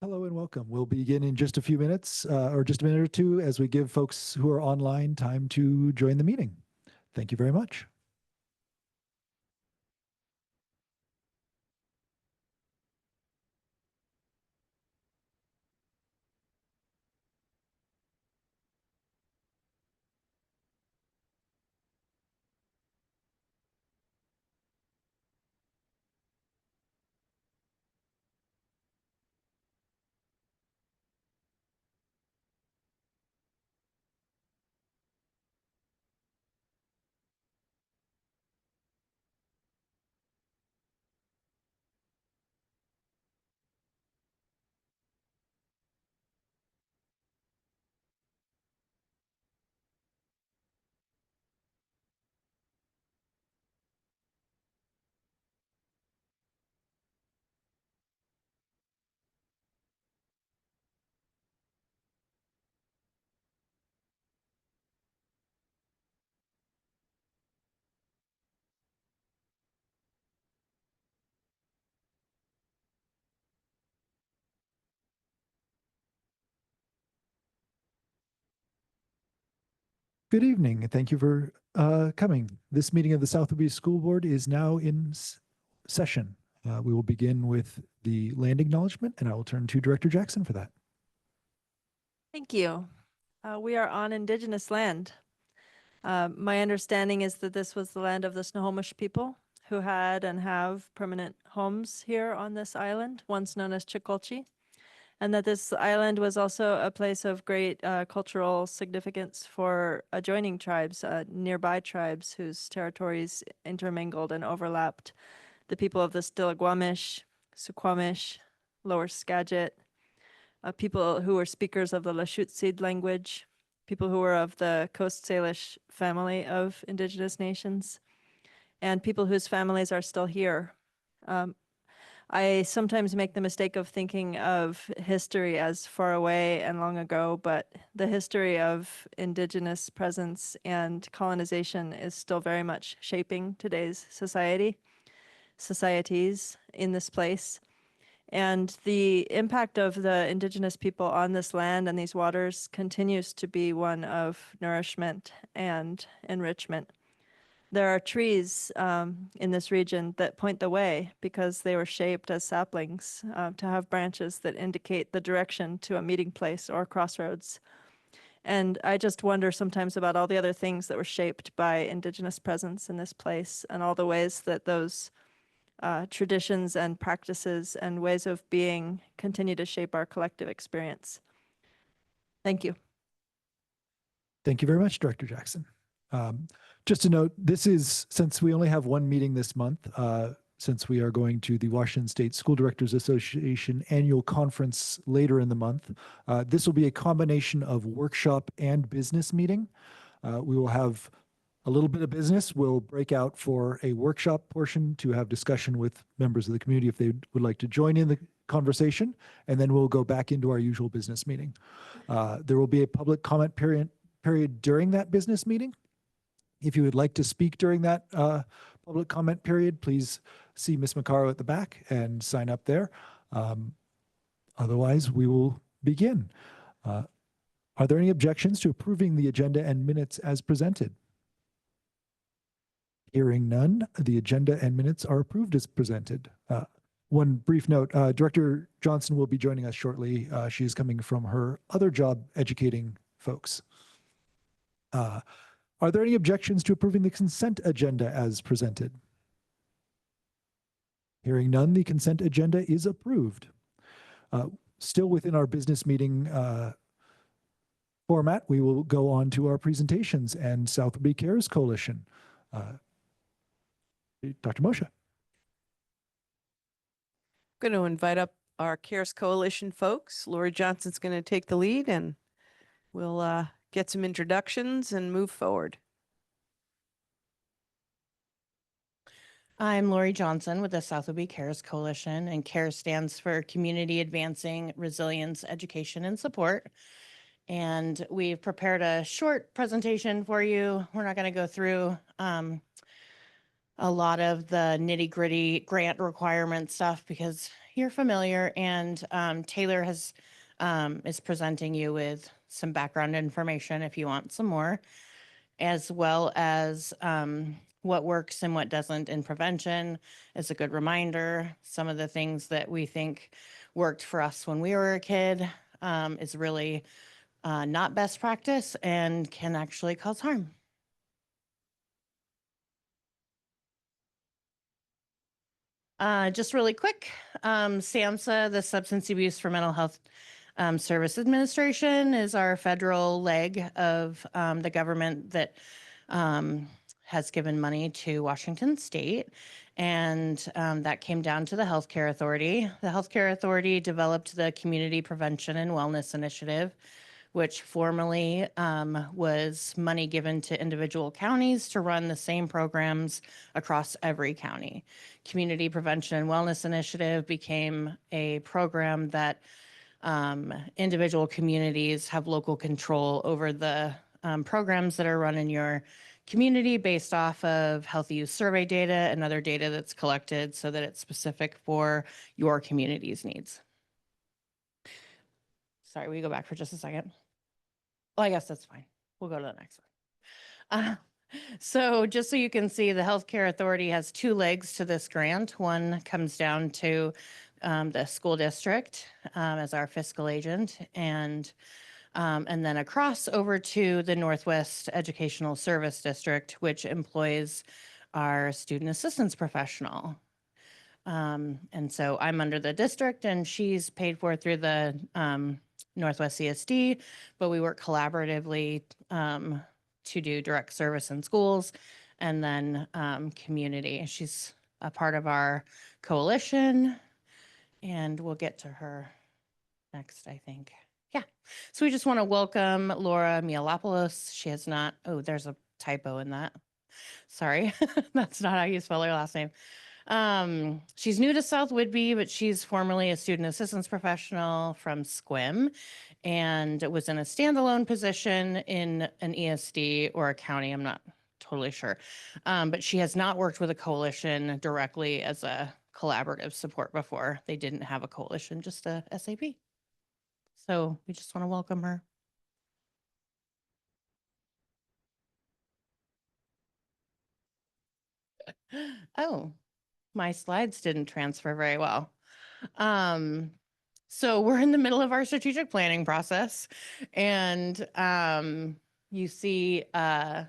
Hello and welcome. We'll begin in just a few minutes or just a minute or two as we give folks who are online time to join the meeting. Thank you very much. Good evening, and thank you for coming. This meeting of the South Beach School Board is now in session. We will begin with the land acknowledgement, and I will turn to Director Jackson for that. Thank you. We are on Indigenous land. My understanding is that this was the land of the Snohomish people who had and have permanent homes here on this island, once known as Chikolchi, and that this island was also a place of great cultural significance for adjoining tribes, nearby tribes whose territories intermingled and overlapped. The people of the Stillaguamish, Suquamish, Lower Skagit, people who were speakers of the Lushootseed language, people who were of the Coast Salish family of Indigenous nations, and people whose families are still here. I sometimes make the mistake of thinking of history as far away and long ago, but the history of Indigenous presence and colonization is still very much shaping today's societies in this place. And the impact of the Indigenous people on this land and these waters continues to be one of nourishment and enrichment. There are trees in this region that point the way because they were shaped as saplings to have branches that indicate the direction to a meeting place or crossroads. And I just wonder sometimes about all the other things that were shaped by Indigenous presence in this place and all the ways that those traditions and practices and ways of being continue to shape our collective experience. Thank you. Thank you very much, Director Jackson. Just to note, this is, since we only have one meeting this month, since we are going to the Washington State School Directors Association annual conference later in the month, this will be a combination of workshop and business meeting. We will have a little bit of business. We'll break out for a workshop portion to have discussion with members of the community if they would like to join in the conversation, and then we'll go back into our usual business meeting. There will be a public comment period during that business meeting. If you would like to speak during that public comment period, please see Ms. McCarrow at the back and sign up there. Otherwise, we will begin. Are there any objections to approving the agenda and minutes as presented? Hearing none, the agenda and minutes are approved as presented. One brief note, Director Johnson will be joining us shortly. She is coming from her other job educating folks. Are there any objections to approving the consent agenda as presented? Hearing none, the consent agenda is approved. Still within our business meeting format, we will go on to our presentations and Southby Cares Coalition. Dr. Moshe. I'm going to invite up our CARES Coalition folks. Lori Johnson's going to take the lead and we'll get some introductions and move forward. I'm Lori Johnson with the Southby Cares Coalition, and CARES stands for Community Advancing Resilience, Education, and Support. And we've prepared a short presentation for you. We're not going to go through a lot of the nitty-gritty grant requirement stuff because you're familiar, and Taylor is presenting you with some background information if you want some more, as well as what works and what doesn't in prevention is a good reminder. Some of the things that we think worked for us when we were a kid is really not best practice and can actually cause harm. Just really quick, SAMHSA, the Substance Abuse for Mental Health Service Administration, is our federal leg of the government that has given money to Washington State. And that came down to the Healthcare Authority. The Healthcare Authority developed the Community Prevention and Wellness Initiative, which formerly was money given to individual counties to run the same programs across every county. Community Prevention and Wellness Initiative became a program that individual communities have local control over the programs that are run in your community based off of health use survey data and other data that's collected so that it's specific for your community's needs. Sorry, will you go back for just a second? Well, I guess that's fine. We'll go to the next one. So just so you can see, the Healthcare Authority has two legs to this grant. One comes down to the school district as our fiscal agent, and then across over to the Northwest Educational Service District, which employs our student assistance professional. And so I'm under the district, and she's paid for through the Northwest CSD, but we work collaboratively to do direct service in schools and then community. She's a part of our coalition, and we'll get to her next, I think. Yeah. So we just want to welcome Laura Mialopoulos. She has not, oh, there's a typo in that. Sorry, that's not how you spell her last name. She's new to South Whidbey, but she's formerly a student assistance professional from SQUIM and was in a standalone position in an ESD or a county. I'm not totally sure. But she has not worked with a coalition directly as a collaborative support before. They didn't have a coalition, just a SAP. So we just want to welcome her. Oh, my slides didn't transfer very well. So we're in the middle of our strategic planning process, and you see the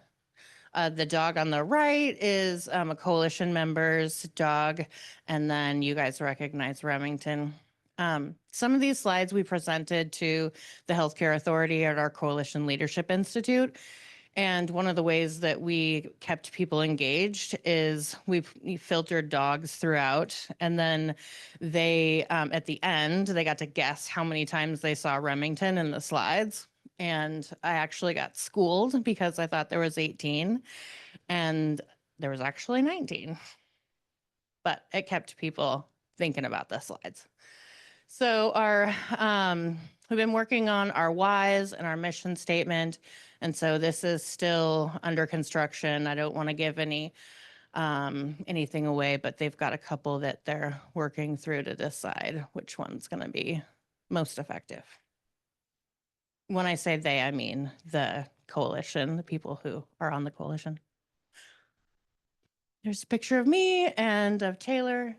dog on the right is a coalition member's dog, and then you guys recognize Remington. Some of these slides we presented to the Healthcare Authority at our Coalition Leadership Institute. And one of the ways that we kept people engaged is we filtered dogs throughout. And then they, at the end, they got to guess how many times they saw Remington in the slides. And I actually got schooled because I thought there was 18 and there was actually 19. But it kept people thinking about the slides. So we've been working on our whys and our mission statement. And so this is still under construction. I don't want to give anything away, but they've got a couple that they're working through to decide which one's going to be most effective. When I say they, I mean the coalition, the people who are on the coalition. There's a picture of me and of Taylor.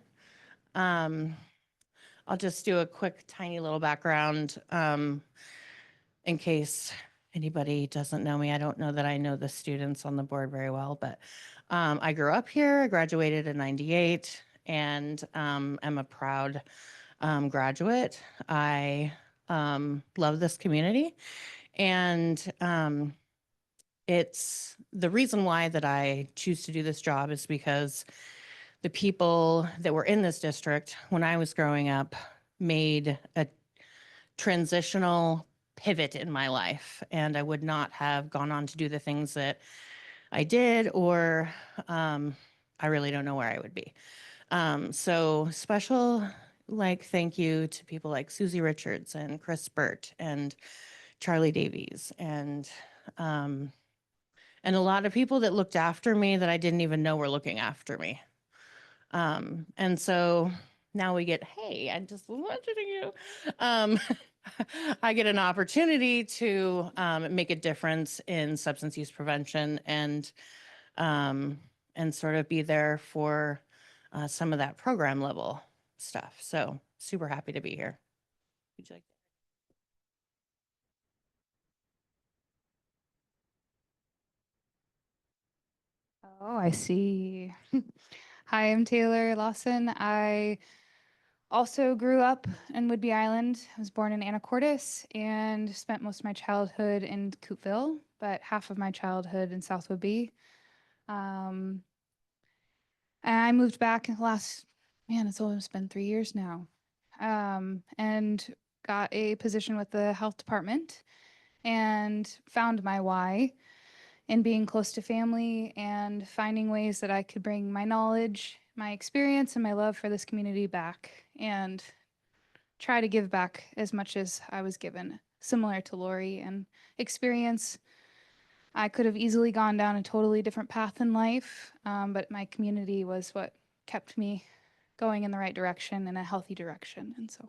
I'll just do a quick, tiny little background in case anybody doesn't know me. I don't know that I know the students on the board very well, but I grew up here. I graduated in '98 and am a proud graduate. I love this community, and it's the reason why that I choose to do this job is because the people that were in this district when I was growing up made a transitional pivot in my life, and I would not have gone on to do the things that I did, or I really don't know where I would be. So special thank you to people like Susie Richards and Chris Burt and Charlie Davies and a lot of people that looked after me that I didn't even know were looking after me. And so now we get, hey, I just was watching you. I get an opportunity to make a difference in substance use prevention and sort of be there for some of that program level stuff. So super happy to be here. Would you like? Oh, I see. Hi, I'm Taylor Lawson. I also grew up in Whidbey Island. I was born in Anacortes and spent most of my childhood in Coopville, but half of my childhood in South Whidbey. And I moved back in the last, man, it's almost been 3 years now, and got a position with the health department and found my why in being close to family and finding ways that I could bring my knowledge, my experience, and my love for this community back and try to give back as much as I was given, similar to Lori and experience. I could have easily gone down a totally different path in life, but my community was what kept me going in the right direction, in a healthy direction. And so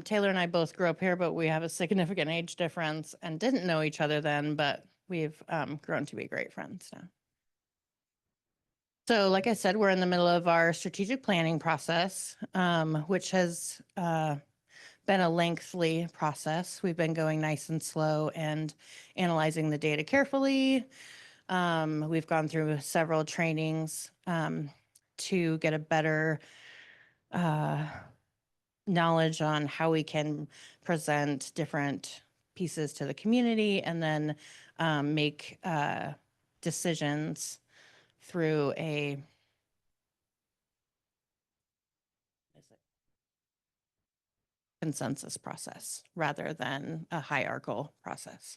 Taylor and I both grew up here, but we have a significant age difference and didn't know each other then, but we've grown to be great friends now. So like I said, we're in the middle of our strategic planning process, which has been a lengthy process. We've been going nice and slow and analyzing the data carefully. We've gone through several trainings to get a better knowledge on how we can present different pieces to the community and then make decisions through a consensus process rather than a hierarchical process.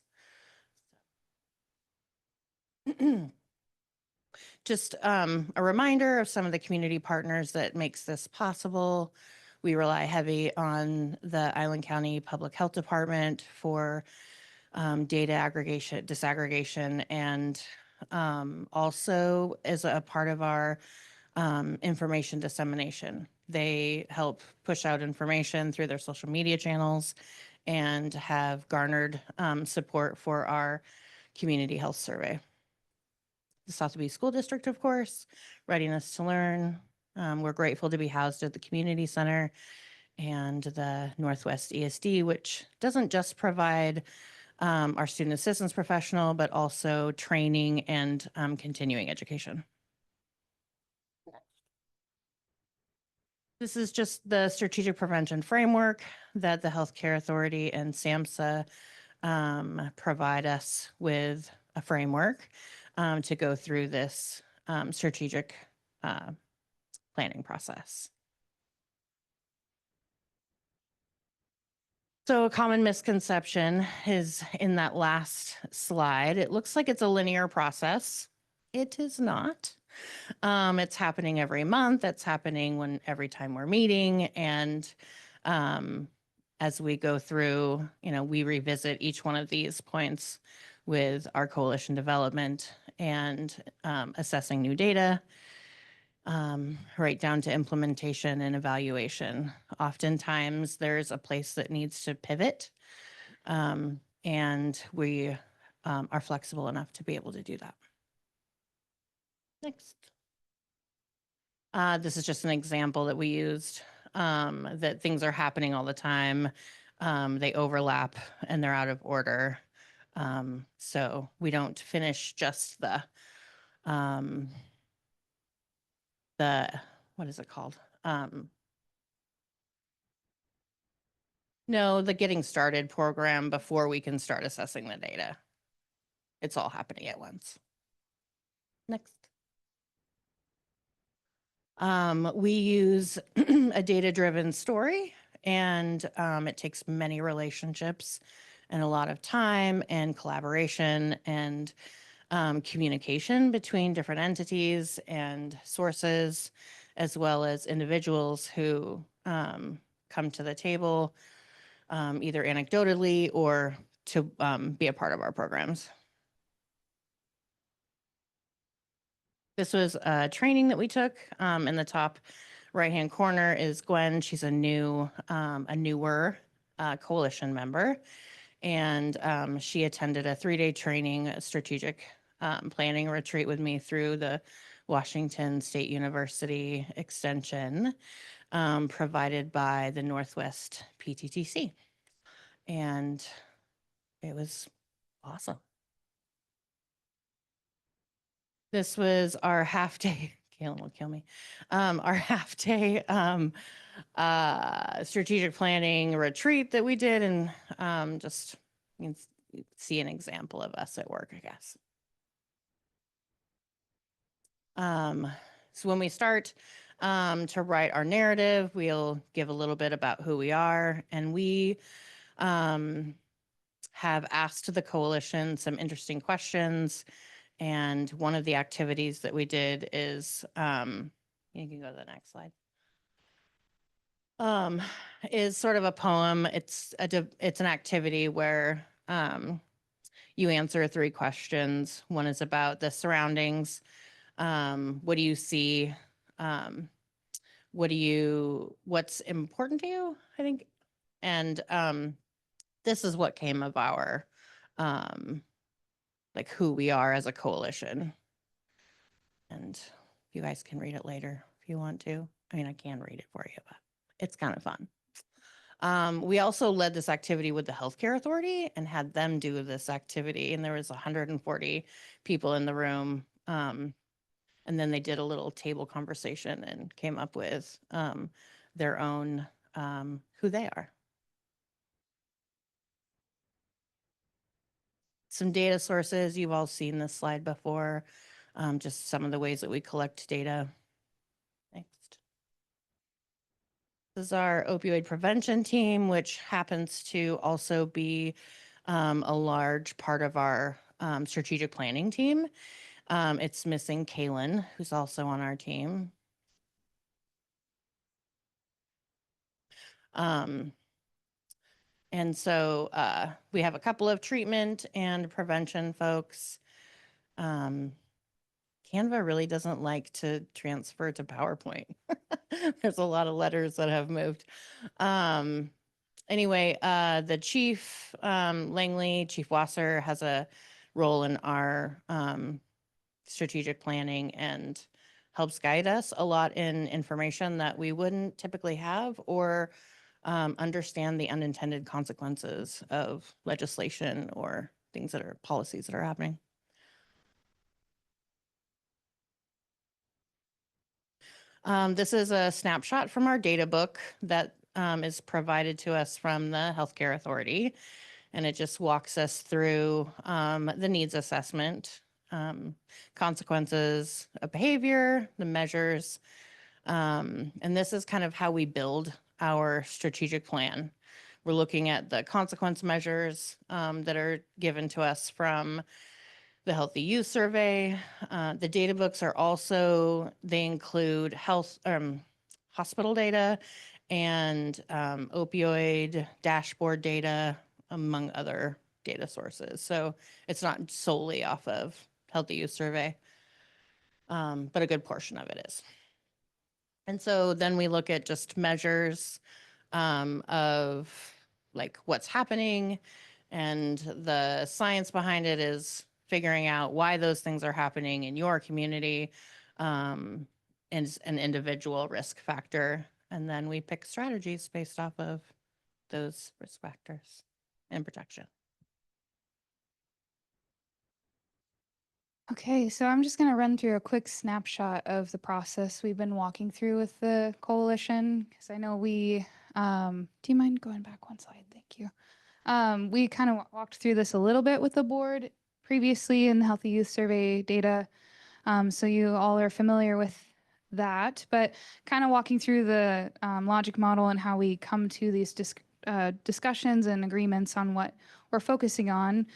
Just a reminder of some of the community partners that makes this possible. We rely heavy on the Island County Public Health Department for data aggregation, disaggregation, and also as a part of our information dissemination. They help push out information through their social media channels and have garnered support for our community health survey. The South Whidbey School District, of course, Readiness to Learn. We're grateful to be housed at the community center and the Northwest ESD, which doesn't just provide our student assistance professional, but also training and continuing education. This is just the strategic prevention framework that the Healthcare Authority and SAMHSA provide us with a framework to go through this strategic planning process. So a common misconception is in that last slide. It looks like it's a linear process. It is not. It's happening every month. It's happening every time we're meeting. And as we go through, we revisit each one of these points with our coalition development and assessing new data, right down to implementation and evaluation. Oftentimes there's a place that needs to pivot, and we are flexible enough to be able to do that. Next. This is just an example that we used, that things are happening all the time. They overlap and they're out of order. So we don't finish just the, what is it called? No, the Getting Started program before we can start assessing the data. It's all happening at once. Next. We use a data-driven story, and it takes many relationships and a lot of time and collaboration and communication between different entities and sources, as well as individuals who come to the table either anecdotally or to be a part of our programs. This was a training that we took. In the top right-hand corner is Gwen. She's a newer coalition member. And she attended a 3-day training, a strategic planning retreat with me through the Washington State University extension provided by the Northwest PTTC. And it was awesome. This was our half day. Kaylin will kill me. Our half day strategic planning retreat that we did, and just you can see an example of us at work, I guess. So when we start to write our narrative, we'll give a little bit about who we are, and we have asked the coalition some interesting questions. And one of the activities that we did is, you can go to the next slide. Is sort of a poem. It's an activity where you answer 3 questions. One is about the surroundings. What do you see? What's important to you, I think? And this is what came of our like who we are as a coalition. And you guys can read it later if you want to. I mean, I can read it for you, but it's kind of fun. We also led this activity with the Healthcare Authority and had them do this activity. And there was 140 people in the room. And then they did a little table conversation and came up with their own who they are. Some data sources, you've all seen this slide before, just some of the ways that we collect data. Next. This is our opioid prevention team, which happens to also be a large part of our strategic planning team. It's missing Kaylin, who's also on our team. And so we have a couple of treatment and prevention folks. Canva really doesn't like to transfer to PowerPoint. There's a lot of letters that have moved. Anyway, the chief, Langley, Chief Wasser, has a role in our strategic planning and helps guide us a lot in information that we wouldn't typically have or understand the unintended consequences of legislation or things that are policies that are happening. This is a snapshot from our data book that is provided to us from the Healthcare Authority. And it just walks us through the needs assessment, consequences of behavior, the measures. And this is kind of how we build our strategic plan. We're looking at the consequence measures that are given to us from the Healthy Youth Survey. The data books are also, they include health, hospital data and opioid dashboard data, among other data sources. So it's not solely off of Healthy Youth Survey, but a good portion of it is. And so then we look at just measures of like what's happening, and the science behind it is figuring out why those things are happening in your community and an individual risk factor. And then we pick strategies based off of those risk factors and protection. Okay, so I'm just going to run through a quick snapshot of the process we've been walking through with the coalition, because I know we, do you mind going back one slide? Thank you. We kind of walked through this a little bit with the board previously in the Healthy Youth Survey data. So you all are familiar with that, but kind of walking through the logic model and how we come to these discussions and agreements on what we're focusing on.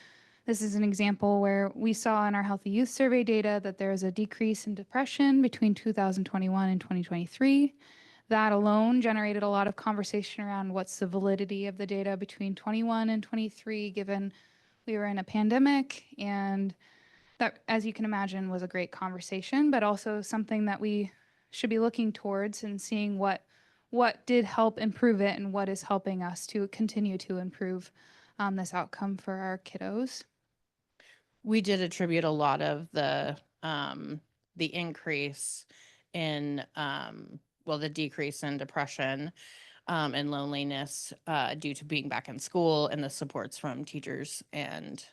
This is an example where we saw in our Healthy Youth Survey data that there is a decrease in depression between 2021 and 2023. That alone generated a lot of conversation around what's the validity of the data between 21 and 23, given we were in a pandemic and that, as you can imagine, was a great conversation, but also something that we should be looking towards and seeing what did help improve it and what is helping us to continue to improve this outcome for our kiddos. We did attribute a lot of the increase in, well, the decrease in depression and loneliness due to being back in school and the supports from teachers and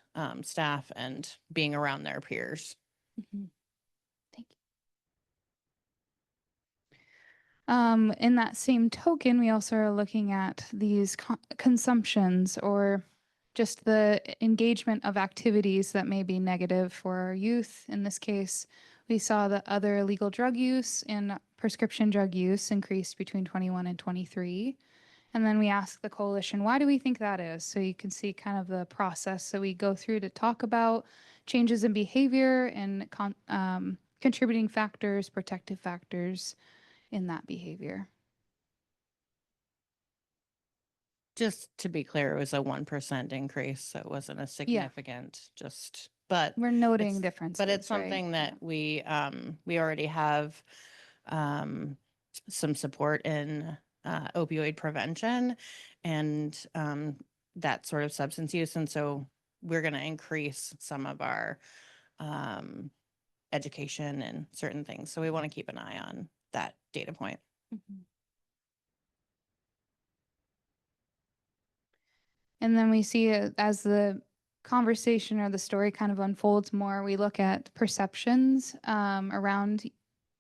staff and being around their peers. Mhm. Thank you. In that same token, we also are looking at these consumptions or just the engagement of activities that may be negative for our youth. In this case, we saw that other illegal drug use and prescription drug use increased between 21 and 23. And then we asked the coalition, why do we think that is? So you can see kind of the process that we go through to talk about changes in behavior and contributing factors, protective factors in that behavior. Just to be clear, it was a 1% increase, so it wasn't a significant, but We're noting it's- differences. but it's right? something Yeah. that we already have some support in opioid prevention and that sort of substance use. And so we're going to increase some of our education and certain things. So we want to keep an eye on that data point. Mhm. And then we see as the conversation or the story kind of unfolds more, we look at perceptions around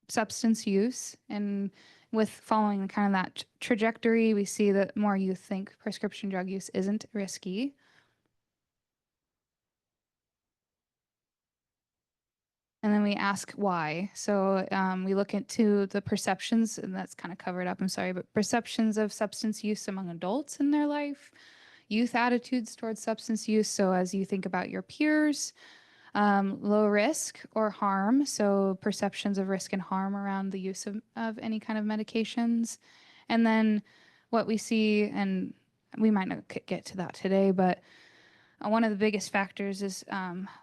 substance use. And with following kind of that trajectory, we see that more youth think prescription drug use isn't risky. And then we ask why. So we look into the perceptions, and that's kind of covered up, I'm sorry, but perceptions of substance use among adults in their life, youth attitudes towards substance use. So as you think about your peers, low risk or harm. So perceptions of risk and harm around the use of any kind of medications. And then what we see, and we might not get to that today, but one of the biggest factors is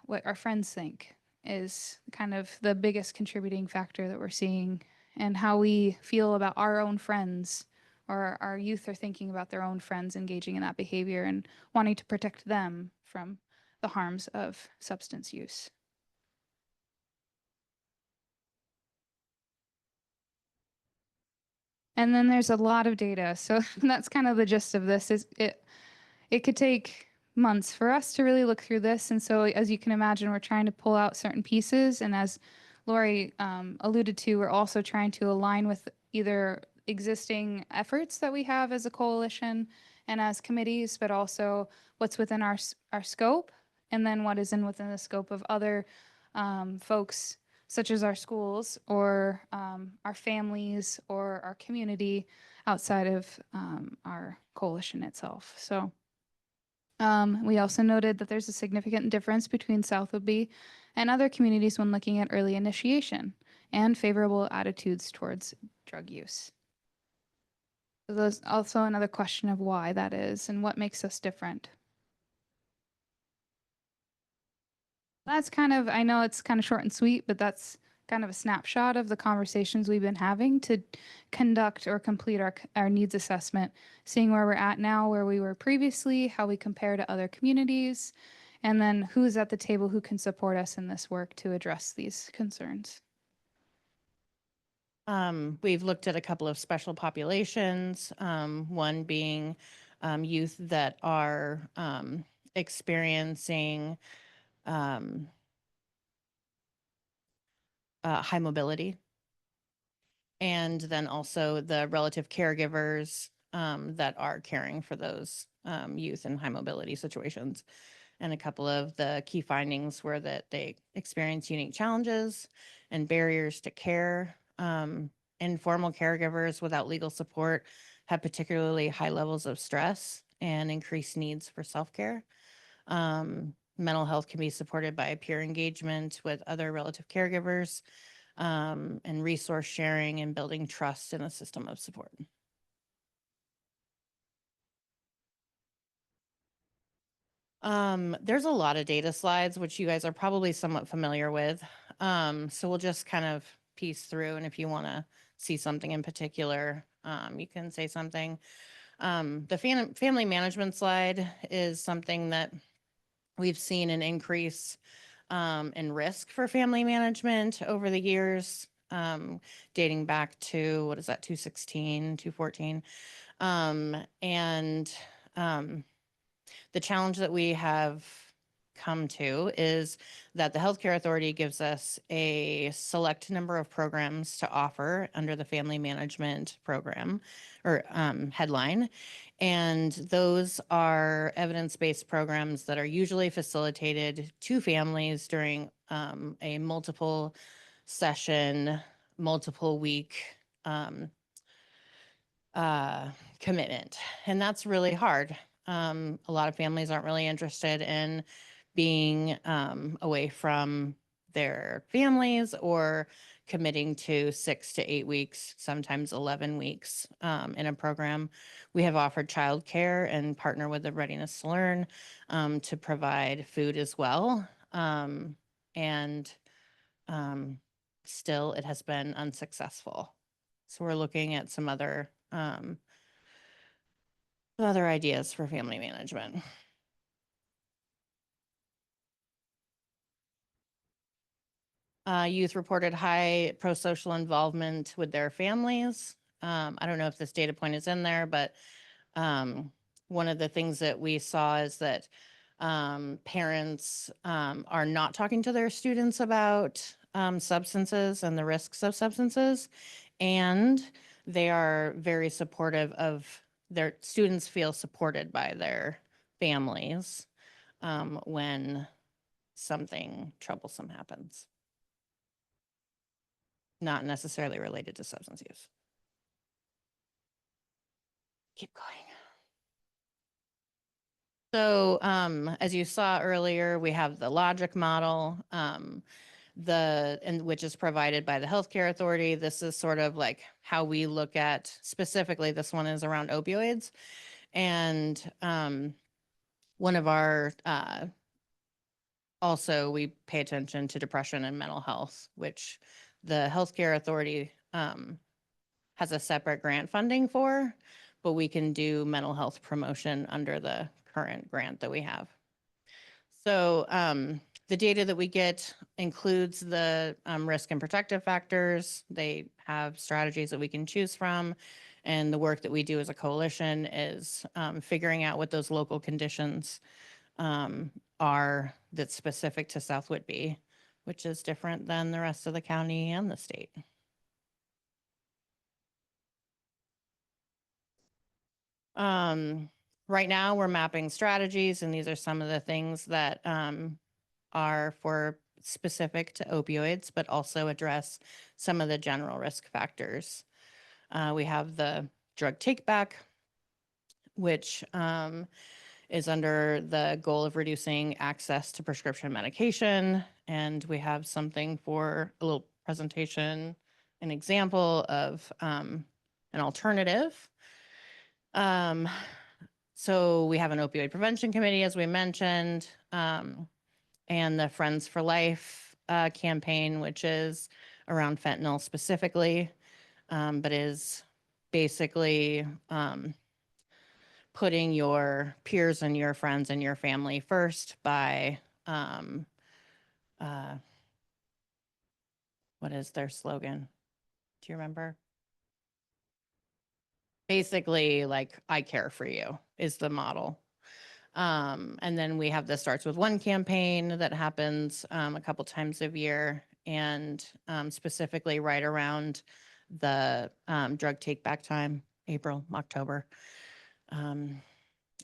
what our friends think is kind of the biggest contributing factor that we're seeing, and how we feel about our own friends, or our youth are thinking about their own friends engaging in that behavior and wanting to protect them from the harms of substance use. And then there's a lot of data. So that's kind of the gist of this. Is it could take months for us to really look through this. And so as you can imagine, we're trying to pull out certain pieces. And as Lori alluded to, we're also trying to align with either existing efforts that we have as a coalition and as committees, but also what's within our scope, and then what is within the scope of other folks, such as our schools or our families or our community outside of our coalition itself. So we also noted that there's a significant difference between South Obie and other communities when looking at early initiation and favorable attitudes towards drug use. So there's also another question of why that is and what makes us different. That's kind of, I know it's kind of short and sweet, but that's kind of a snapshot of the conversations we've been having to conduct or complete our needs assessment, seeing where we're at now, where we were previously, how we compare to other communities, and then who's at the table who can support us in this work to address these concerns. We've looked at a couple of special populations, one being youth that are experiencing high mobility, and then also the relative caregivers that are caring for those youth in high mobility situations. And a couple of the key findings were that they experience unique challenges and barriers to care. Informal caregivers without legal support have particularly high levels of stress and increased needs for self-care. Mental health can be supported by peer engagement with other relative caregivers, and resource sharing and building trust in a system of support. There's a lot of data slides, which you guys are probably somewhat familiar with. So we'll just kind of piece through, and if you want to see something in particular, you can say something. The family management slide is something that we've seen an increase in risk for family management over the years, dating back to, what is that, 2016, 2014. And the challenge that we have come to is that the Healthcare Authority gives us a select number of programs to offer under the family management program or headline. And those are evidence-based programs that are usually facilitated to families during a multiple session, multiple week commitment. And that's really hard. A lot of families aren't really interested in being away from their families or committing to 6 to 8 weeks, sometimes 11 weeks in a program. We have offered childcare and partner with the Readiness to Learn to provide food as well. And still, it has been unsuccessful. So we're looking at some other ideas for family management. Youth reported high pro-social involvement with their families. I don't know if this data point is in there, but one of the things that we saw is that parents are not talking to their students about substances and the risks of substances, and they are very supportive of their students, feel supported by their families when something troublesome happens, not necessarily related to substance use. Keep going. So as you saw earlier, we have the logic model, which is provided by the Healthcare Authority. This is sort of like how we look at, specifically, this one is around opioids. And one of our, also we pay attention to depression and mental health, which the Healthcare Authority has a separate grant funding for, but we can do mental health promotion under the current grant that we have. So the data that we get includes the risk and protective factors. They have strategies that we can choose from. And the work that we do as a coalition is figuring out what those local conditions are that's specific to South Whitby, which is different than the rest of the county and the state. Right now we're mapping strategies, and these are some of the things that are for specific to opioids, but also address some of the general risk factors. We have the drug take back, which is under the goal of reducing access to prescription medication. And we have something for a little presentation, an example of an alternative. So we have an opioid prevention committee, as we mentioned, and the Friends for Life campaign, which is around fentanyl specifically, but is basically putting your peers and your friends and your family first by, what is their slogan? Do you remember? Basically, like, I care for you is the model. And then we have the Starts With One campaign that happens a couple times a year, and specifically right around the drug take back time, April, October. And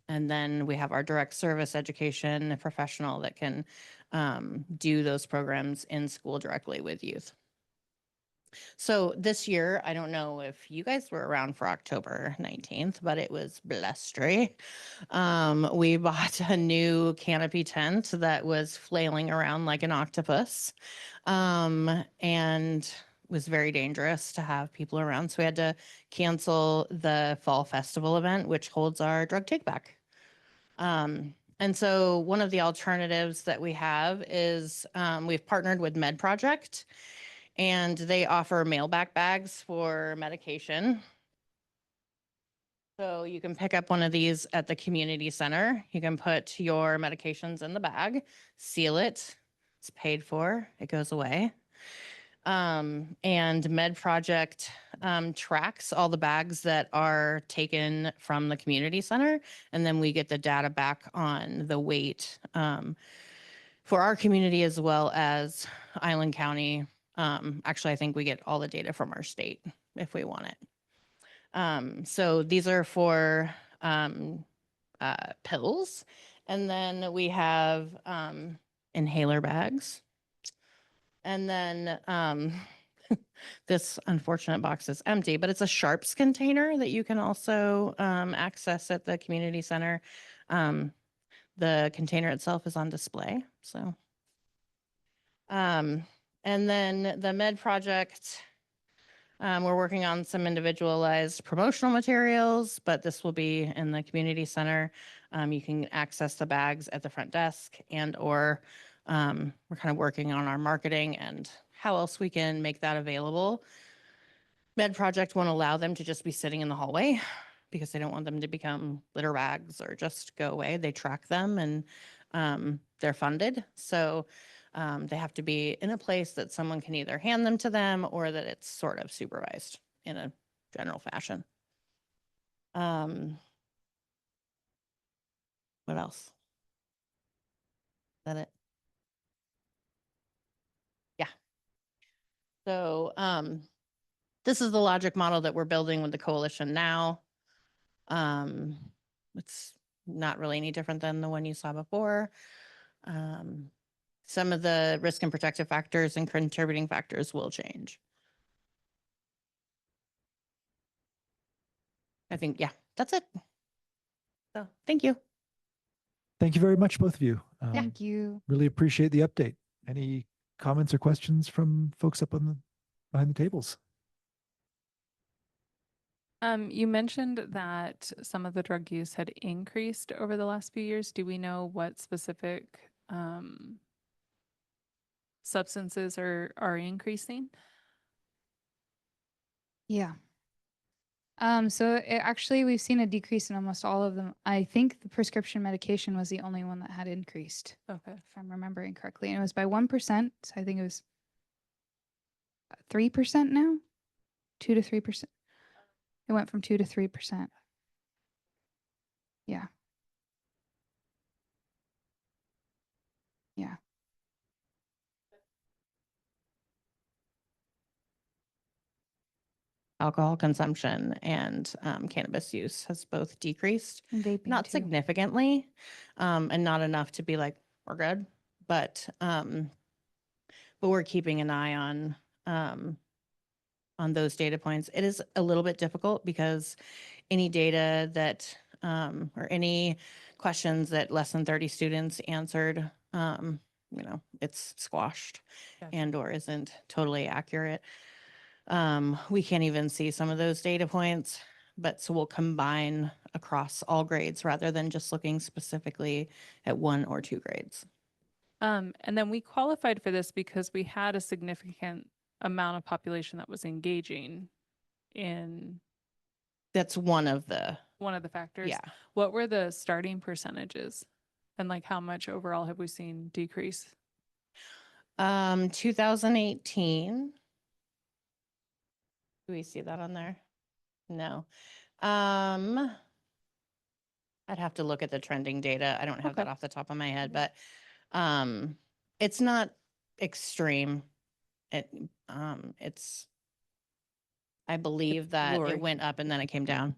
then we have our direct service education professional that can do those programs in school directly with youth. So this year, I don't know if you guys were around for October 19th, but it was blustery. We bought a new canopy tent that was flailing around like an octopus, and was very dangerous to have people around. So we had to cancel the fall festival event, which holds our drug take back. And And so one of the alternatives that we have is we've partnered with Med Project, and they offer mail-back bags for medication. So you can pick up one of these at the community center. You can put your medications in the bag, seal it. It's paid for. It goes away. And Med Project tracks all the bags that are taken from the community center, and then we get the data back on the weight for our community as well as Island County. Actually, I think we get all the data from our state if we want it. So these are for pills, and then we have inhaler bags. And then this unfortunate box is empty, but it's a Sharps container that you can also access at the community center. The container itself is on display. So, and then the Med Project, we're working on some individualized promotional materials, but this will be in the community center. You can access the bags at the front desk, and or we're kind of working on our marketing and how else we can make that available. Med Project won't allow them to just be sitting in the hallway because they don't want them to become litter bags or just go away. They track them, and they're funded. So they have to be in a place that someone can either hand them to them or that it's sort of supervised in a general fashion. What else? Is that it? Yeah. So this is the logic model that we're building with the coalition now. It's not really any different than the one you saw before. Some of the risk and protective factors and contributing factors will change. I think, yeah, that's it. So thank you. Thank you very much, both of you. Thank you. Really appreciate the update. Any comments or questions from folks up on behind the tables? You mentioned that some of the drug use had increased over the last few years. Do we know what specific substances are increasing? Yeah. So actually, we've seen a decrease in almost all of them. I think the prescription medication was the only one that had increased, Okay. if I'm remembering correctly. And it was by 1%. So I think it was 3% now, 2 to 3%. It went from 2 to 3%. Yeah. Yeah. Alcohol consumption and cannabis use has both decreased, And vaping not too. significantly, and not enough to be like, we're good, but we're keeping an eye on those data points. It is a little bit difficult because any data that or any questions that less than 30 students answered, it's squashed Gotcha. and or isn't totally accurate. We can't even see some of those data points, but so we'll combine across all grades rather than just looking specifically at 1 or 2 grades. And then we qualified for this because we had a significant amount of population that was engaging in That's one of the, one of the factors. yeah. What were the starting percentages? And like how much overall have we seen decrease? 2018. Do we see that on there? No. I'd have to look at the trending data. I don't have that Okay. off the top of my head, but it's not extreme. It's, I believe that Lori. it went up and then it came down.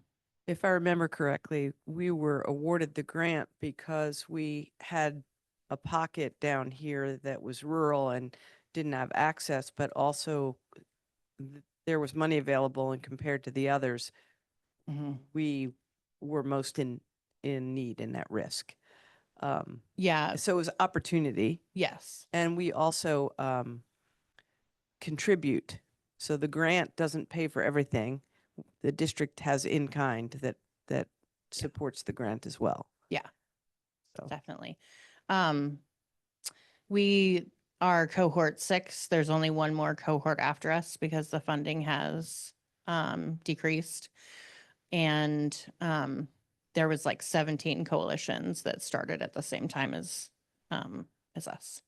If I remember correctly, we were awarded the grant because we had a pocket down here that was rural and didn't have access, but also there was money available, and compared to the others, Mhm. we were most in need and at risk. Yeah. So it was opportunity, Yes. and we also contribute. So the grant doesn't pay for everything. The district has in kind that supports the grant as well. So Definitely. We are cohort 6. There's only one more cohort after us because the funding has decreased. And there was like 17 coalitions that started at the same time as us.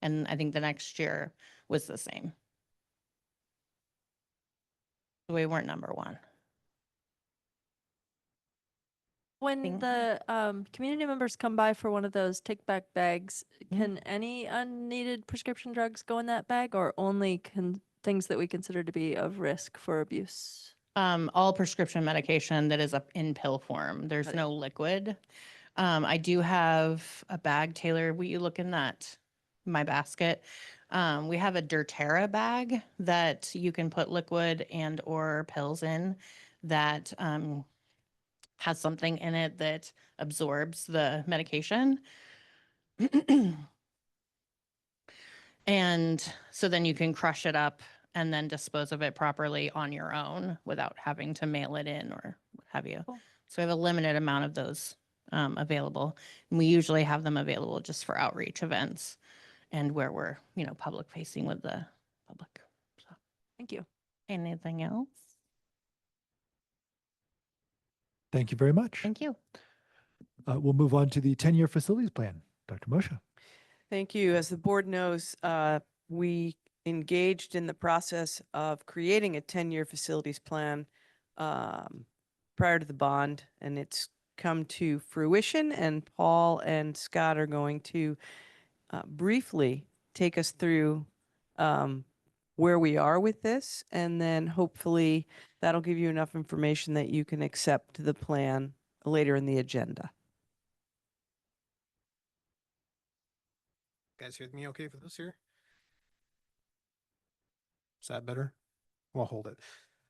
And I think the next year was the same. We weren't number one. When Thing. the community members come by for one of those take back bags, Mhm. can any unneeded prescription drugs go in that bag, or only things that we consider to be of risk for abuse? All prescription medication that is up in pill form. There's Got it. no liquid. I do have a bag, Taylor. Will you look in my basket? We have a Dertera bag that you can put liquid and or pills in that has something in it that absorbs the medication. And so then you can crush it up and then dispose of it properly on your own without having to mail it in or what have you. Cool. So we have a limited amount of those available. And we usually have them available just for outreach events and where we're, public facing with the public. So Thank you. anything else? Thank you very much. Thank you. We'll move on to the 10-year facilities plan. Dr. Moshe. thank you. As the board knows, we engaged in the process of creating a 10-year facilities plan prior to the bond, and it's come to fruition. And Paul and Scott are going to briefly take us through where we are with this, and then hopefully that'll give you enough information that you can accept the plan later in the agenda. Guys hear me okay for this here? Is that better? We'll hold it.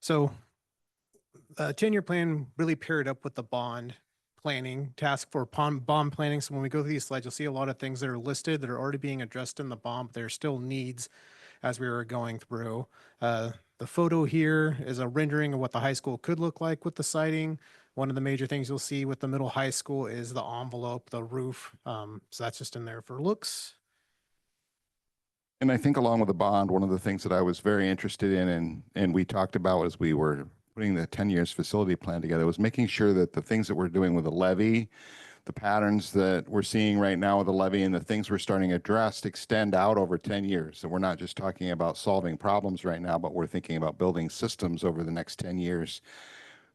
So 10-year plan really paired up with the bond planning task for bond planning. So when we go through these slides, you'll see a lot of things that are listed that are already being addressed in the bond, but there are still needs as we were going through. The photo here is a rendering of what the high school could look like with the siding. One of the major things you'll see with the middle high school is the envelope, the roof. So that's just in there for looks. And I think along with the bond, one of the things that I was very interested in and we talked about as we were putting the 10 years facility plan together was making sure that the things that we're doing with the levy, the patterns that we're seeing right now with the levy and the things we're starting to address extend out over 10 years. So we're not just talking about solving problems right now, but we're thinking about building systems over the next 10 years,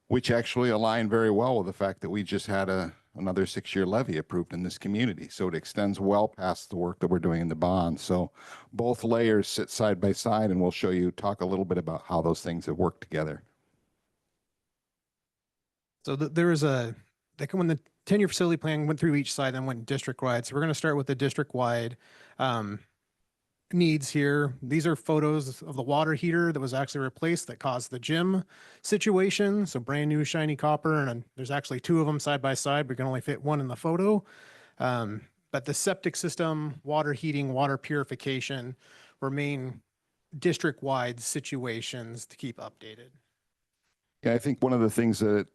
which actually align very well with the fact that we just had another 6-year levy approved in this community. So it extends well past the work that we're doing in the bond. So both layers sit side by side, and we'll talk a little bit about how those things have worked together. So there was when the 10-year facility plan went through each side and went district-wide. So we're going to start with the district-wide needs here. These are photos of the water heater that was actually replaced that caused the gym situation. So brand new shiny copper, and there's actually 2 of them side by side. We can only fit one in the photo. But the septic system, water heating, water purification remain district-wide situations to keep updated. Yeah, I think one of the things that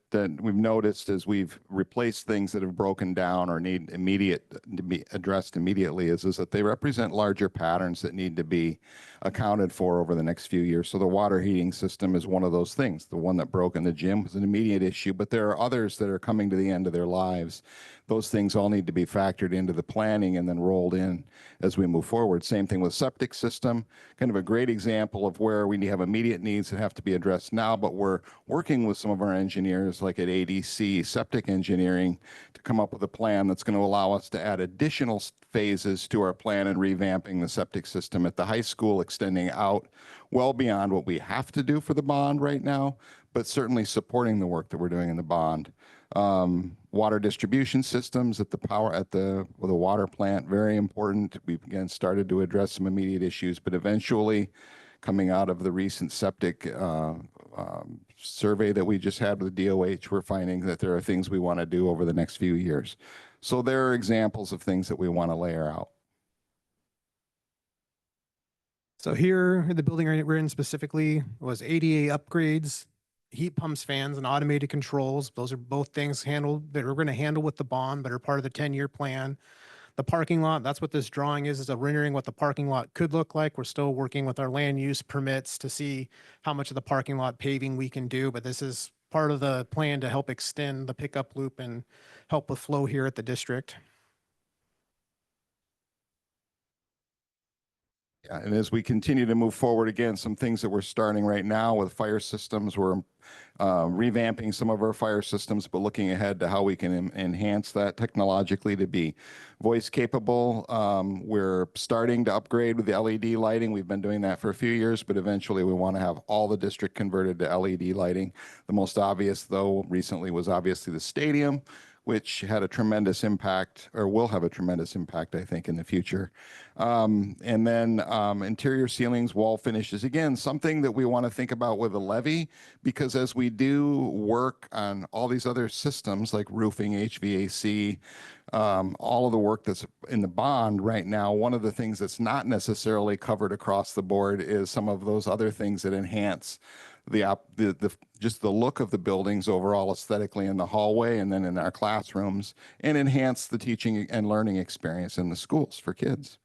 we've noticed is we've replaced things that have broken down or need to be addressed immediately is that they represent larger patterns that need to be accounted for over the next few years. So the water heating system is one of those things. The one that broke in the gym was an immediate issue, but there are others that are coming to the end of their lives. Those things all need to be factored into the planning and then rolled in as we move forward. Same thing with septic system, kind of a great example of where we have immediate needs that have to be addressed now, but we're working with some of our engineers like at ADC Septic Engineering to come up with a plan that's going to allow us to add additional phases to our plan and revamping the septic system at the high school, extending out well beyond what we have to do for the bond right now, but certainly supporting the work that we're doing in the bond. Water distribution systems at the water plant, very important. We've again started to address some immediate issues, but eventually coming out of the recent septic survey that we just had with DOH, we're finding that there are things we want to do over the next few years. So there are examples of things that we want to layer out. So here, the building we're in specifically was ADA upgrades, heat pumps, fans, and automated controls. Those are both things handled that we're going to handle with the bond, but are part of the 10-year plan. The parking lot, that's what this drawing is a rendering what the parking lot could look like. We're still working with our land use permits to see how much of the parking lot paving we can do, but this is part of the plan to help extend the pickup loop and help with flow here at the district. Yeah, and as we continue to move forward, again, some things that we're starting right now with fire systems, we're revamping some of our fire systems, but looking ahead to how we can enhance that technologically to be voice capable. We're starting to upgrade with the LED lighting. We've been doing that for a few years, but eventually we want to have all the district converted to LED lighting. The most obvious, though, recently was obviously the stadium, which had a tremendous impact, or will have a tremendous impact, I think, in the future. And then interior ceilings, wall finishes, again, something that we want to think about with a levy, because as we do work on all these other systems like roofing, HVAC, all of the work that's in the bond right now, one of the things that's not necessarily covered across the board is some of those other things that enhance just the look of the buildings overall aesthetically in the hallway and then in our classrooms, and enhance the teaching and learning experience in the schools for kids.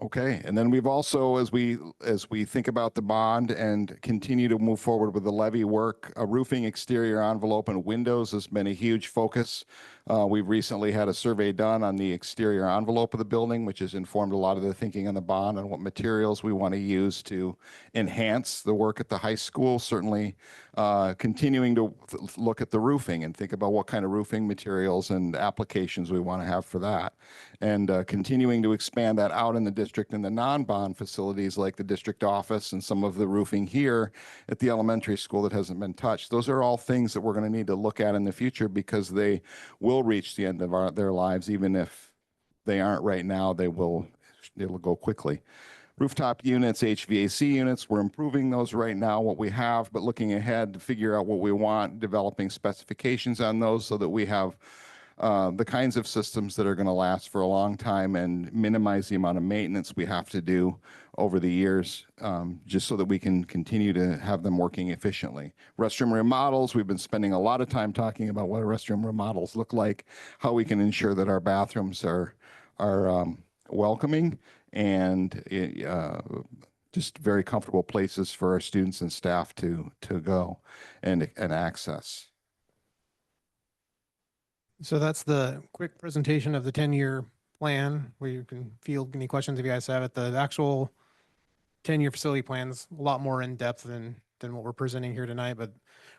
Okay, and then we've also, as we think about the bond and continue to move forward with the levy work, a roofing, exterior envelope, and windows has been a huge focus. We've recently had a survey done on the exterior envelope of the building, which has informed a lot of the thinking on the bond and what materials we want to use to enhance the work at the high school. Certainly continuing to look at the roofing and think about what kind of roofing materials and applications we want to have for that. And continuing to expand that out in the district in the non-bond facilities like the district office and some of the roofing here at the elementary school that hasn't been touched. Those are all things that we're going to need to look at in the future, because they will reach the end of their lives. Even if they aren't right now, it'll go quickly. Rooftop units, HVAC units, we're improving those right now, what we have, but looking ahead to figure out what we want, developing specifications on those so that we have the kinds of systems that are going to last for a long time and minimize the amount of maintenance we have to do over the years, just so that we can continue to have them working efficiently. Restroom remodels, we've been spending a lot of time talking about what restroom remodels look like, how we can ensure that our bathrooms are welcoming and just very comfortable places for our students and staff to go and access. So that's the quick presentation of the 10-year plan, where you can field any questions if you guys have it. The actual 10-year facility plan's a lot more in depth than what we're presenting here tonight, but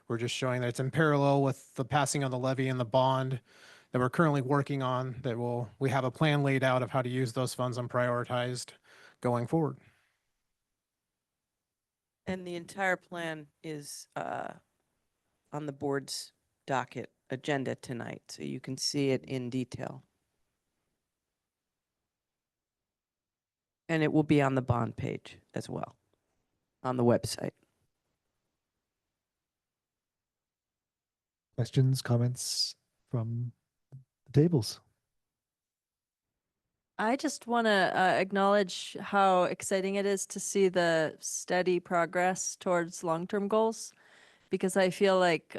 we're just showing that it's in parallel with the passing of the levy and the bond that we're currently working on, that we have a plan laid out of how to use those funds and prioritized going forward. And the entire plan is on the board's docket agenda tonight, so you can see it in detail. And it will be on the bond page as well, on the website. Questions, comments from the tables? I just want to acknowledge how exciting it is to see the steady progress towards long-term goals, because I feel like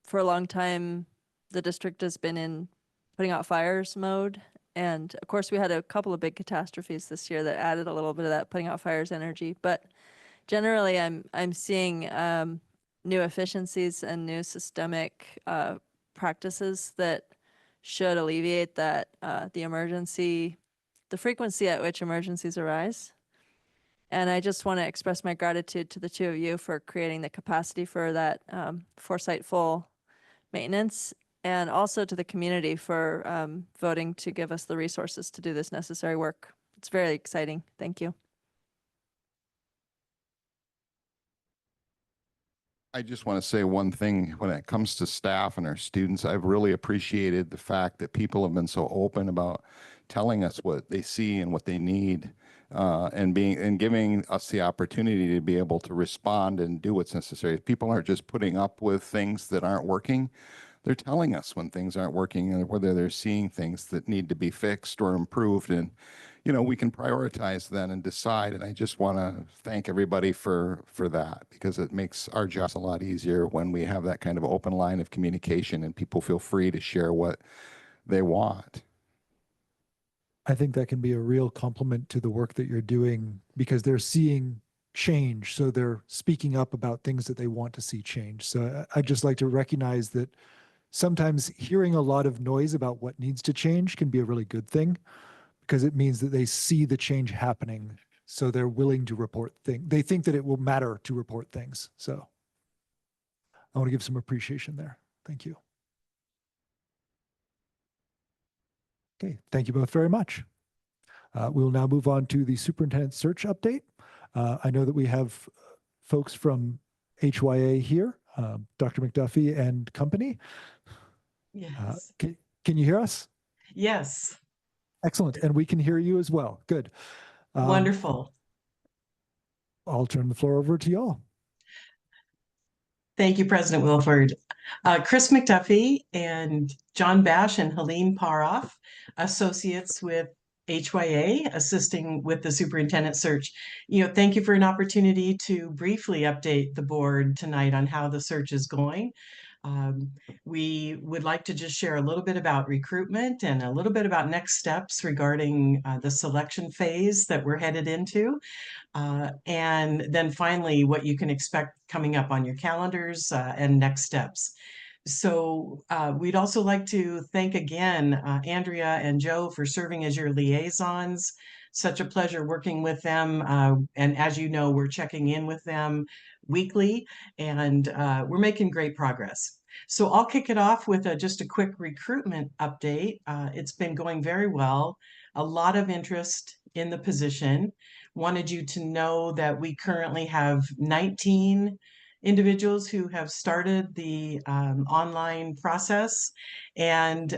for a long time, the district has been in putting out fires mode. And of course, we had a couple of big catastrophes this year that added a little bit of that putting out fires energy. But generally, I'm seeing new efficiencies and new systemic practices that should alleviate that the frequency at which emergencies arise. And I just want to express my gratitude to the two of you for creating the capacity for that foresightful maintenance, and also to the community for voting to give us the resources to do this necessary work. It's very exciting. Thank you. I just want to say one thing when it comes to staff and our students. I've really appreciated the fact that people have been so open about telling us what they see and what they need, and giving us the opportunity to be able to respond and do what's necessary. People aren't just putting up with things that aren't working. They're telling us when things aren't working and whether they're seeing things that need to be fixed or improved. And you know, we can prioritize then and decide. And I just want to thank everybody for that, because it makes our jobs a lot easier when we have that kind of open line of communication and people feel free to share what they want. I think that can be a real compliment to the work that you're doing, because they're seeing change. So they're speaking up about things that they want to see change. So I'd just like to recognize that sometimes hearing a lot of noise about what needs to change can be a really good thing, because it means that they see the change happening. So they're willing to report things. They think that it will matter to report things. So I want to give some appreciation there. Thank you. Okay, thank you both very much. We will now move on to the superintendent search update. I know that we have folks from HYA here, Dr. McDuffie and company. Yes. Can you hear us? Yes. Excellent. And we can hear you as well. Good. Wonderful. I'll turn the floor over to y'all. Thank you, President Wilford. Chris McDuffie and John Bash and Helene Paroff, associates with HYA, assisting with the superintendent search. Thank you for an opportunity to briefly update the board tonight on how the search is going. We would like to just share a little bit about recruitment and a little bit about next steps regarding the selection phase that we're headed into. And then finally, what you can expect coming up on your calendars and next steps. So we'd also like to thank again Andrea and Joe for serving as your liaisons. Such a pleasure working with them. And as you know, we're checking in with them weekly, and we're making great progress. So I'll kick it off with just a quick recruitment update. It's been going very well. A lot of interest in the position. Wanted you to know that we currently have 19 individuals who have started the online process. And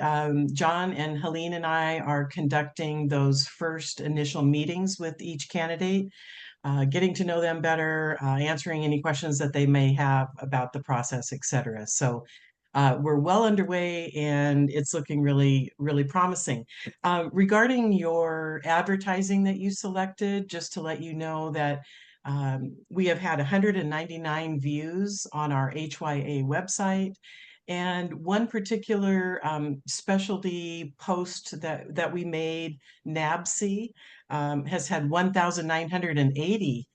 John and Helene and I are conducting those first initial meetings with each candidate, getting to know them better, answering any questions that they may have about the process, et cetera. So we're well underway, and it's looking really, really promising. Regarding your advertising that you selected, just to let you know that we have had 199 views on our HYA website. And one particular specialty post that we made, NABC, has had 1,980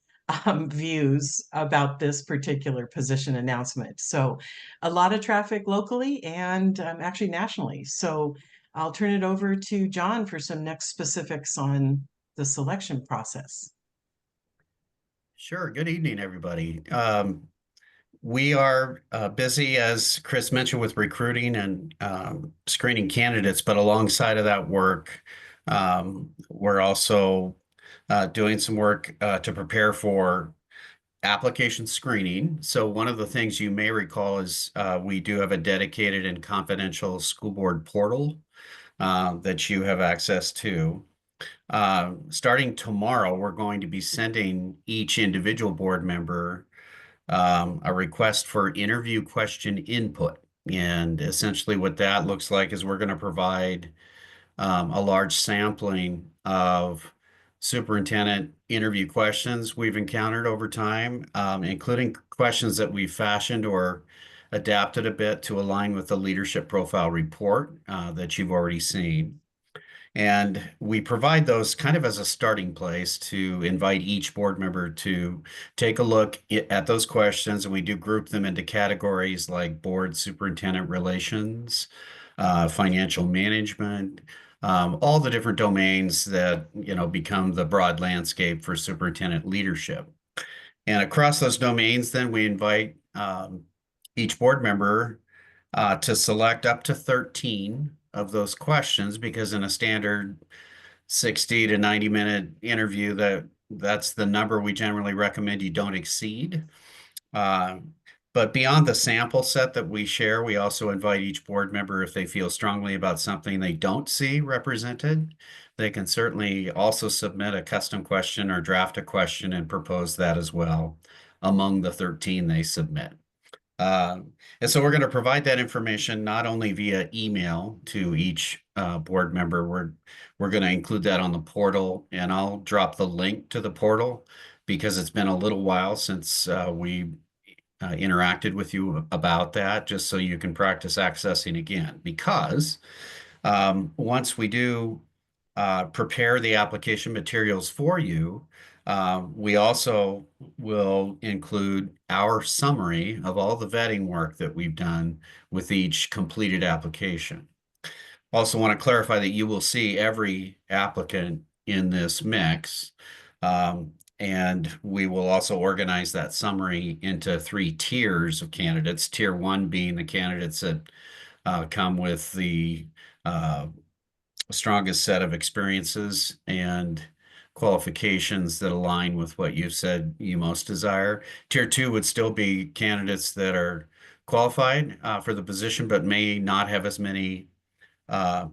views about this particular position announcement. So a lot of traffic locally and actually nationally. So I'll turn it over to John for some next specifics on the selection process. Sure. Good evening, everybody. We are busy, as Chris mentioned, with recruiting and screening candidates, but alongside of that work, we're also doing some work to prepare for application screening. So one of the things you may recall is we do have a dedicated and confidential school board portal that you have access to. Starting tomorrow, we're going to be sending each individual board member a request for interview question input. And essentially what that looks like is we're going to provide a large sampling of superintendent interview questions we've encountered over time, including questions that we've fashioned or adapted a bit to align with the leadership profile report that you've already seen. And we provide those kind of as a starting place to invite each board member to take a look at those questions. And we do group them into categories like board superintendent relations, financial management, all the different domains that, become the broad landscape for superintendent leadership. And across those domains, then we invite each board member to select up to 13 of those questions, because in a standard 60 to 90-minute interview, that's the number we generally recommend you don't exceed. But beyond the sample set that we share, we also invite each board member, if they feel strongly about something they don't see represented, they can certainly also submit a custom question or draft a question and propose that as well among the 13 they submit. And so we're going to provide that information not only via email to each board member. We're going to include that on the portal, and I'll drop the link to the portal because it's been a little while since we interacted with you about that, just so you can practice accessing again. Because once we do prepare the application materials for you, we also will include our summary of all the vetting work that we've done with each completed application. Also want to clarify that you will see every applicant in this mix. And we will also organize that summary into 3 tiers of candidates. Tier 1 being the candidates that come with the strongest set of experiences and qualifications that align with what you've said you most desire. Tier 2 would still be candidates that are qualified for the position, but may not have as many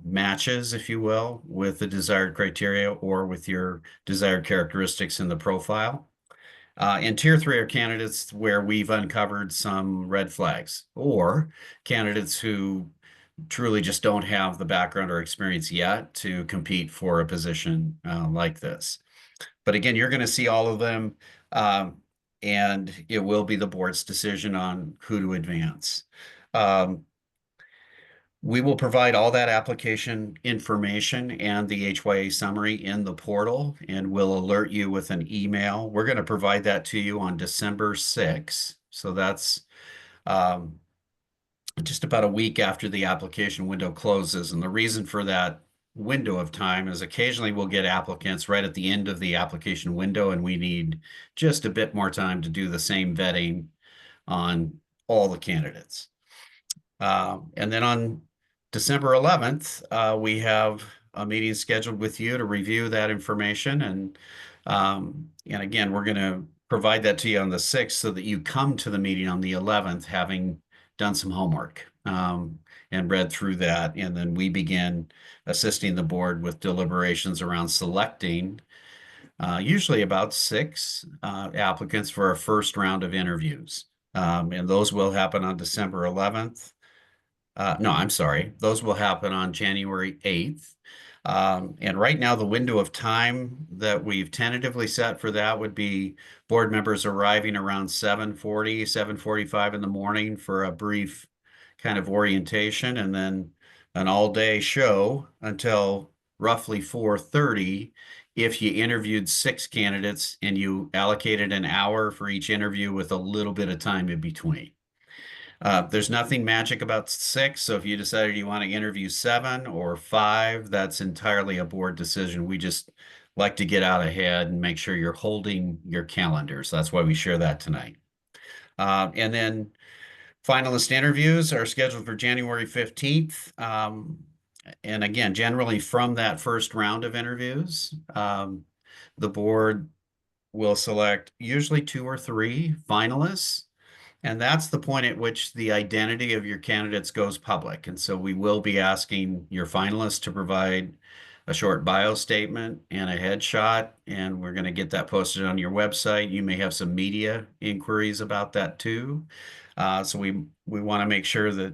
matches, if you will, with the desired criteria or with your desired characteristics in the profile. And tier 3 are candidates where we've uncovered some red flags, or candidates who truly just don't have the background or experience yet to compete for a position like this. But again, you're going to see all of them, and it will be the board's decision on who to advance. We will provide all that application information and the HYA summary in the portal, and we'll alert you with an email. We're going to provide that to you on December 6th. So that's just about a week after the application window closes. And the reason for that window of time is occasionally we'll get applicants right at the end of the application window, and we need just a bit more time to do the same vetting on all the candidates. And then on December 11th, we have a meeting scheduled with you to review that information. And again, we're going to provide that to you on the 6th so that you come to the meeting on the 11th having done some homework and read through that. And then we begin assisting the board with deliberations around selecting usually about 6 applicants for a first round of interviews. And those will happen on December 11th. No, I'm sorry. Those will happen on January 8th. And right now, the window of time that we've tentatively set for that would be board members arriving around 7:40, 7:45 in the morning for a brief kind of orientation, and then an all-day show until roughly 4:30 if you interviewed 6 candidates and you allocated an hour for each interview with a little bit of time in between. There's nothing magic about 6. So if you decided you want to interview 7 or 5, that's entirely a board decision. We just like to get out ahead and make sure you're holding your calendars. That's why we share that tonight. And then finalist interviews are scheduled for January 15th. And again, generally from that first round of interviews, the board will select usually 2 or 3 finalists. And that's the point at which the identity of your candidates goes public. And so we will be asking your finalists to provide a short bio statement and a headshot, and we're going to get that posted on your website. You may have some media inquiries about that too. So we want to make sure that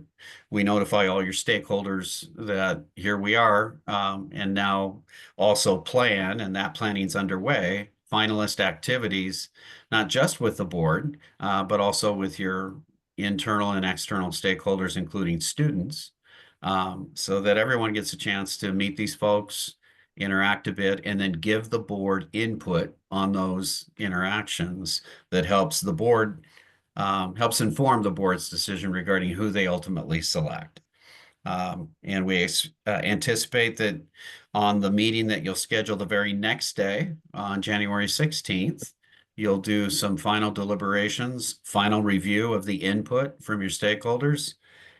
we notify all your stakeholders that here we are, and now also plan, and that planning's underway, finalist activities, not just with the board, but also with your internal and external stakeholders, including students, so that everyone gets a chance to meet these folks, interact a bit, and then give the board input on those interactions that helps the board, helps inform the board's decision regarding who they ultimately select. And we anticipate that on the meeting that you'll schedule the very next day, on January 16th, you'll do some final deliberations, final review of the input from your stakeholders.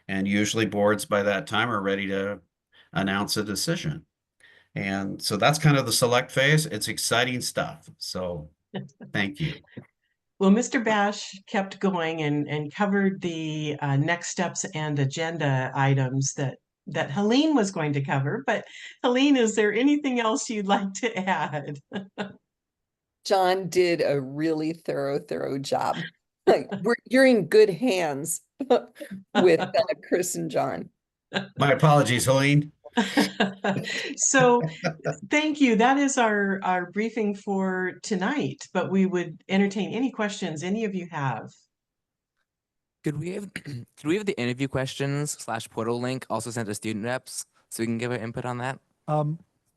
And usually boards by that time are ready to announce a decision. And so that's kind of the select phase. It's exciting stuff. So thank you. Well, Mr. Bash kept going and covered the next steps and agenda items that Helene was going to cover. But Helene, is there anything else you'd like to add? John did a really thorough job. You're in good hands with Chris and John. My apologies, Helene. So thank you. That is our briefing for tonight, but we would entertain any questions any of you have. Could we have could we have the interview questions / portal link also sent to student reps so we can give our input on that?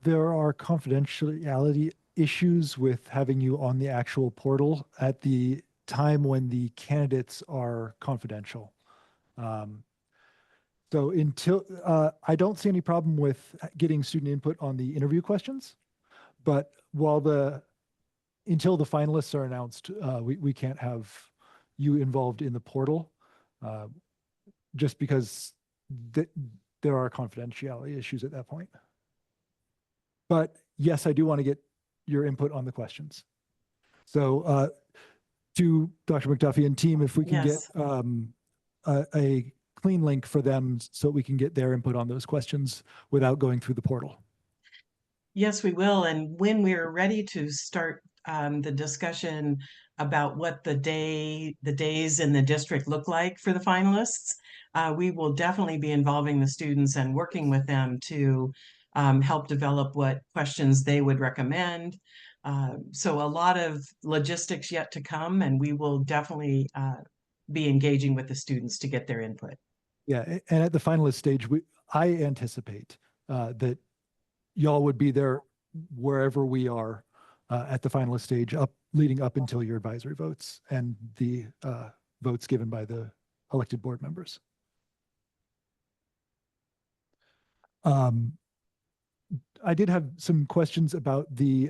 There are confidentiality issues with having you on the actual portal at the time when the candidates are confidential. So until, I don't see any problem with getting student input on the interview questions, but until the finalists are announced, we can't have you involved in the portal, just because there are confidentiality issues at that point. But yes, I do want to get your input on the questions. So to Dr. McDuffie and team, if we can Yes. get a clean link for them so we can get their input on those questions without going through the portal. Yes, we will. And when we're ready to start the discussion about what the days in the district look like for the finalists, we will definitely be involving the students and working with them to help develop what questions they would recommend. So a lot of logistics yet to come, and we will definitely be engaging with the students to get their input. Yeah, and at the finalist stage, I anticipate that y'all would be there wherever we are at the finalist stage, leading up until your advisory votes and the votes given by the elected board members. I did have some questions about the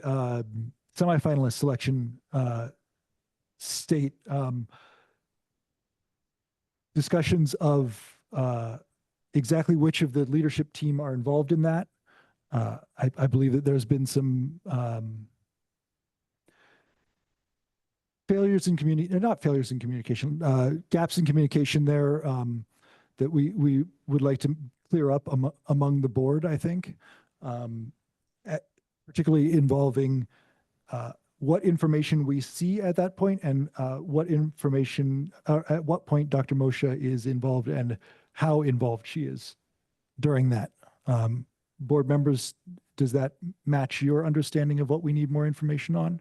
semifinalist selection state. Discussions of exactly which of the leadership team are involved in that. I believe that there's been some failures in communication, gaps in communication there that we would like to clear up among the board, I think, particularly involving what information we see at that point and what information, at what point Dr. Moshe is involved and how involved she is during that. Board members, does that match your understanding of what we need more information on?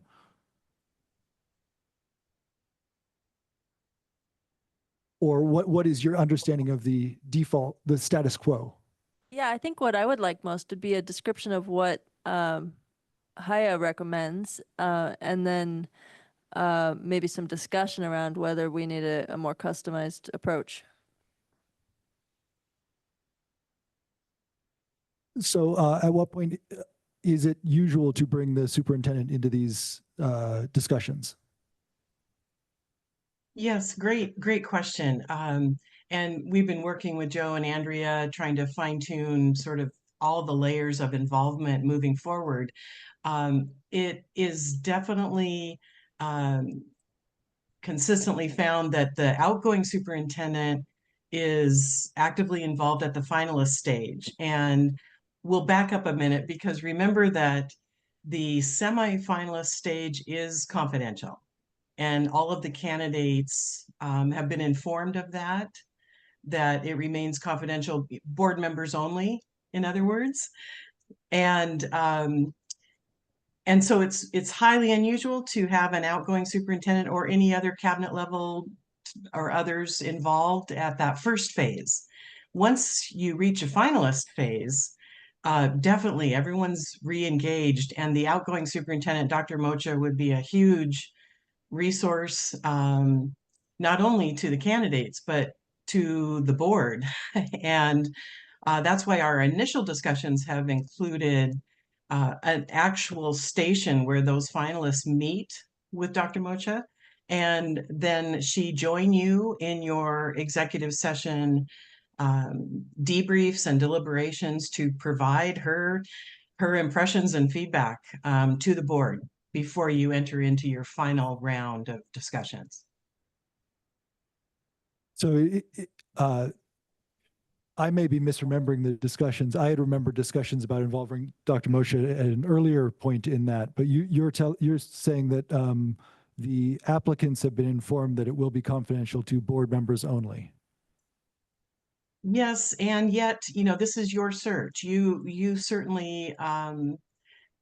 Or what is your understanding of the default, the status quo? Yeah, I think what I would like most would be a description of what Haya recommends, and then maybe some discussion around whether we need a more customized approach. So at what point is it usual to bring the superintendent into these discussions? Yes, great question. And we've been working with Joe and Andrea, trying to fine tune sort of all the layers of involvement moving forward. It is definitely consistently found that the outgoing superintendent is actively involved at the finalist stage. And we'll back up a minute because remember that the semifinalist stage is confidential. And all of the candidates have been informed of that it remains confidential, board members only, in other words. And so it's highly unusual to have an outgoing superintendent or any other cabinet level or others involved at that first phase. Once you reach a finalist phase, definitely everyone's re-engaged, and the outgoing superintendent, Dr. Mocha, would be a huge resource, not only to the candidates, but to the board. And that's why our initial discussions have included an actual station where those finalists meet with Dr. Mocha, and then she join you in your executive session debriefs and deliberations to provide her impressions and feedback to the board before you enter into your final round of discussions. So I may be misremembering the discussions. I had remembered discussions about involving Dr. Moshe at an earlier point in that, but you're saying that the applicants have been informed that it will be confidential to board members only. Yes, and yet, this is your search. You certainly,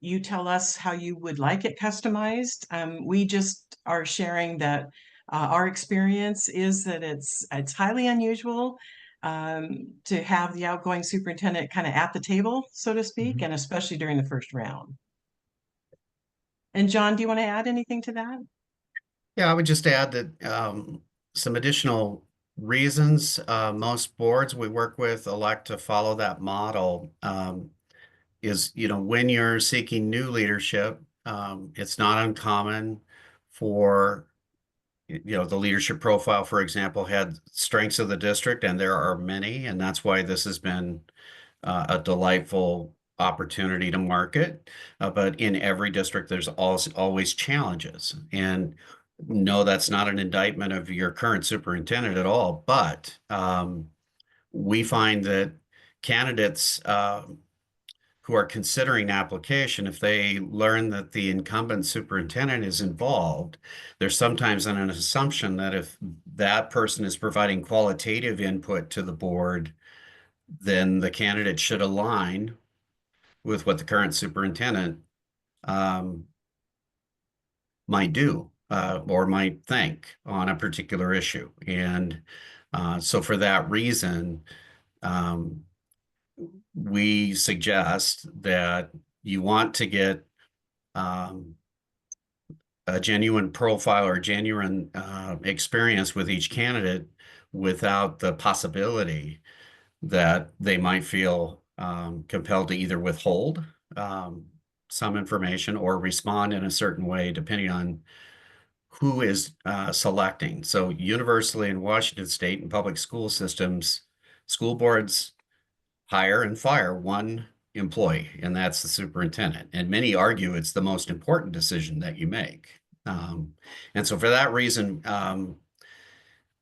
you tell us how you would like it customized. We just are sharing that our experience is that it's highly unusual to have the outgoing superintendent kind of at the table, so to speak, and especially during the first round. And John, do you want to add anything to that? Yeah, I would just add that some additional reasons most boards we work with elect to follow that model is, when you're seeking new leadership, it's not uncommon for, the leadership profile, for example, had strengths of the district, and there are many, and that's why this has been a delightful opportunity to market. But in every district, there's always challenges. And no, that's not an indictment of your current superintendent at all, but we find that candidates who are considering application, if they learn that the incumbent superintendent is involved, there's sometimes an assumption that if that person is providing qualitative input to the board, then the candidate should align with what the current superintendent might do or might think on a particular issue. And so for that reason, we suggest that you want to get a genuine profile or genuine experience with each candidate without the possibility that they might feel compelled to either withhold some information or respond in a certain way, depending on who is selecting. So universally in Washington State and public school systems, school boards hire and fire one employee, and that's the superintendent. And many argue it's the most important decision that you make. And so for that reason,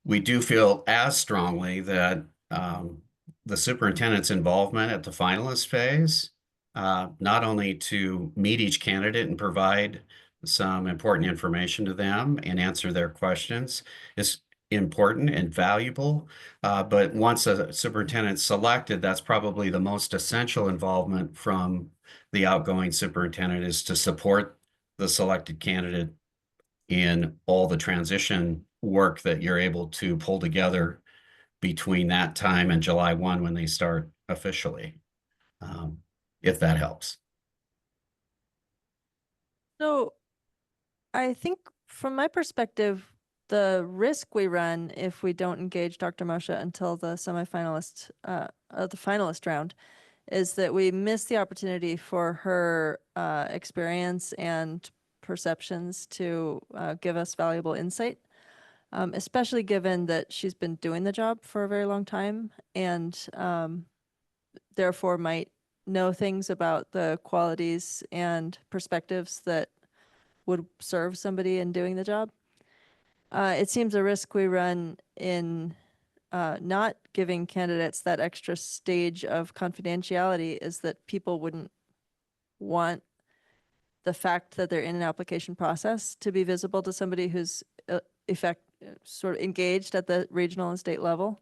we do feel as strongly that the superintendent's involvement at the finalist phase, not only to meet each candidate and provide some important information to them and answer their questions, is important and valuable. But once a superintendent's selected, that's probably the most essential involvement from the outgoing superintendent, is to support the selected candidate in all the transition work that you're able to pull together between that time and July 1 when they start officially, if that helps. So I think from my perspective, the risk we run if we don't engage Dr. Moshe until the semifinalist, the finalist round, is that we miss the opportunity for her experience and perceptions to give us valuable insight, especially given that she's been doing the job for a very long time and therefore might know things about the qualities and perspectives that would serve somebody in doing the job. It seems a risk we run in not giving candidates that extra stage of confidentiality is that people wouldn't want the fact that they're in an application process to be visible to somebody who's sort of engaged at the regional and state level.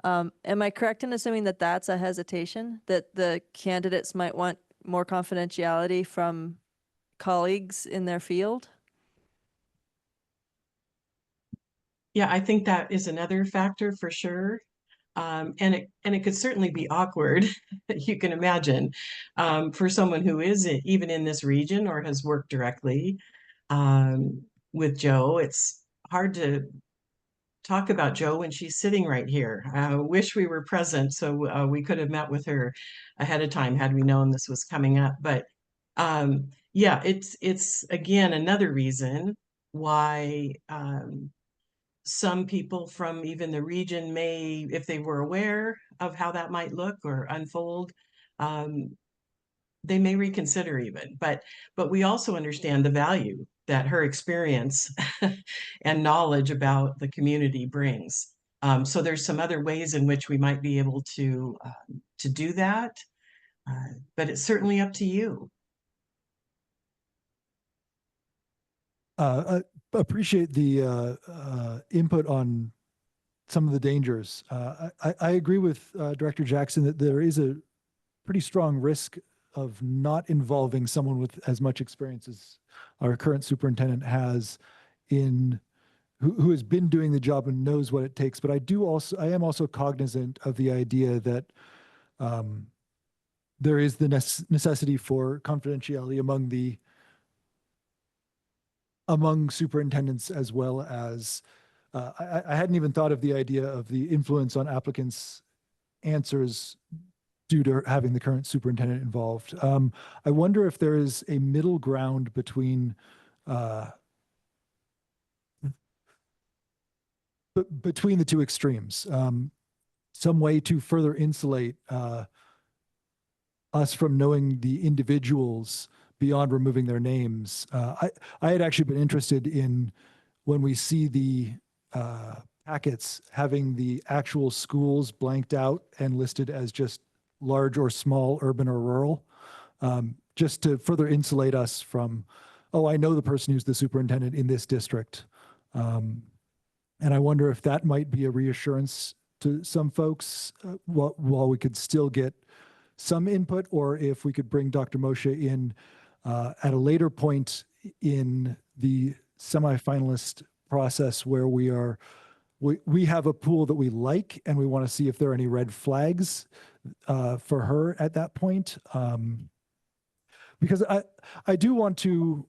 Am I correct in assuming that that's a hesitation, that the candidates might want more confidentiality from colleagues in their field? Yeah, I think that is another factor for sure. And it could certainly be awkward, you can imagine, for someone who is even in this region or has worked directly with Jo. It's hard to talk about Jo when she's sitting right here. I wish we were present so we could have met with her ahead of time had we known this was coming up. But yeah, it's again another reason why some people from even the region may, if they were aware of how that might look or unfold, they may reconsider even. But we also understand the value that her experience and knowledge about the community brings. So there's some other ways in which we might be able to do that, but it's certainly up to you. Appreciate the input on some of the dangers. I agree with Director Jackson that there is a pretty strong risk of not involving someone with as much experience as our current superintendent has in who has been doing the job and knows what it takes. But I am also cognizant of the idea that there is the necessity for confidentiality among superintendents, as well as I hadn't even thought of the idea of the influence on applicants' answers due to having the current superintendent involved. I wonder if there is a middle ground between between the two extremes, some way to further insulate us from knowing the individuals beyond removing their names. I had actually been interested in, when we see the packets, having the actual schools blanked out and listed as just large or small, urban or rural, just to further insulate us from, oh, I know the person who's the superintendent in this district. And I wonder if that might be a reassurance to some folks while we could still get some input, or if we could bring Dr. Moshe in at a later point in the semifinalist process, where we have a pool that we like and we want to see if there are any red flags for her at that point. Because I do want to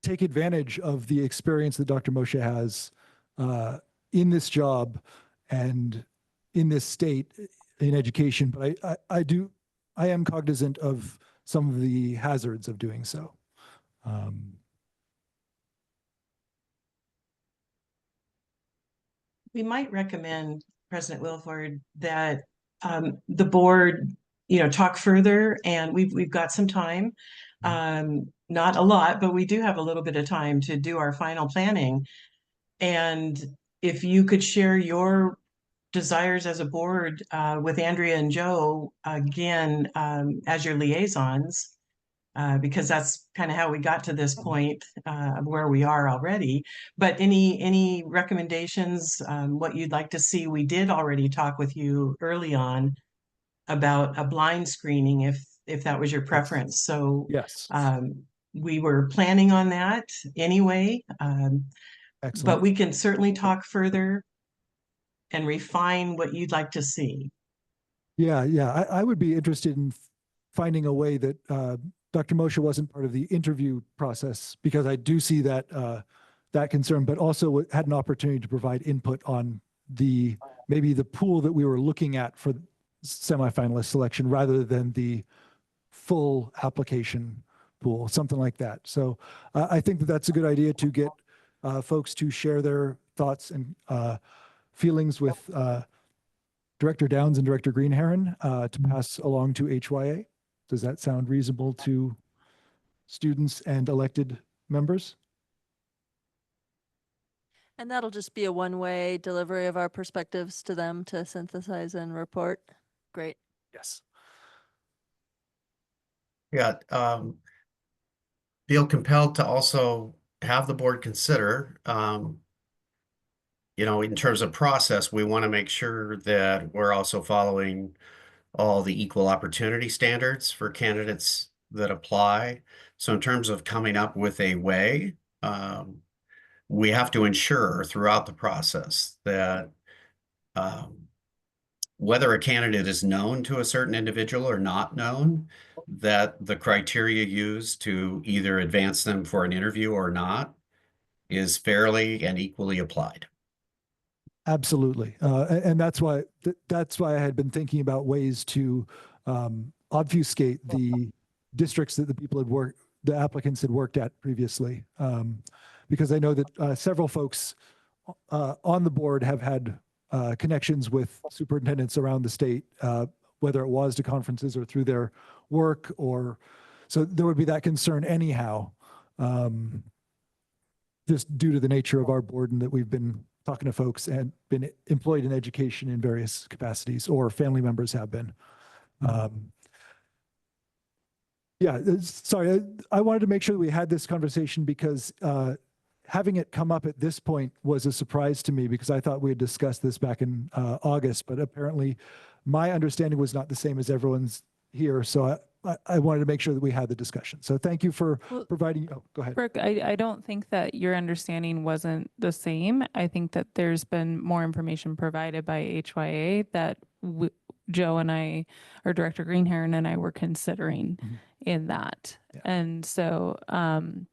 take advantage of the experience that Dr. Moshe has in this job and in this state in education, but I am cognizant of some of the hazards of doing so. We might recommend, President Wilford, that the board, talk further, and we've got some time. Not a lot, but we do have a little bit of time to do our final planning. And if you could share your desires as a board with Andrea and Joe again as your liaisons, because that's kind of how we got to this point of where we are already. But any recommendations, what you'd like to see? We did already talk with you early on about a blind screening, if that was your preference. So yes, we were planning on that anyway, but we can certainly talk further and refine what you'd like to see. Yeah, I would be interested in finding a way that Dr. Moshe wasn't part of the interview process, because I do see that that concern, but also had an opportunity to provide input on maybe the pool that we were looking at for semifinalist selection, rather than the full application pool, something like that. So I think that that's a good idea, to get folks to share their thoughts and feelings with Director Downs and Director Greenherron to pass along to HYA. Does that sound reasonable to students and elected members? And that'll just be a one-way delivery of our perspectives to them to synthesize and report. Great. Yes. Yeah, feel compelled to also have the board consider, in terms of process, we want to make sure that we're also following all the equal opportunity standards for candidates that apply. So in terms of coming up with a way, we have to ensure throughout the process that whether a candidate is known to a certain individual or not known, that the criteria used to either advance them for an interview or not is fairly and equally applied. Absolutely. And that's why I had been thinking about ways to obfuscate the districts that the applicants had worked at previously. Because I know that several folks on the board have had connections with superintendents around the state, whether it was to conferences or through their work, so there would be that concern anyhow, just due to the nature of our board, and that we've been talking to folks and been employed in education in various capacities, or family members have been. Yeah, sorry, I wanted to make sure that we had this conversation because having it come up at this point was a surprise to me because I thought we had discussed this back in August, but apparently my understanding was not the same as everyone's here. So I wanted to make sure that we had the discussion. So thank you for Well, providing, oh, go ahead. Brooke, I don't think that your understanding wasn't the same. I think that there's been more information provided by HYA that Joe and I, or Director Greenhair and I were considering in that. Yeah. And so, and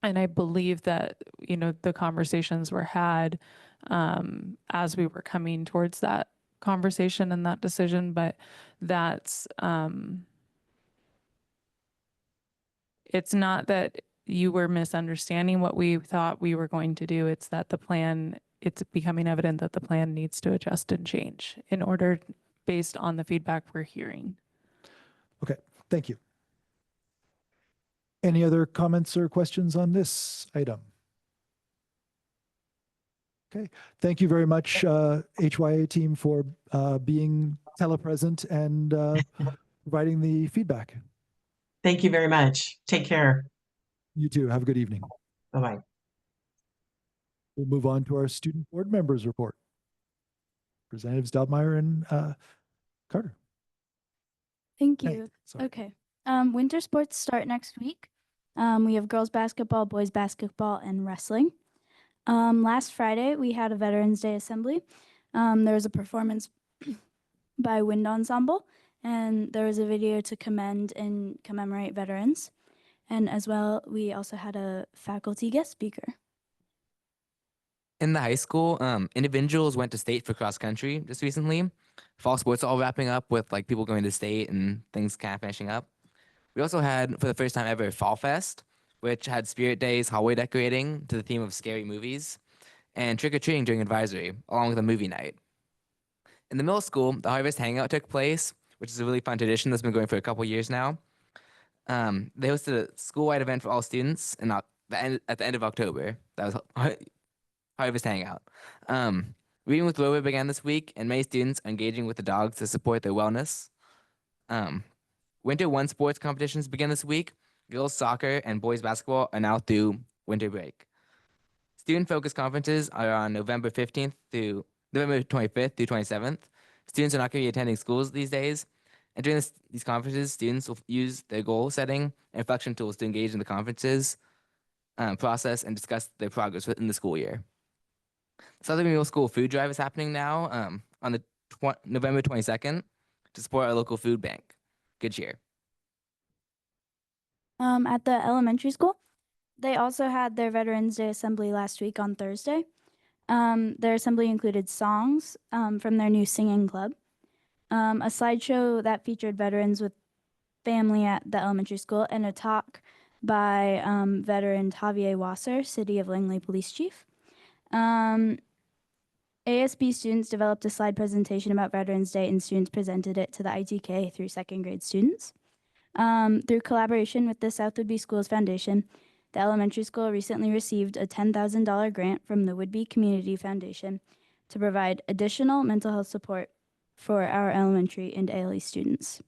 I believe that, you know, the conversations were had as we were coming towards that conversation and that decision, but that's, it's not that you were misunderstanding what we thought we were going to do. It's that the plan, it's becoming evident that the plan needs to adjust and change in order based on the feedback we're hearing. Okay, thank you. Any other comments or questions on this item? Okay, thank you very much, HYA team, for being telepresent and providing the feedback. Thank you very much. Take care. You too. Have a good evening. Bye-bye. We'll move on to our student board members report. Representatives Dobmeyer and Carter. Thank Hey, you. sorry. Okay. Winter sports start next week. We have girls basketball, boys basketball, and wrestling. Last Friday, we had a Veterans Day assembly. There was a performance by Wind Ensemble, and there was a video to commend and commemorate veterans. And as well, we also had a faculty guest speaker. In the high school, individuals went to state for cross country just recently. Fall sports are all wrapping up with like people going to state and things kind of finishing up. We also had, for the first time ever, Fall Fest, which had Spirit Days hallway decorating to the theme of scary movies, and trick-or-treating during advisory, along with a movie night. In the middle school, the Harvest Hangout took place, which is a really fun tradition that's been going for a couple years now. They hosted a school-wide event for all students at the end of October. That was Harvest Hangout. Reading with Rover began this week, and many students are engaging with the dogs to support their wellness. Winter 1 sports competitions begin this week. Girls soccer and boys basketball are now through winter break. Student-focused conferences are on November 15th through November 25th through 27th. Students are not going to be attending schools these days. And during these conferences, students will use their goal setting and reflection tools to engage in the conferences process and discuss their progress within the school year. Southern Middle School food drive is happening now on the November 22nd to support our local food bank. Good cheer. At the elementary school, they also had their Veterans Day assembly last week on Thursday. Their assembly included songs from their new singing club, a slideshow that featured veterans with family at the elementary school, and a talk by veteran Javier Wasser, City of Langley Police Chief. ASB students developed a slide presentation about Veterans Day, and students presented it to the ITK through second grade students. Through collaboration with the South Whidbey Schools Foundation, the elementary school recently received a $10,000 grant from the Whidbey Community Foundation to provide additional mental health support for our elementary and ALE students.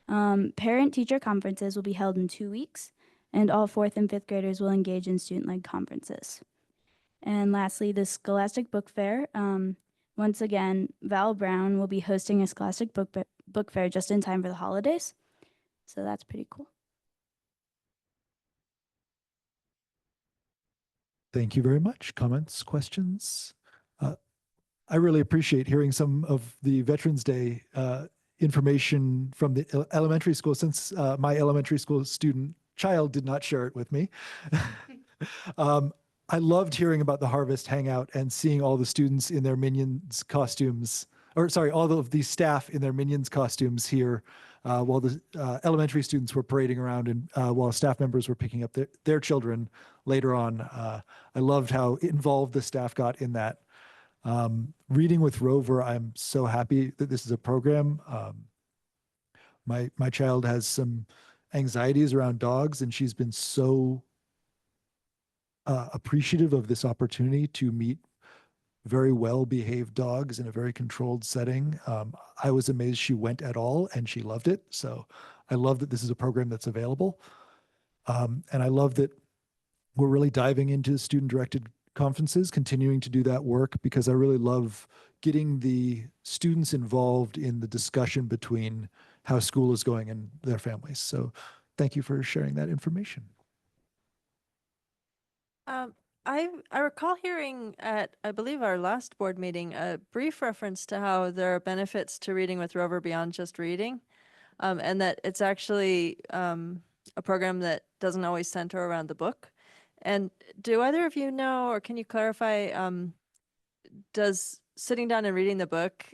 Parent-teacher conferences will be held in 2 weeks, and all 4th and 5th graders will engage in student-led conferences. And lastly, the Scholastic Book Fair. Once again, Val Brown will be hosting a Scholastic Book Fair just in time for the holidays. So that's pretty cool. Thank you very much. Comments, questions? I really appreciate hearing some of the Veterans Day information from the elementary school, since my elementary school child did not share it with me. I loved hearing about the Harvest Hangout and seeing all the students in their Minions costumes, or sorry, all of the staff in their Minions costumes here while the elementary students were parading around and while staff members were picking up their children later on. I loved how involved the staff got in that. Reading with Rover, I'm so happy that this is a program. My child has some anxieties around dogs, and she's been so appreciative of this opportunity to meet very well-behaved dogs in a very controlled setting. I was amazed she went at all, and she loved it. So I love that this is a program that's available. And I love that we're really diving into student-directed conferences, continuing to do that work, because I really love getting the students involved in the discussion between how school is going and their families. So thank you for sharing that information. I recall hearing at, I believe, our last board meeting, a brief reference to how there are benefits to reading with Rover beyond just reading, and that it's actually a program that doesn't always center around the book. And do either of you know, or can you clarify, does sitting down and reading the book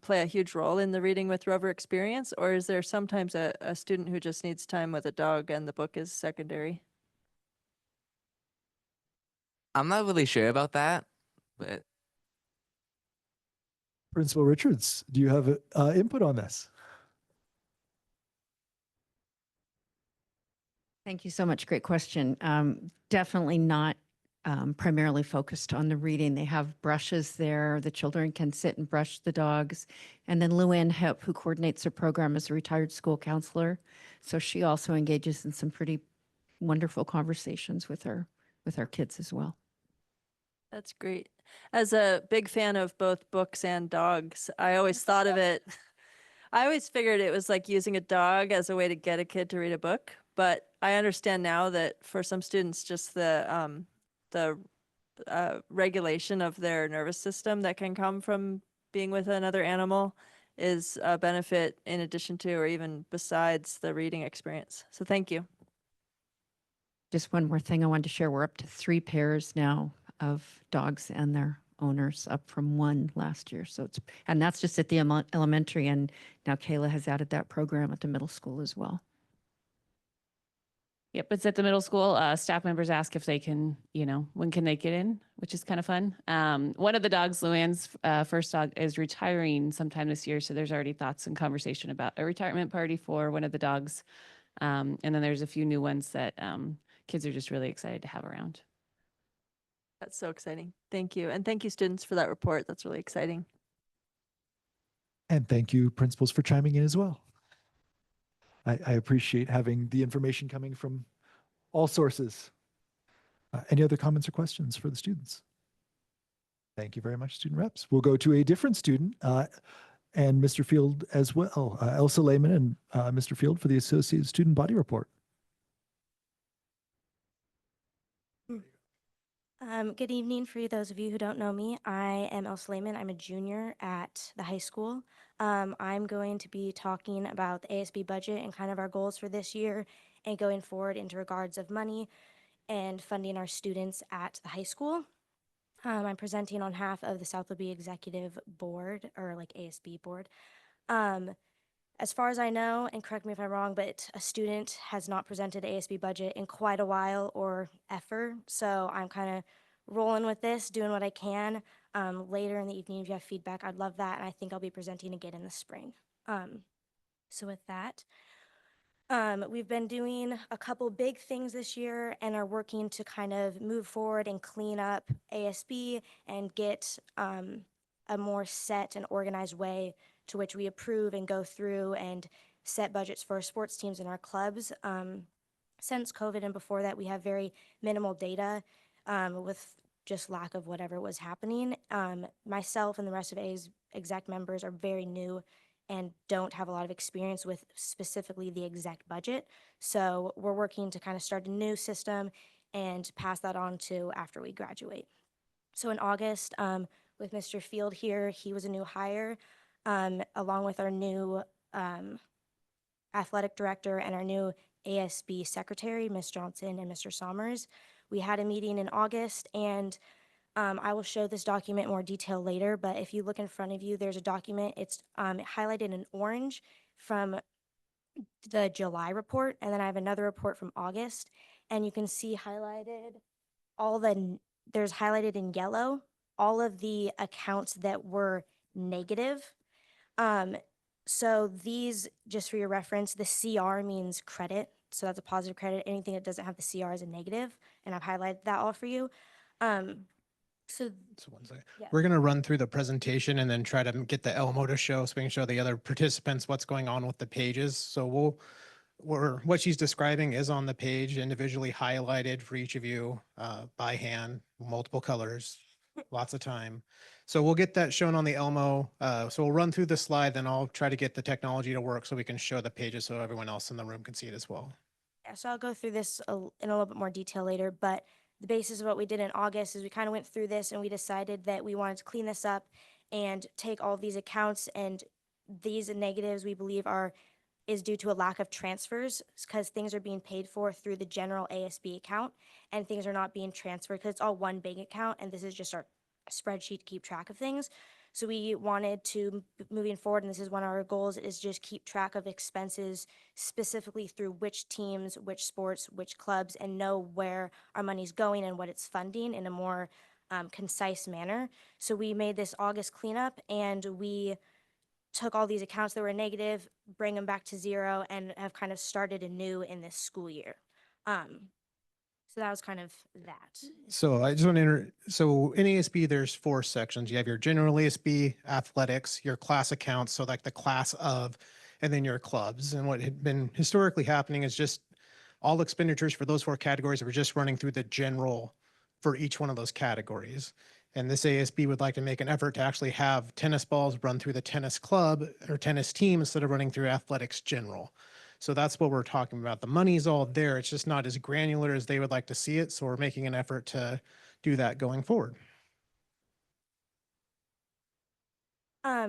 play a huge role in the reading with Rover experience, or is there sometimes a student who just needs time with a dog and the book is secondary? I'm not really sure about that, but Principal Richards, do you have input on this? Thank you so much. Great question. Definitely not primarily focused on the reading. They have brushes there. The children can sit and brush the dogs. And then Luann Hip, who coordinates the program, is a retired school counselor. So she also engages in some pretty wonderful conversations with our kids as well. That's great. As a big fan of both books and dogs, I always thought of it, I always figured it was like using a dog as a way to get a kid to read a book. But I understand now that for some students, just the regulation of their nervous system that can come from being with another animal is a benefit in addition to, or even besides, the reading experience. So thank you. Just one more thing I wanted to share. We're up to 3 pairs now of dogs and their owners, up from 1 last year. So and that's just at the elementary, and now Kayla has added that program at the middle school as well. Yep, it's at the middle school. Staff members ask if they can, when can they get in, which is kind of fun. One of the dogs, Luann's first dog, is retiring sometime this year. So there's already thoughts and conversation about a retirement party for one of the dogs. And then there's a few new ones that kids are just really excited to have around. That's so exciting. Thank you. And thank you, students, for that report. That's really exciting. And thank you, principals, for chiming in as well. I appreciate having the information coming from all sources. Any other comments or questions for the students? Thank you very much, student reps. We'll go to a different student and Mr. Field as well. Elsa Lehman and Mr. Field for the Associated Student Body Report. Good evening. For those of you who don't know me, I am Elsa Lehman. I'm a junior at the high school. I'm going to be talking about the ASB budget and kind of our goals for this year and going forward into regards of money and funding our students at the high school. I'm presenting on behalf of the South Libby Executive Board, or like ASB board. As far as I know, and correct me if I'm wrong, but a student has not presented ASB budget in quite a while or ever. So I'm kind of rolling with this, doing what I can. Later in the evening, if you have feedback, I'd love that. And I think I'll be presenting again in the spring. So with that, we've been doing a couple big things this year and are working to kind of move forward and clean up ASB and get a more set and organized way to which we approve and go through and set budgets for our sports teams and our clubs. Since COVID and before that, we have very minimal data with just lack of whatever was happening. Myself and the rest of A's exec members are very new and don't have a lot of experience with specifically the exec budget. So we're working to kind of start a new system and pass that on to after we graduate. So in August, with Mr. Field here, he was a new hire. Along with our new athletic director and our new ASB secretary, Ms. Johnson and Mr. Sommers. We had a meeting in August, and I will show this document in more detail later, but if you look in front of you, there's a document. It's highlighted in orange from the July report, and then I have another report from August, and you can see highlighted there's highlighted in yellow all of the accounts that were negative. So these, just for your reference, the CR means credit. So that's a positive credit. Anything that doesn't have the CR is a negative. And I've highlighted that all for you. So one second. Yeah. We're going to run through the presentation and then try to get the Elmo to show so we can show the other participants what's going on with the pages. So what she's describing is on the page, individually highlighted for each of you by hand, multiple colors, lots of time. So we'll get that shown on the Elmo. So we'll run through the slide, then I'll try to get the technology to work so we can show the pages so everyone else in the room can see it as well. Yeah, so I'll go through this in a little bit more detail later, but the basis of what we did in August is we kind of went through this and we decided that we wanted to clean this up and take all of these accounts, and these negatives we believe is due to a lack of transfers because things are being paid for through the general ASB account and things are not being transferred because it's all one big account and this is just our spreadsheet to keep track of things. So we wanted to, moving forward, and this is one of our goals, is just keep track of expenses specifically through which teams, which sports, which clubs, and know where our money's going and what it's funding in a more concise manner. So we made this August cleanup and we took all these accounts that were negative, bring them back to zero, and have kind of started anew in this school year. So that was kind of that. So I just want to so in ASB, there's 4 sections. You have your general ASB, athletics, your class accounts, so like the class of, and then your clubs. And what had been historically happening is just all expenditures for those 4 categories were just running through the general for each one of those categories. And this ASB would like to make an effort to actually have tennis balls run through the tennis club or tennis team instead of running through athletics general. So that's what we're talking about. The money's all there. It's just not as granular as they would like to see it. So we're making an effort to do that going forward.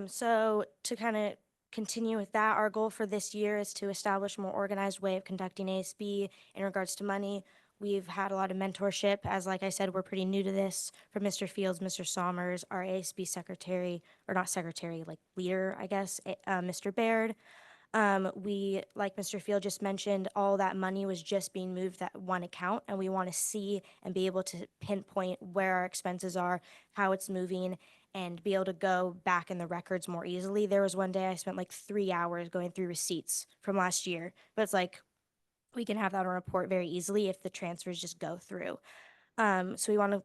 So to kind of continue with that, our goal for this year is to establish a more organized way of conducting ASB in regards to money. We've had a lot of mentorship, as like I said, we're pretty new to this, from Mr. Fields, Mr. Sommers, our ASB secretary, or not secretary, like leader, I guess, Mr. Baird. We, like Mr. Field just mentioned, all that money was just being moved that one account, and we want to see and be able to pinpoint where our expenses are, how it's moving, and be able to go back in the records more easily. There was one day I spent like 3 hours going through receipts from last year, but it's like we can have that on a report very easily if the transfers just go through. So we want to,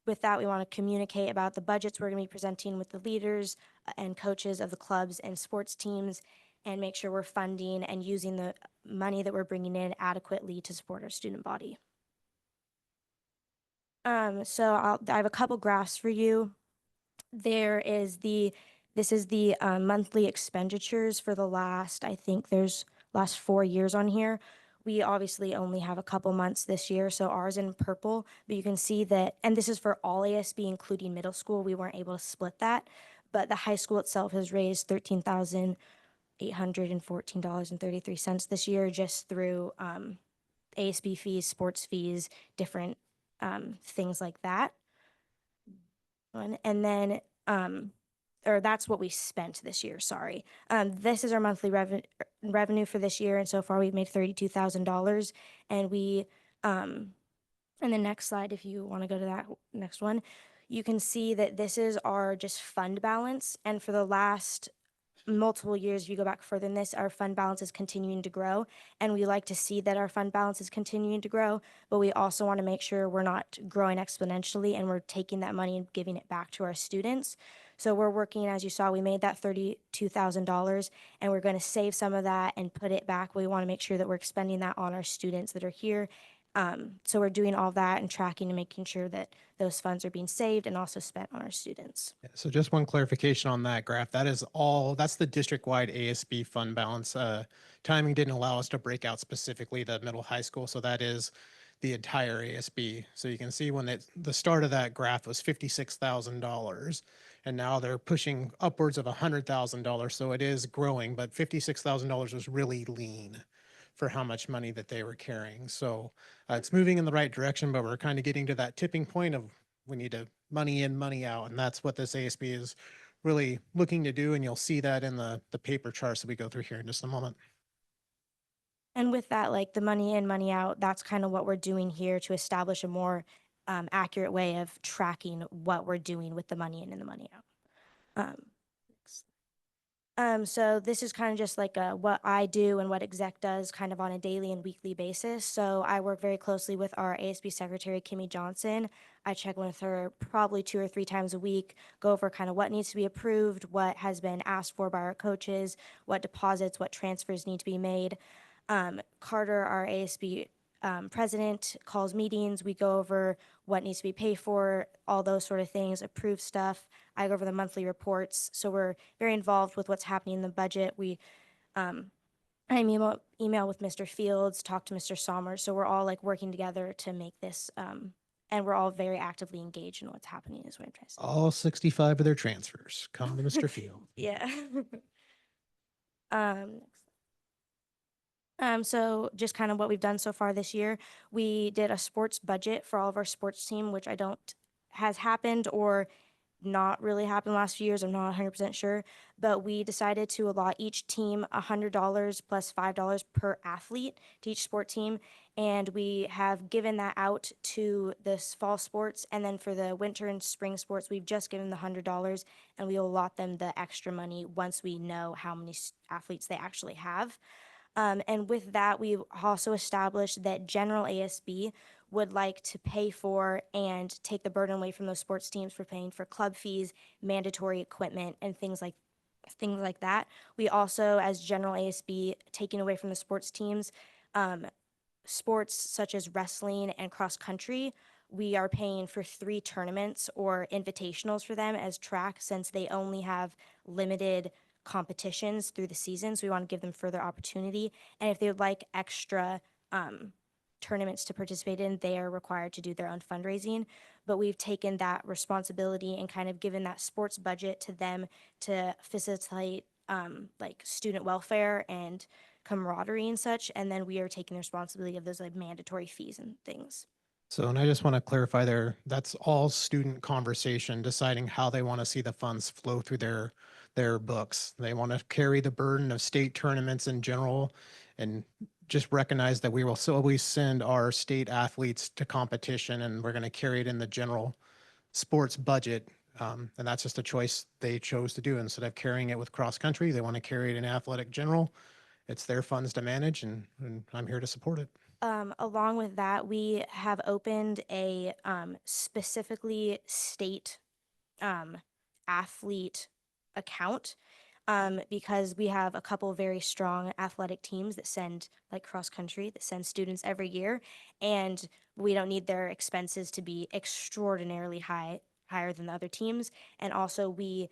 with that, we want to communicate about the budgets we're going to be presenting with the leaders and coaches of the clubs and sports teams, and make sure we're funding and using the money that we're bringing in adequately to support our student body. So I have a couple graphs for you. This is the monthly expenditures for the last, I think there's last 4 years on here. We obviously only have a couple months this year, so ours in purple, but you can see that, and this is for all ASB, including middle school. We weren't able to split that, but the high school itself has raised $13,814.33 this year just through ASB fees, sports fees, different things like that. And then, or that's what we spent this year, sorry. This is our monthly revenue for this year, and so far we've made $32,000. And we, and the next slide, if you want to go to that next one, you can see that this is our just fund balance. And for the last multiple years, if you go back further than this, our fund balance is continuing to grow, and we like to see that our fund balance is continuing to grow, but we also want to make sure we're not growing exponentially and we're taking that money and giving it back to our students. So we're working, as you saw, we made that $32,000, and we're going to save some of that and put it back. We want to make sure that we're expending that on our students that are here. So we're doing all that and tracking and making sure that those funds are being saved and also spent on our students. So just one clarification on that graph. That's the district-wide ASB fund balance. Timing didn't allow us to break out specifically the middle high school, so that is the entire ASB. So you can see when the start of that graph was $56,000, and now they're pushing upwards of $100,000. So it is growing, but $56,000 was really lean for how much money that they were carrying. So it's moving in the right direction, but we're kind of getting to that tipping point of we need to money in, money out. And that's what this ASB is really looking to do. And you'll see that in the paper charts that we go through here in just a moment. And with that, like the money in, money out, that's kind of what we're doing here to establish a more accurate way of tracking what we're doing with the money in and the money out. So this is kind of just like what I do and what exec does kind of on a daily and weekly basis. So I work very closely with our ASB secretary, Kimmy Johnson. I check with her probably 2 or 3 times a week, go over kind of what needs to be approved, what has been asked for by our coaches, what deposits, what transfers need to be made. Carter, our ASB president, calls meetings. We go over what needs to be paid for, all those sort of things, approve stuff. I go over the monthly reports. So we're very involved with what's happening in the budget. I email with Mr. Fields, talk to Mr. Somers. So we're all like working together to make this, and we're all very actively engaged in what's happening is what I'm trying to say. All 65 of their transfers come to Mr. Field. Yeah. So just kind of what we've done so far this year, we did a sports budget for all of our sports team, which I don't has happened or not really happened the last few years. I'm not 100% sure, but we decided to allot each team $100 plus $5 per athlete to each sport team. And we have given that out to this fall sports. And then for the winter and spring sports, we've just given the $100 and we will allot them the extra money once we know how many athletes they actually have. And with that, we've also established that General ASB would like to pay for and take the burden away from those sports teams for paying for club fees, mandatory equipment, and things like that. We also, as General ASB, taking away from the sports teams, sports such as wrestling and cross country, we are paying for 3 tournaments or invitationals for them as track, since they only have limited competitions through the season. So we want to give them further opportunity. And if they would like extra tournaments to participate in, they are required to do their own fundraising. But we've taken that responsibility and kind of given that sports budget to them to facilitate like student welfare and camaraderie and such. And then we are taking the responsibility of those like mandatory fees and things. So, and I just want to clarify there, that's all student conversation, deciding how they want to see the funds flow through their books. They want to carry the burden of state tournaments in general, and just recognize that we will always send our state athletes to competition, and we're going to carry it in the general sports budget. And that's just a choice they chose to do. Instead of carrying it with cross country, they want to carry it in athletic general. It's their funds to manage, and I'm here to support it. Along with that, we have opened a specifically state athlete account because we have a couple very strong athletic teams that send like cross country that send students every year, and we don't need their expenses to be extraordinarily higher than the other teams. And also we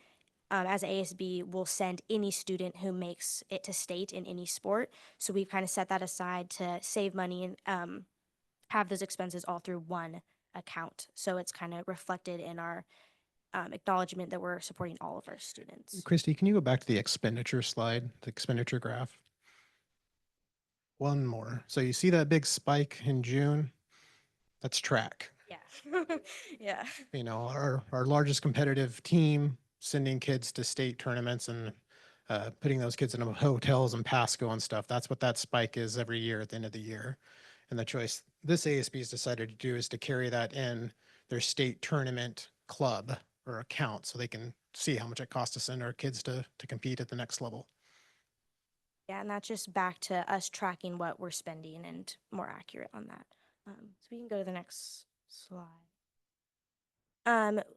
as ASB will send any student who makes it to state in any sport. So we've kind of set that aside to save money and have those expenses all through one account. So it's kind of reflected in our acknowledgement that we're supporting all of our students. Christy, can you go back to the expenditure slide, the expenditure graph? One more. So you see that big spike in June? That's track. Yeah. Yeah. You know, our largest competitive team sending kids to state tournaments and putting those kids in hotels and Pasco and stuff. That's what that spike is every year at the end of the year. And the choice this ASB has decided to do is to carry that in their state tournament club or account so they can see how much it costs to send our kids to compete at the next level. Yeah, and that's just back to us tracking what we're spending and more accurate on that. So we can go to the next slide.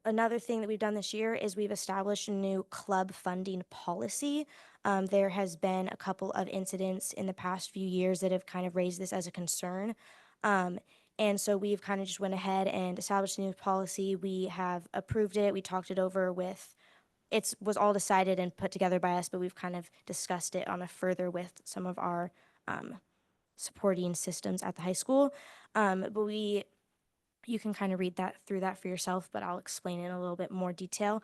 Another thing that we've done this year is we've established a new club funding policy. There has been a couple of incidents in the past few years that have kind of raised this as a concern. And so we've kind of just went ahead and established a new policy. We have approved it. We talked it over with, it was all decided and put together by us, but we've kind of discussed it on a further with some of our supporting systems at the high school. But you can kind of read that through that for yourself, but I'll explain it in a little bit more detail.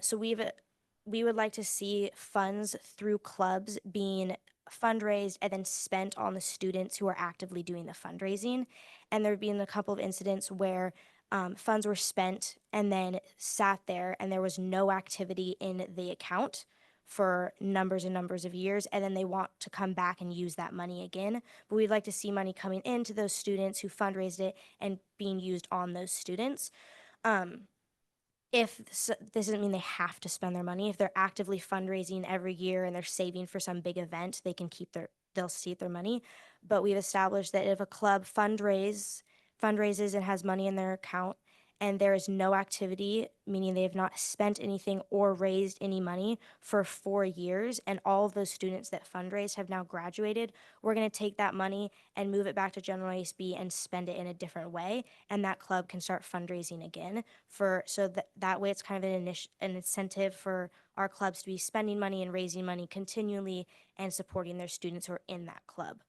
So we would like to see funds through clubs being fundraised and then spent on the students who are actively doing the fundraising. And there have been a couple of incidents where funds were spent and then sat there and there was no activity in the account for numbers and numbers of years, and then they want to come back and use that money again. But we'd like to see money coming into those students who fundraised it and being used on those students. If this doesn't mean they have to spend their money. If they're actively fundraising every year and they're saving for some big event, they'll keep their money. But we've established that if a club fundraises and has money in their account and there is no activity, meaning they have not spent anything or raised any money for 4 years, and all of those students that fundraised have now graduated, we're going to take that money and move it back to General ASB and spend it in a different way, and that club can start fundraising again so that way it's kind of an incentive for our clubs to be spending money and raising money continually and supporting their students who are in that club.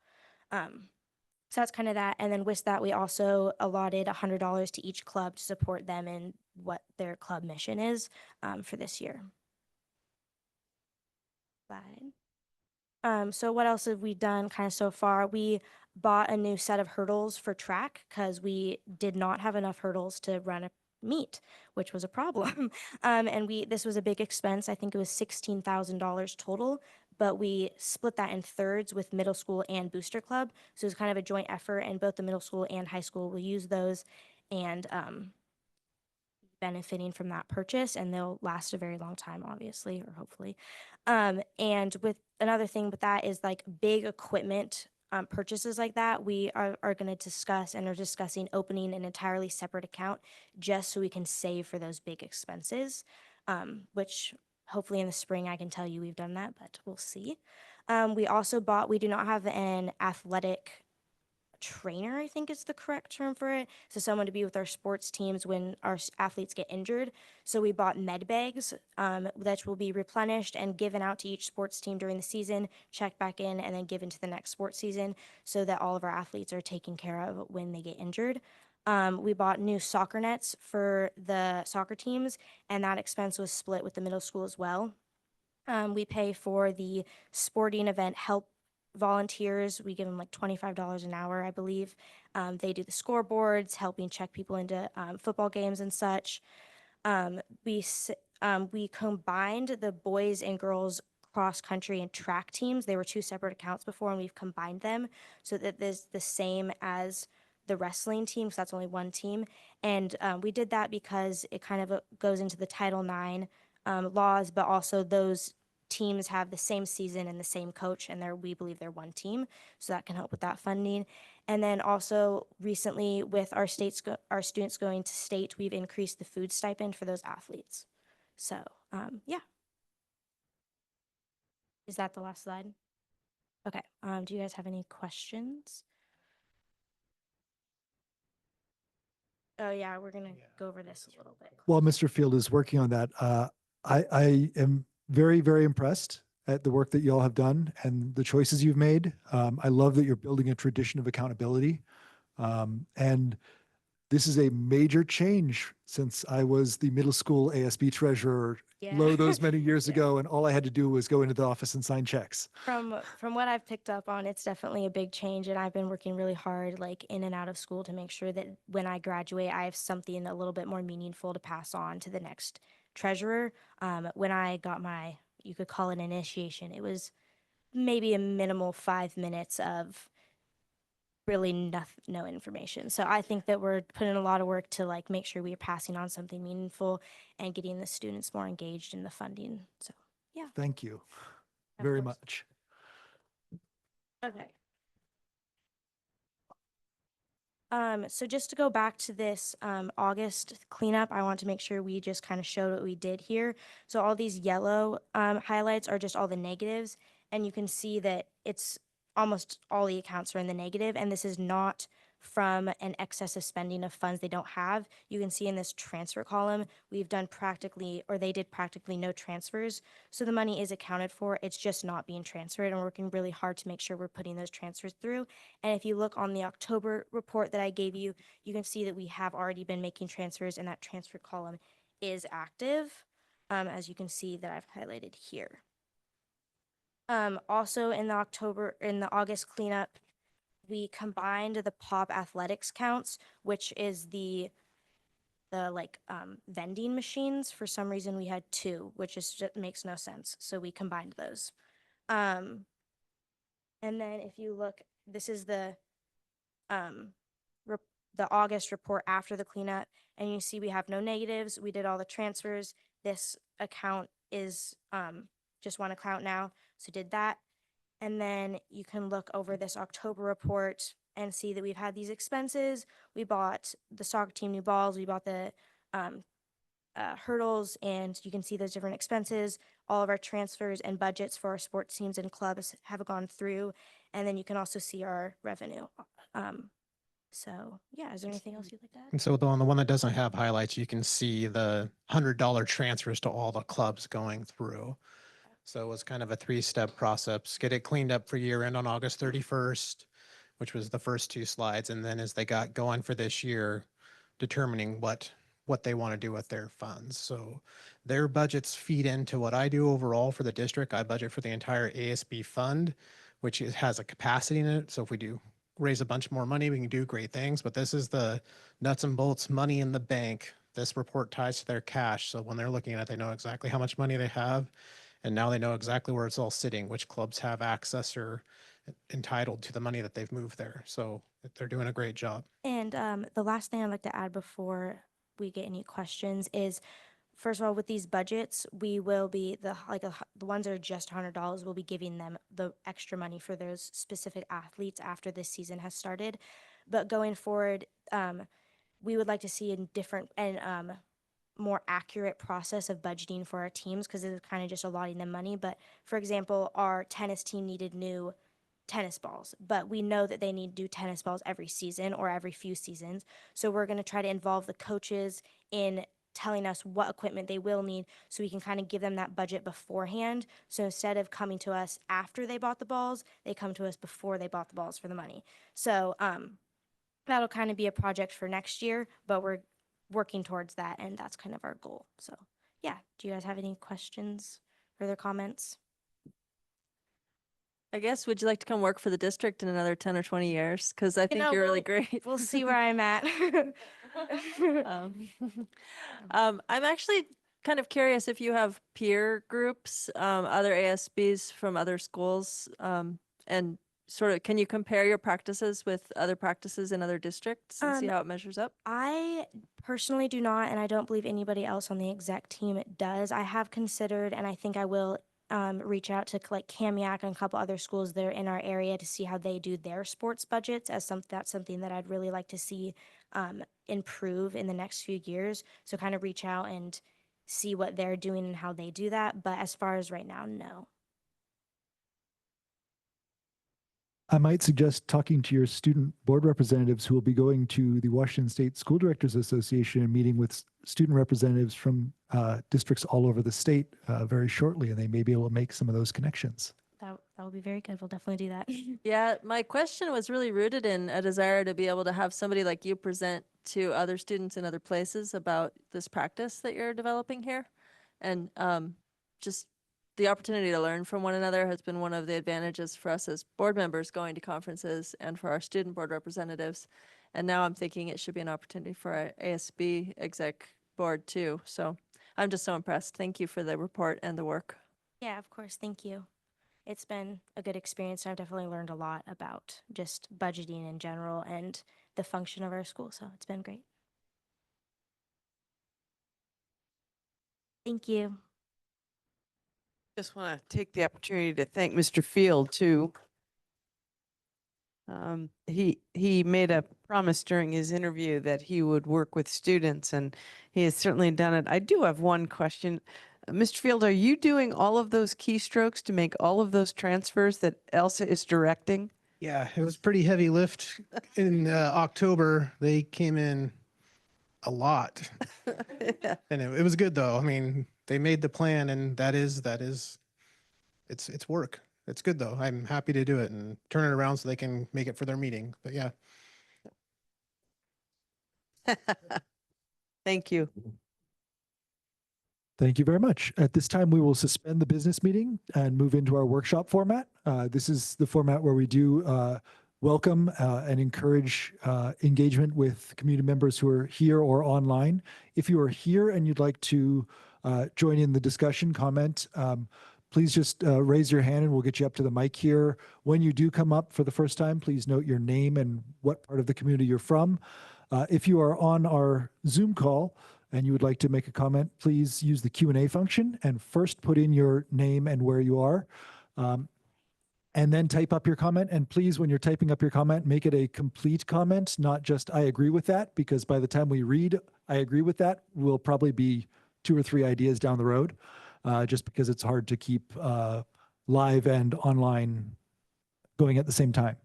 So that's kind of that. And then with that, we also allotted $100 to each club to support them in what their club mission is for this year. Slide. So what else have we done kind of so far? We bought a new set of hurdles for track because we did not have enough hurdles to run a meet, which was a problem. And this was a big expense. I think it was $16,000 total, but we split that in thirds with middle school and booster club. So it was kind of a joint effort, and both the middle school and high school will use those and benefiting from that purchase, and they'll last a very long time, obviously, or hopefully. And with another thing with that is like big equipment purchases like that, we are going to discuss and are discussing opening an entirely separate account just so we can save for those big expenses, which hopefully in the spring I can tell you we've done that, but we'll see. We do not have an athletic trainer, I think is the correct term for it. So someone to be with our sports teams when our athletes get injured. So we bought med bags that will be replenished and given out to each sports team during the season, checked back in, and then given to the next sports season so that all of our athletes are taken care of when they get injured. We bought new soccer nets for the soccer teams, and that expense was split with the middle school as well. We pay for the sporting event help volunteers. We give them like $25 an hour, I believe. They do the scoreboards, helping check people into football games and such. We combined the boys and girls cross country and track teams. They were two separate accounts before, and we've combined them so that there's the same as the wrestling team, because that's only one team. And we did that because it kind of goes into the Title IX laws, but also those teams have the same season and the same coach, and we believe they're one team, so that can help with that funding. And then also recently with our students going to state, we've increased the food stipend for those athletes. So yeah. Is that the last slide? Okay. Do you guys have any questions? Oh yeah, we're gonna go over this a little bit. While Mr. Field is working on that, I am very, very impressed at the work that you all have done and the choices you've made. I love that you're building a tradition of accountability. And this is a major change since I was the middle school ASB treasurer those many years ago, and all I had to do was go into the office and sign checks. From what I've picked up on, it's definitely a big change, and I've been working really hard, like in and out of school, to make sure that when I graduate, I have something a little bit more meaningful to pass on to the next treasurer. When I got my, you could call it initiation, it was maybe a minimal 5 minutes of really no information. So I think that we're putting a lot of work to like make sure we are passing on something meaningful and getting the students more engaged in the funding. So yeah. Thank you Of very course. much. Okay. So just to go back to this August cleanup, I want to make sure we just kind of showed what we did here. So all these yellow highlights are just all the negatives, and you can see that it's almost all the accounts are in the negative, and this is not from an excess of spending of funds they don't have. You can see in this transfer column, we've done practically, or they did practically no transfers. So the money is accounted for, it's just not being transferred, and we're working really hard to make sure we're putting those transfers through. And if you look on the October report that I gave you, you can see that we have already been making transfers, and that transfer column is active, as you can see that I've highlighted here. Also in the August cleanup, we combined the POP athletics counts, which is the vending machines. For some reason we had two, which just makes no sense. So we combined those. And then if you look, this is the August report after the cleanup, and you see we have no negatives. We did all the transfers. This account is just one account now, so did that. And then you can look over this October report, and see that we've had these expenses. We bought the soccer team new balls. We bought the hurdles, and you can see those different expenses. All of our transfers and budgets for our sports teams and clubs have gone through, and then you can also see our revenue. So yeah, is there anything else you'd like to add? And so on the one that doesn't have highlights, you can see the $100 transfers to all the clubs going through. So it was kind of a 3-step process. Get it cleaned up for year end on August 31st, which was the first 2 slides. And then as they got going for this year, determining what they want to do with their funds. So their budgets feed into what I do overall for the district. I budget for the entire ASB fund, which has a capacity in it. So if we do raise a bunch more money, we can do great things, but this is the nuts and bolts money in the bank. This report ties to their cash. So when they're looking at it, they know exactly how much money they have. And now they know exactly where it's all sitting, which clubs have access or entitled to the money that they've moved there. So they're doing a great job. And the last thing I'd like to add before we get any questions is, first of all, with these budgets, we will be the ones that are just $100. We'll be giving them the extra money for those specific athletes after this season has started. But going forward, we would like to see a different and more accurate process of budgeting for our teams, because it's kind of just allotting them money. But for example, our tennis team needed new tennis balls, but we know that they need to do tennis balls every season or every few seasons. So we're going to try to involve the coaches in telling us what equipment they will need, so we can kind of give them that budget beforehand. So instead of coming to us after they bought the balls, they come to us before they bought the balls for the money. So that'll kind of be a project for next year, but we're working towards that, and that's kind of our goal. So yeah, do you guys have any questions, further comments? I guess, would you like to come work for the district in another 10 or 20 years? Because I think you're really great. We'll see where I'm at. I'm actually kind of curious if you have peer groups, other ASBs from other schools, and sort of, can you compare your practices with other practices in other districts and see how it measures up? I personally do not, and I don't believe anybody else on the exec team does. I have considered, and I think I will reach out to like Kamiak and a couple other schools that are in our area to see how they do their sports budgets, as that's something that I'd really like to see improve in the next few years. So kind of reach out and see what they're doing and how they do that. But as far as right now, no. I might suggest talking to your student board representatives who will be going to the Washington State School Directors Association and meeting with student representatives from districts all over the state very shortly, and they may be able to make some of those connections. That will be very good. We'll definitely do that. Yeah, my question was really rooted in a desire to be able to have somebody like you present to other students in other places about this practice that you're developing here. And just the opportunity to learn from one another has been one of the advantages for us as board members going to conferences, and for our student board representatives. And now I'm thinking it should be an opportunity for our ASB exec board too. So I'm just so impressed. Thank you for the report and the work. Yeah, of course. Thank you. It's been a good experience. I've definitely learned a lot about just budgeting in general and the function of our school. So it's been great. Thank you. Just want to take the opportunity to thank Mr. Field too. He made a promise during his interview that he would work with students, and he has certainly done it. I do have one question. Mr. Field, are you doing all of those keystrokes to make all of those transfers that Elsa is directing? Yeah, it was pretty heavy lift in October. They came in a lot. And it was good though. I mean, they made the plan, and that is it's work. It's good though. I'm happy to do it and turn it around so they can make it for their meeting. But yeah. Thank you. Thank you very much. At this time, we will suspend the business meeting and move into our workshop format. This is the format where we do welcome and encourage engagement with community members who are here or online. If you are here and you'd like to join in the discussion, comment, please just raise your hand and we'll get you up to the mic here. When you do come up for the first time, please note your name and what part of the community you're from. If you are on our Zoom call and you would like to make a comment, please use the Q&A function and first put in your name and where you are. and then type up your comment. And please, when you're typing up your comment, make it a complete comment, not just I agree with that, because by the time we read I agree with that, we'll probably be 2 or 3 ideas down the road, just because it's hard to keep live and online going at the same time.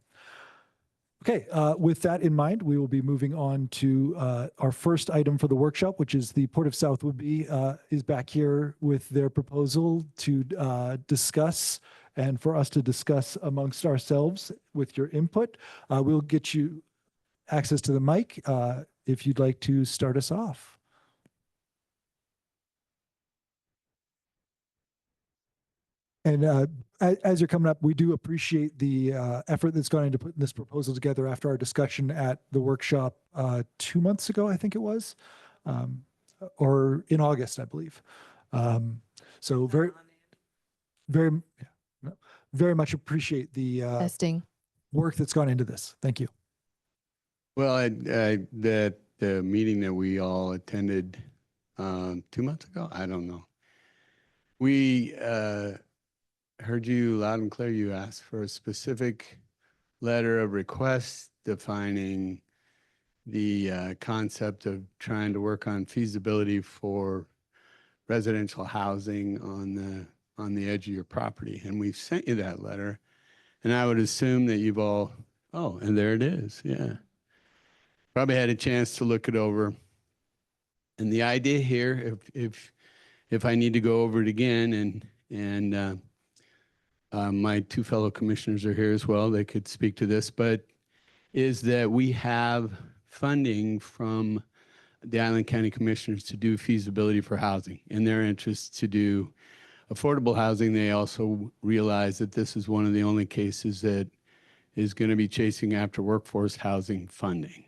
Okay, with that in mind, we will be moving on to our first item for the workshop, which is the Port of South Whitby is back here with their proposal to discuss and for us to discuss amongst ourselves with your input. We'll get you access to the mic if you'd like to start us off. And as you're coming up, we do appreciate the effort that's gone into putting this proposal together after our discussion at the workshop 2 months ago, I think it was, or in August, I believe. So very much appreciate the Testing. work that's gone into this. Thank you. Well, the meeting that we all attended 2 months ago, I don't know. We heard you loud and clear. You asked for a specific letter of request defining the concept of trying to work on feasibility for residential housing on the edge of your property. And we've sent you that letter. And I would assume that you've all, oh, and there it is. Yeah. Probably had a chance to look it over. And the idea here, if I need to go over it again, and my 2 fellow commissioners are here as well, they could speak to this, but is that we have funding from the Island County Commissioners to do feasibility for housing. In their interest to do affordable housing, they also realize that this is one of the only cases that is going to be chasing after workforce housing funding.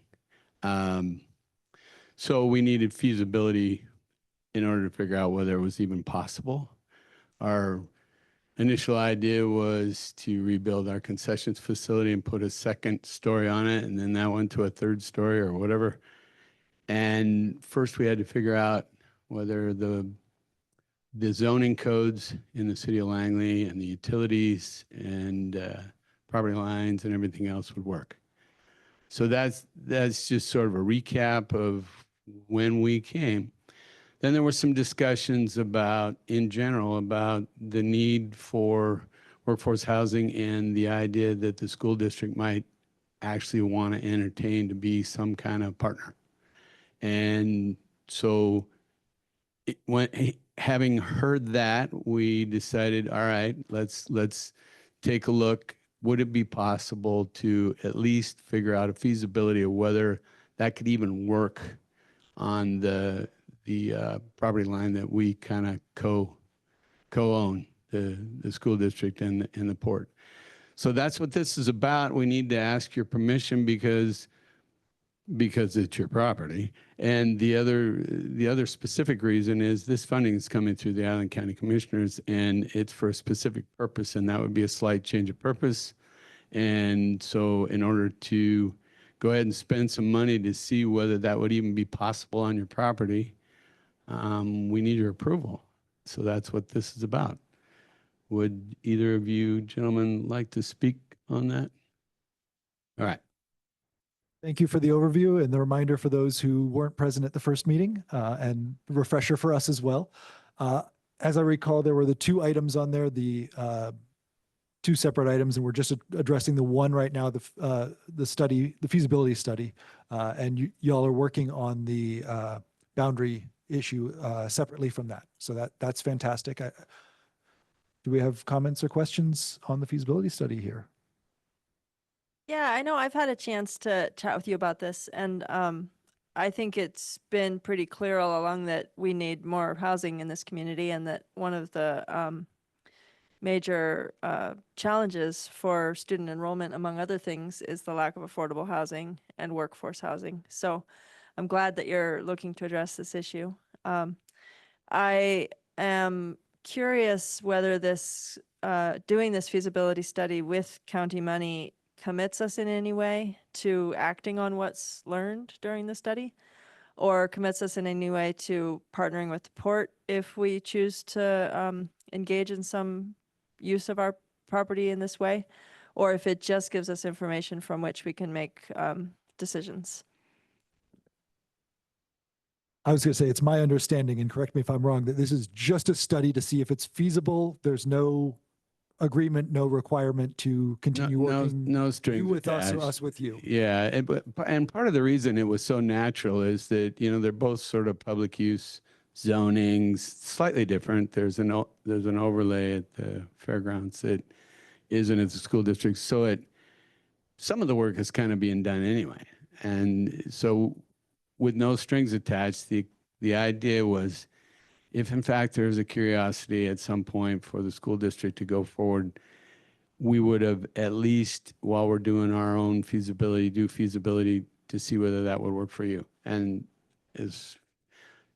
So we needed feasibility in order to figure out whether it was even possible. Our initial idea was to rebuild our concessions facility and put a 2nd story on it, and then that went to a 3rd story or whatever. And first we had to figure out whether the zoning codes in the city of Langley and the utilities and property lines and everything else would work. So that's just sort of a recap of when we came. Then there were some discussions about, in general, about the need for workforce housing and the idea that the school district might actually want to entertain to be some kind of partner. And so having heard that, we decided, all right, let's take a look. Would it be possible to at least figure out a feasibility of whether that could even work on the property line that we kind of co-own, the school district and the port. So that's what this is about. We need to ask your permission because it's your property. And the other specific reason is this funding is coming through the Island County Commissioners, and it's for a specific purpose, and that would be a slight change of purpose. And so in order to go ahead and spend some money to see whether that would even be possible on your property, we need your approval. So that's what this is about. Would either of you gentlemen like to speak on that? All right. Thank you for the overview and the reminder for those who weren't present at the first meeting, and refresher for us as well. As I recall, there were the 2 items on there, the 2 separate items, and we're just addressing the one right now, the study, the feasibility study, and y'all are working on the boundary issue separately from that. So that's fantastic. Do we have comments or questions on the feasibility study here? Yeah, I know I've had a chance to chat with you about this, and I think it's been pretty clear all along that we need more housing in this community, and that one of the major challenges for student enrollment, among other things, is the lack of affordable housing and workforce housing. So I'm glad that you're looking to address this issue. I am curious whether this doing this feasibility study with county money commits us in any way to acting on what's learned during the study, or commits us in any way to partnering with the port if we choose to engage in some use of our property in this way, or if it just gives us information from which we can make decisions. I was going to say, it's my understanding, and correct me if I'm wrong, that this is just a study to see if it's feasible. There's no agreement, no requirement to continue working. No You strings with us or attached. us with you. Yeah, and part of the reason it was so natural is that, you know, they're both sort of public use zonings, slightly different. There's an overlay at the fairgrounds that isn't at the school district. So some of the work is kind of being done anyway. And so with no strings attached, the idea was, if in fact there's a curiosity at some point for the school district to go forward, we would have at least, while we're doing our own feasibility, do feasibility to see whether that would work for you. And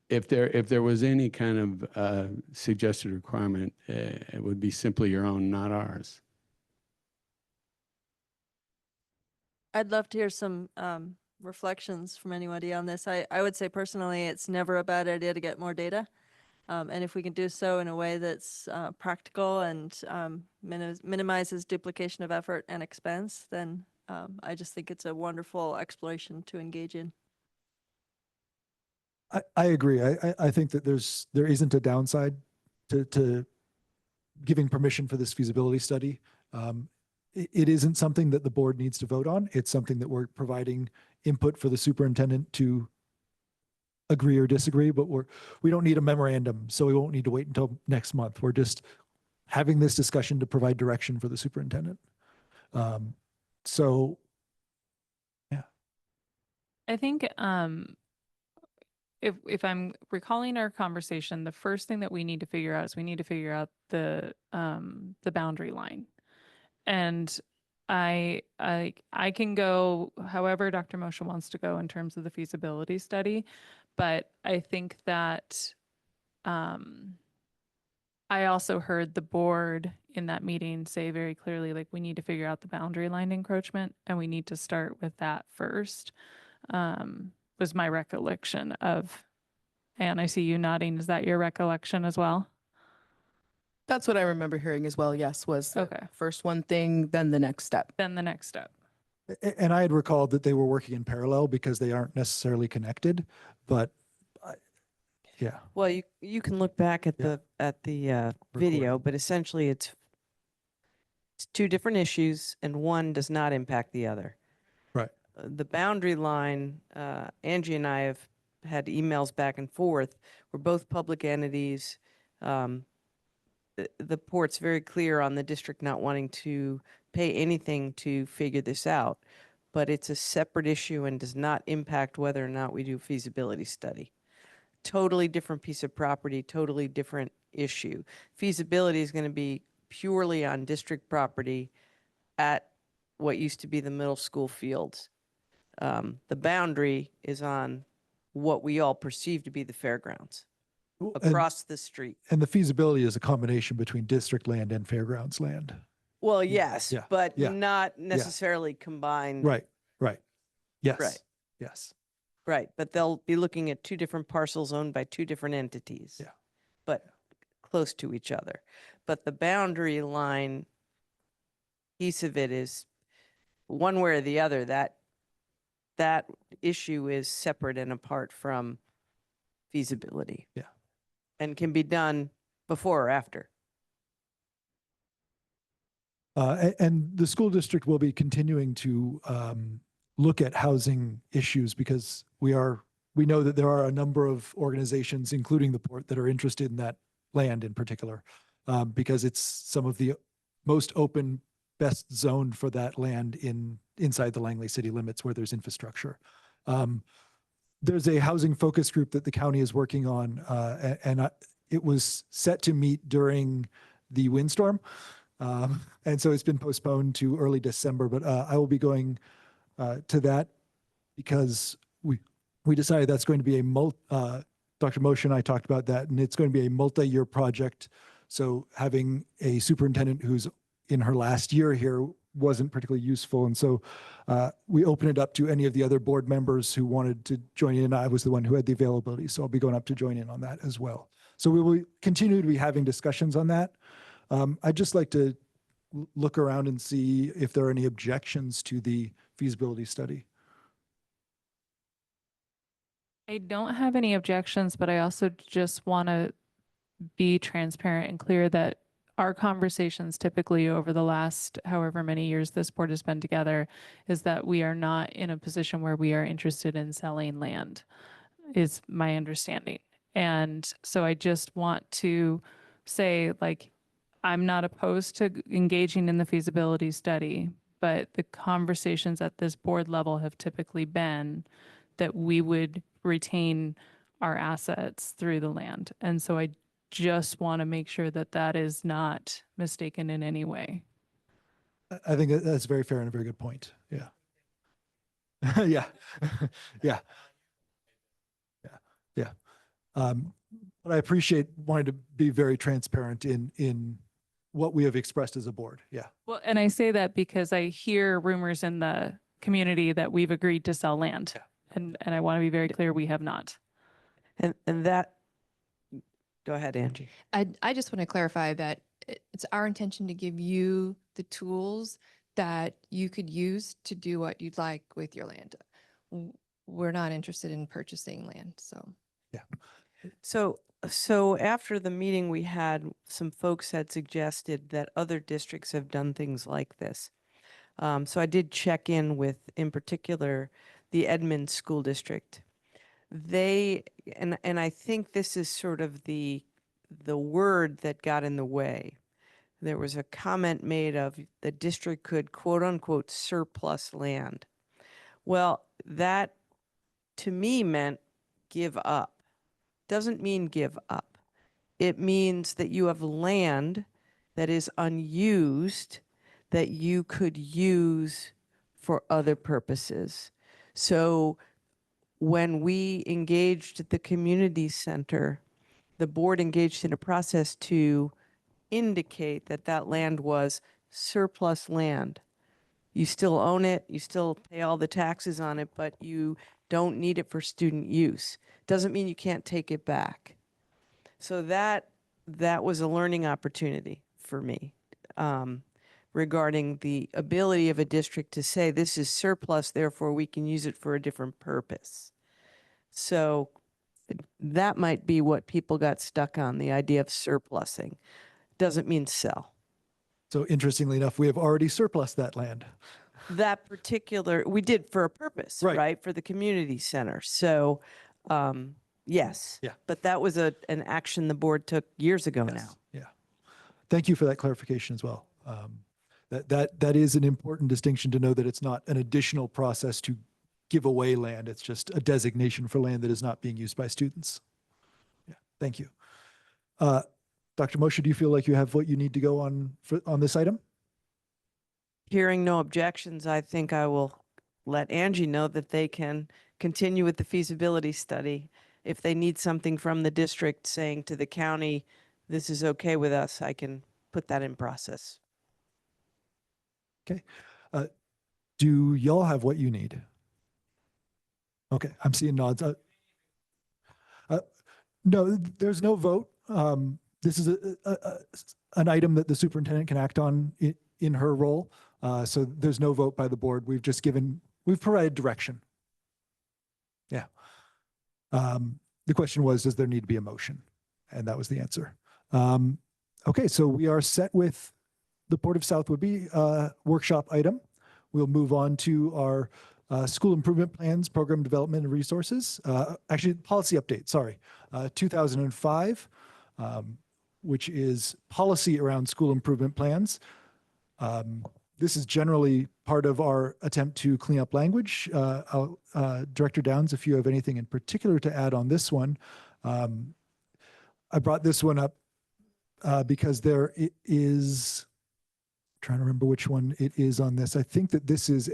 if there was any kind of suggested requirement, it would be simply your own, not ours. I'd love to hear some reflections from anybody on this. I would say personally, it's never a bad idea to get more data. And if we can do so in a way that's practical and minimizes duplication of effort and expense, then I just think it's a wonderful exploration to engage in. I agree. I think that there isn't a downside to giving permission for this feasibility study. It isn't something that the board needs to vote on. It's something that we're providing input for the superintendent to agree or disagree, but we don't need a memorandum, so we won't need to wait until next month. We're just having this discussion to provide direction for the superintendent. So, yeah. I think if I'm recalling our conversation, the first thing that we need to figure out is we need to figure out the boundary line. And I can go however Dr. Moshe wants to go in terms of the feasibility study, but I think that I also heard the board in that meeting say very clearly, like, we need to figure out the boundary line encroachment, and we need to start with that first, was my recollection of. And I see you nodding. Is that your recollection as well? That's what I remember hearing as well. Yes, was Okay. first one thing, then the next step. Then the next step. And I had recalled that they were working in parallel because they aren't necessarily connected, but yeah. Well, you can look back at Yeah. the video, but essentially it's two different issues and one does not impact the other. Right. The boundary line, Angie and I have had emails back and forth. We're both public entities. The port's very clear on the district not wanting to pay anything to figure this out, but it's a separate issue and does not impact whether or not we do a feasibility study. Totally different piece of property, totally different issue. Feasibility is going to be purely on district property at what used to be the middle school fields. The boundary is on what we all perceive to be the fairgrounds across the street. And the feasibility is a combination between district land and fairgrounds land. Well, yes, Yeah. but Yeah. not necessarily combined. Right. Yes. Right. Yes. Right, but they'll be looking at two different parcels owned by two different entities. Yeah. But close to each other. But the boundary line piece of it is one way or the other, that issue is separate and apart from feasibility. Yeah. And can be done before or after. And the school district will be continuing to look at housing issues because we know that there are a number of organizations, including the port, that are interested in that land in particular, because it's some of the most open, best zoned for that land inside the Langley city limits where there's infrastructure. There's a housing focus group that the county is working on, and it was set to meet during the windstorm. And so it's been postponed to early December, but I will be going to that because we decided that's going to be Dr. Moshe and I talked about that, and it's going to be a multi-year project. So having a superintendent who's in her last year here wasn't particularly useful. And so we opened it up to any of the other board members who wanted to join in. I was the one who had the availability, so I'll be going up to join in on that as well. So we will continue to be having discussions on that. I'd just like to look around and see if there are any objections to the feasibility study. I don't have any objections, but I also just want to be transparent and clear that our conversations typically over the last however many years this board has been together is that we are not in a position where we are interested in selling land, is my understanding. And so I just want to say, like, I'm not opposed to engaging in the feasibility study, but the conversations at this board level have typically been that we would retain our assets through the land. And so I just want to make sure that that is not mistaken in any way. I think that's very fair and a very good point. Yeah. Yeah. Yeah. Yeah. But I appreciate wanting to be very transparent in what we have expressed as a board. Yeah. Well, and I say that because I hear rumors in the community that we've agreed to sell land. Yeah. And I want to be very clear, we have not. And that, go ahead, Angie. I just want to clarify that it's our intention to give you the tools that you could use to do what you'd like with your land. We're not interested in purchasing land, so. Yeah. So after the meeting we had, some folks had suggested that other districts have done things like this. So I did check in particular, the Edmonds School District. They, and I think this is sort of the word that got in the way. There was a comment made of the district could quote unquote surplus land. Well, that to me meant give up. Doesn't mean give up. It means that you have land that is unused that you could use for other purposes. So when we engaged at the community center, the board engaged in a process to indicate that that land was surplus land. You still own it, you still pay all the taxes on it, but you don't need it for student use. Doesn't mean you can't take it back. So that was a learning opportunity for me regarding the ability of a district to say this is surplus, therefore we can use it for a different purpose. So that might be what people got stuck on, the idea of surplusing. Doesn't mean sell. So interestingly enough, we have already surplus that land. That particular, we did for a purpose, right? For the community center. So, yes. Yeah. But that was an action the board took years ago now. Yeah. Thank you for that clarification as well. That is an important distinction to know, that it's not an additional process to give away land. It's just a designation for land that is not being used by students. Yeah. Thank you. Dr. Moshe, do you feel like you have what you need to go on this item? Hearing no objections, I think I will let Angie know that they can continue with the feasibility study. If they need something from the district saying to the county, this is okay with us, I can put that in process. Okay. Do y'all have what you need? Okay, I'm seeing nods. No, there's no vote. This is an item that the superintendent can act on in her role. So there's no vote by the board. We've provided direction. Yeah. The question was, does there need to be a motion? And that was the answer. Okay, so we are set with the Port of South Whitby workshop item. We'll move on to our school improvement plans, program development and resources. Actually, policy update, sorry. 2005, which is policy around school improvement plans. This is generally part of our attempt to clean up language. Director Downs, if you have anything in particular to add on this one. I brought this one up because there is, trying to remember which one it is on this. I think that this is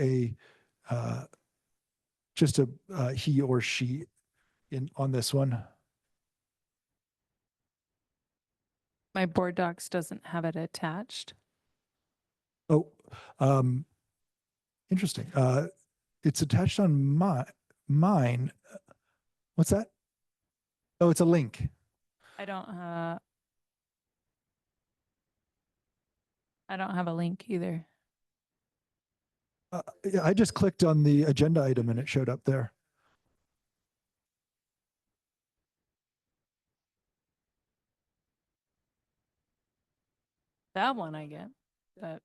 just a he or she on this one. My board docs doesn't have it attached. Oh, interesting. It's attached on mine. What's that? Oh, it's a link. I don't I don't have a link either. Yeah, I just clicked on the agenda item and it showed up there. That one I get, but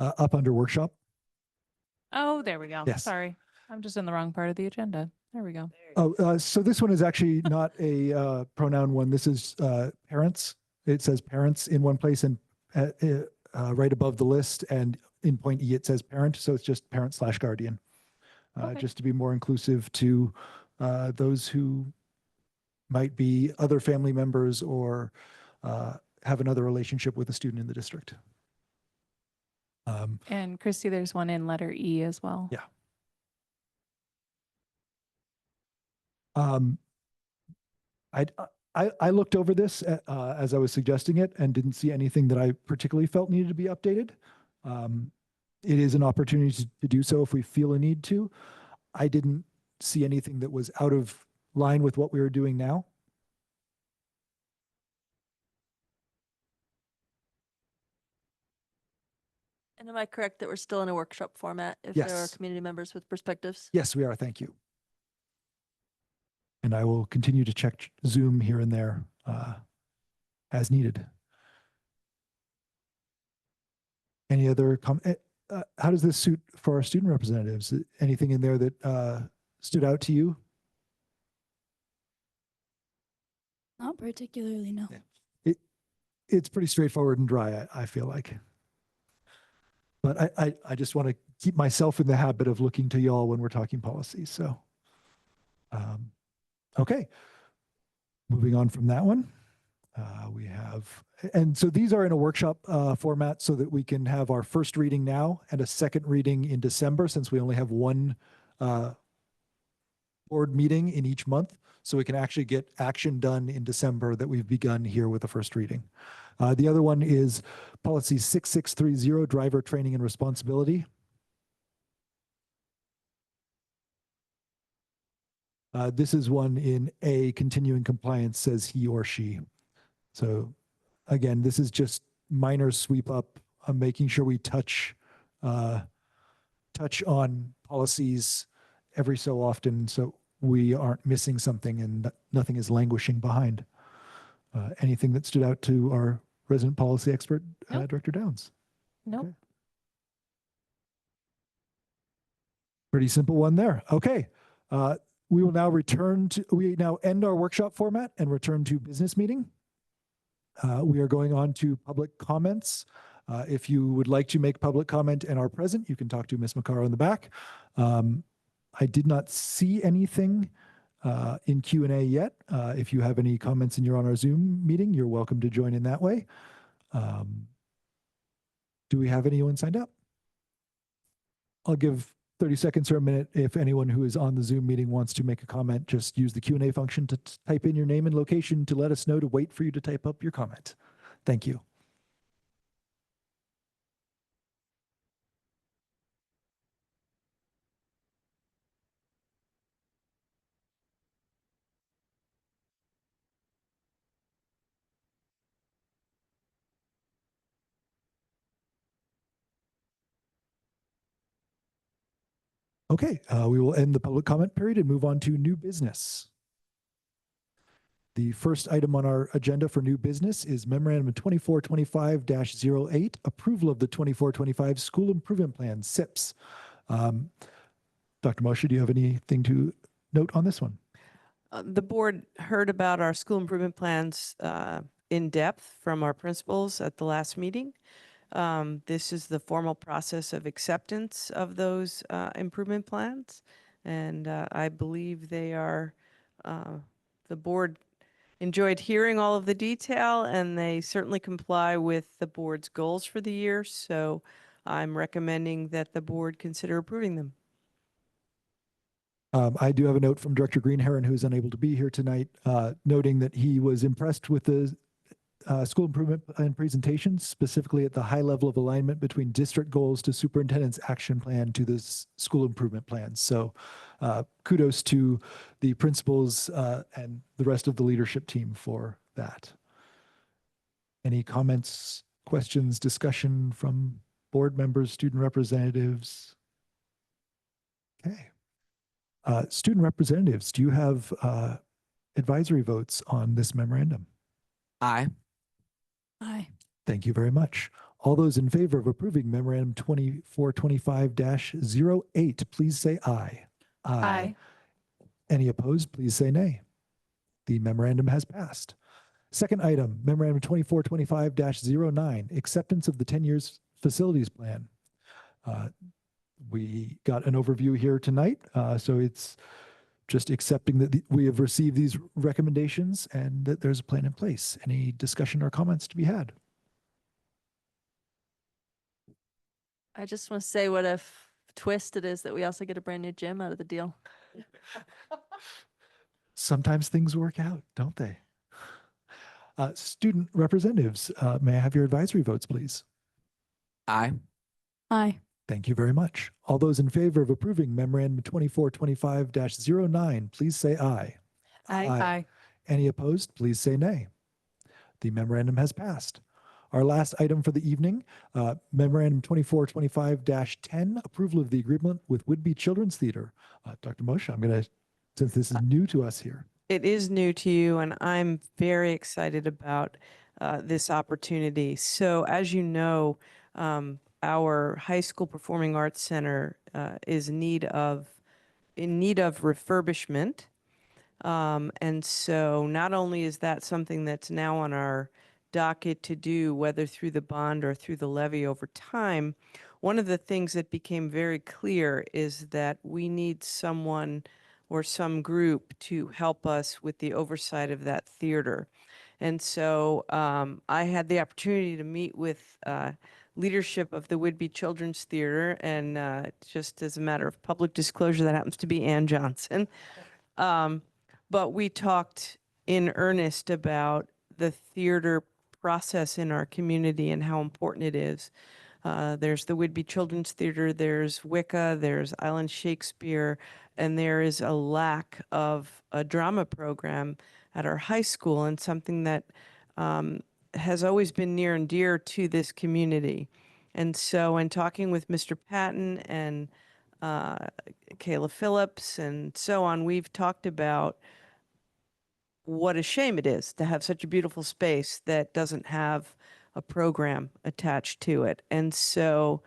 Up under workshop. oh, there we go. Yes. Sorry. I'm just in the wrong part of the agenda. There we go. Oh, so this one is actually not a pronoun one. This is parents. It says parents in one place and right above the list, and in point E it says parent. So it's just parent/guardian, Okay. just to be more inclusive to those who might be other family members or have another relationship with a student in the district. And Christy, there's one in letter E as well. Yeah. I looked over this as I was suggesting it and didn't see anything that I particularly felt needed to be updated. It is an opportunity to do so if we feel a need to. I didn't see anything that was out of line with what we were doing now. And am I correct that we're still in a workshop format if there are Yes. community members with perspectives? Yes, we are. Thank you. And I will continue to check Zoom here and there as needed. Any other how does this suit for our student representatives? Anything in there that stood out to you? Not particularly, no. It's pretty straightforward and dry, I feel like. But I just want to keep myself in the habit of looking to y'all when we're talking policy. So, okay. Moving on from that one, we have, and so these are in a workshop format so that we can have our first reading now and a second reading in December, since we only have one board meeting in each month. So we can actually get action done in December that we've begun here with the first reading. The other one is policy 6630, driver training and responsibility. This is one in A, continuing compliance, says he or she. So again, this is just minor sweep up, making sure we touch on policies every so often so we aren't missing something and nothing is languishing behind. Anything that stood out to our resident policy expert, Nope. Director Downs? Nope. Okay. Pretty simple one there. Okay. We will now we now end our workshop format and return to business meeting. We are going on to public comments. If you would like to make public comment and are present, you can talk to Ms. Macaro in the back. I did not see anything in Q&A yet. If you have any comments and you're on our Zoom meeting, you're welcome to join in that way. Do we have anyone signed up? I'll give 30 seconds or a minute. If anyone who is on the Zoom meeting wants to make a comment, just use the Q&A function to type in your name and location to let us know to wait for you to type up your comment. Thank you. Okay, we will end the public comment period and move on to new business. The first item on our agenda for new business is Memorandum 2425-08, approval of the 2425 School Improvement Plan, SIPS. Dr. Moshe, do you have anything to note on this one? The board heard about our school improvement plans in depth from our principals at the last meeting. This is the formal process of acceptance of those improvement plans. And I believe they are, the board enjoyed hearing all of the detail, and they certainly comply with the board's goals for the year. So I'm recommending that the board consider approving them. I do have a note from Director Greenherron, who is unable to be here tonight, noting that he was impressed with the school improvement plan presentations, specifically at the high level of alignment between district goals to superintendent's action plan to this school improvement plan. So kudos to the principals and the rest of the leadership team for that. Any comments, questions, discussion from board members, student representatives? Okay. Student representatives, do you have advisory votes on this memorandum? Aye. Aye. Thank you very much. All those in favor of approving memorandum 2425-08, please say aye. Aye. Any opposed, please say nay. The memorandum has passed. Second item, memorandum 2425-09, acceptance of the 10 years facilities plan. We got an overview here tonight, so it's just accepting that we have received these recommendations and that there's a plan in place. Any discussion or comments to be had? I just want to say what a twist it is that we also get a brand new gym out of the deal. Sometimes things work out, don't they? Student representatives, may I have your advisory votes, please? Aye. Aye. Thank you very much. All those in favor of approving memorandum 2425-09, please say aye. Aye. Any opposed, please say nay. The memorandum has passed. Our last item for the evening, memorandum 2425-10, approval of the agreement with Whidbey Children's Theater. Dr. Moshe, I'm going to, since this is new to us here. It is new to you, and I'm very excited about this opportunity. So as you know, our high school performing arts center is in need of refurbishment. And so not only is that something that's now on our docket to do, whether through the bond or through the levy over time, one of the things that became very clear is that we need someone or some group to help us with the oversight of that theater. And so I had the opportunity to meet with leadership of the Whidbey Children's Theater, and just as a matter of public disclosure, that happens to be Ann Johnson. But we talked in earnest about the theater process in our community and how important it is. There's the Whidbey Children's Theater, there's Wicca, there's Island Shakespeare, and there is a lack of a drama program at our high school, and something that has always been near and dear to this community. And so in talking with Mr. Patton and Kayla Phillips and so on, we've talked about what a shame it is to have such a beautiful space that doesn't have a program attached to it. And so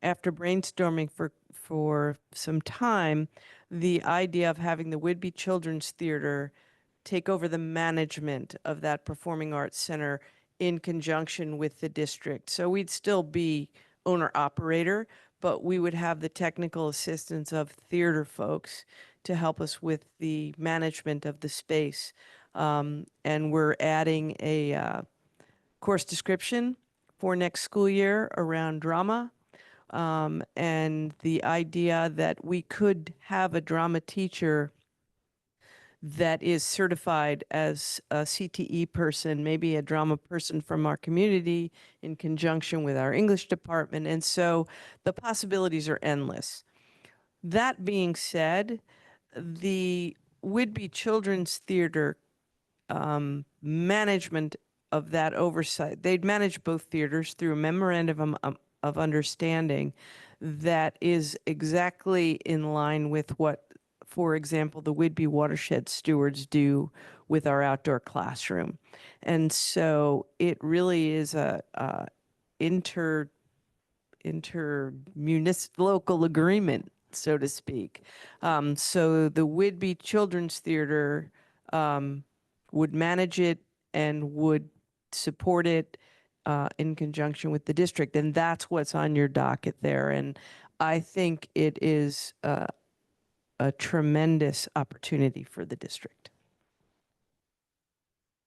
after brainstorming for some time, the idea of having the Whidbey Children's Theater take over the management of that performing arts center in conjunction with the district. So we'd still be owner operator, but we would have the technical assistance of theater folks to help us with the management of the space. And we're adding a course description for next school year around drama. And the idea that we could have a drama teacher that is certified as a CTE person, maybe a drama person from our community in conjunction with our English department. And so the possibilities are endless. That being said, the Whidbey Children's Theater management of that oversight, they'd manage both theaters through a memorandum of understanding that is exactly in line with what, for example, the Whidbey Watershed Stewards do with our outdoor classroom. And so it really is a inter-municipal local agreement, so to speak. So the Whidbey Children's Theater would manage it and would support it in conjunction with the district. And that's what's on your docket there. And I think it is a tremendous opportunity for the district.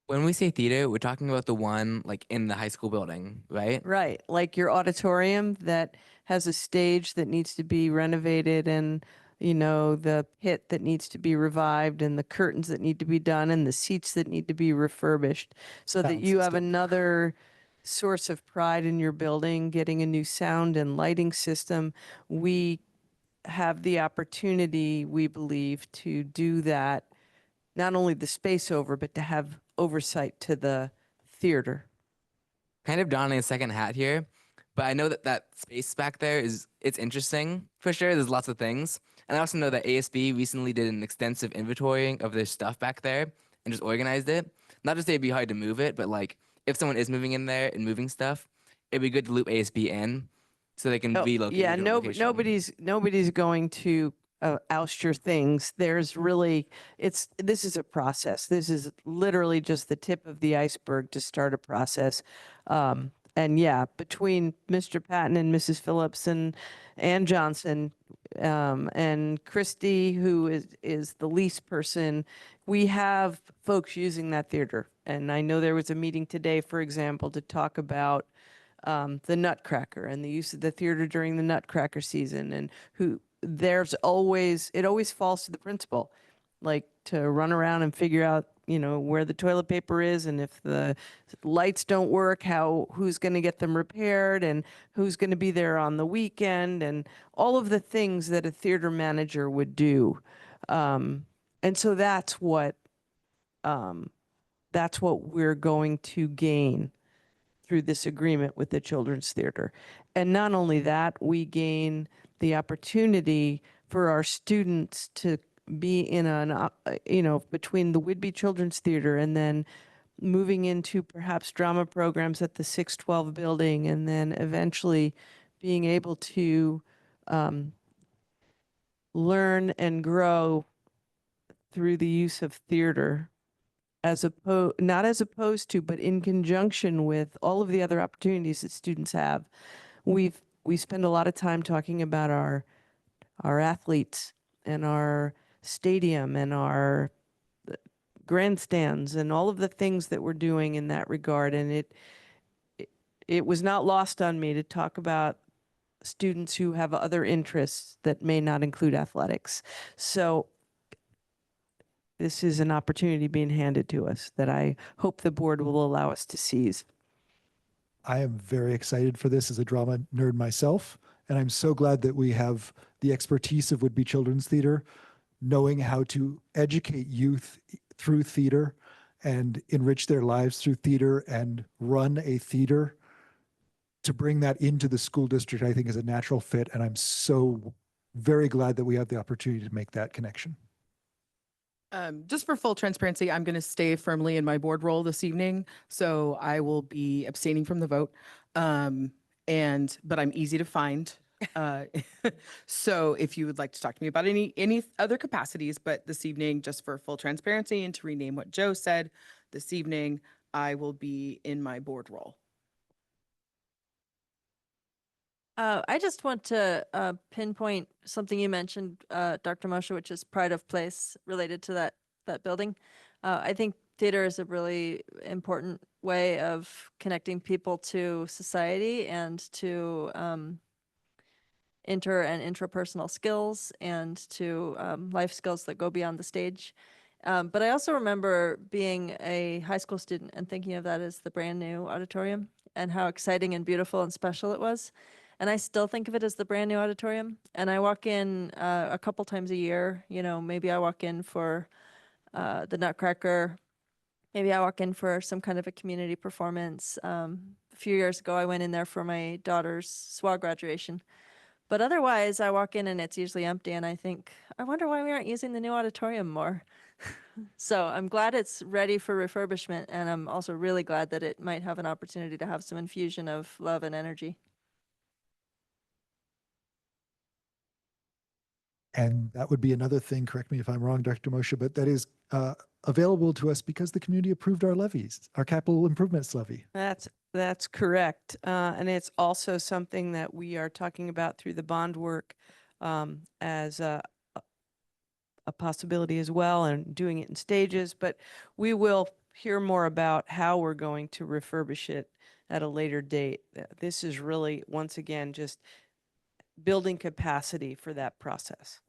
When we say theater, we're talking about the one like in the high school building, right? Right, like your auditorium that has a stage that needs to be renovated, and you know, the pit that needs to be revived, and the curtains that need to be done, and the seats that need to be refurbished, so that you have another source of pride in your building, getting a new sound and lighting system. We have the opportunity, we believe, to do that, not only the space over, but to have oversight to the theater. kind of donning a second hat here, but I know that that space back there it's interesting for sure. There's lots of things. And I also know that ASB recently did an extensive inventorying of their stuff back there and just organized it. Not to say it'd be hard to move it, but like if someone is moving in there and moving stuff, it'd be good to loop ASB in so they can relocate. Yeah, to a location. nobody's going to oust your things. There's really, this is a process. This is literally just the tip of the iceberg to start a process. And yeah, between Mr. Patton and Mrs. Phillips and Ann Johnson, and Christy, who is the lease person, we have folks using that theater. And I know there was a meeting today, for example, to talk about the Nutcracker and the use of the theater during the Nutcracker season, and it always falls to the principal, like to run around and figure out, where the toilet paper is, and if the lights don't work, who's going to get them repaired, and who's going to be there on the weekend, and all of the things that a theater manager would do. And so that's what we're going to gain through this agreement with the Children's Theater. And not only that, we gain the opportunity for our students to be in between the Whidbey Children's Theater and then moving into perhaps drama programs at the 612 building, and then eventually being able to learn and grow through the use of theater, not as opposed to, but in conjunction with all of the other opportunities that students have. We spend a lot of time talking about our athletes and our stadium and our grandstands and all of the things that we're doing in that regard. And it was not lost on me to talk about students who have other interests that may not include athletics. So this is an opportunity being handed to us that I hope the board will allow us to seize. I am very excited for this as a drama nerd myself, and I'm so glad that we have the expertise of Whidbey Children's Theater, knowing how to educate youth through theater and enrich their lives through theater and run a theater. To bring that into the school district, I think is a natural fit, and I'm so very glad that we have the opportunity to make that connection. Just for full transparency, I'm going to stay firmly in my board role this evening, so I will be abstaining from the vote. But I'm easy to find. So if you would like to talk to me about any other capacities, but this evening, just for full transparency and to rename what Joe said, this evening, I will be in my board role. I just want to pinpoint something you mentioned, Dr. Moshe, which is pride of place related to that building. I think theater is a really important way of connecting people to society and to inter and intrapersonal skills and to life skills that go beyond the stage. But I also remember being a high school student and thinking of that as the brand new auditorium and how exciting and beautiful and special it was. And I still think of it as the brand new auditorium. And I walk in a couple times a year. Maybe I walk in for the Nutcracker. Maybe I walk in for some kind of a community performance. A few years ago, I went in there for my daughter's SWA graduation. But otherwise, I walk in and it's usually empty. And I think, I wonder why we aren't using the new auditorium more. So I'm glad it's ready for refurbishment. And I'm also really glad that it might have an opportunity to have some infusion of love and energy. And that would be another thing, correct me if I'm wrong, Dr. Moshe, but that is available to us because the community approved our levies, our capital improvements levy. That's correct. And it's also something that we are talking about through the bond work as a possibility as well, and doing it in stages. But we will hear more about how we're going to refurbish it at a later date. This is really, once again, just building capacity for that process.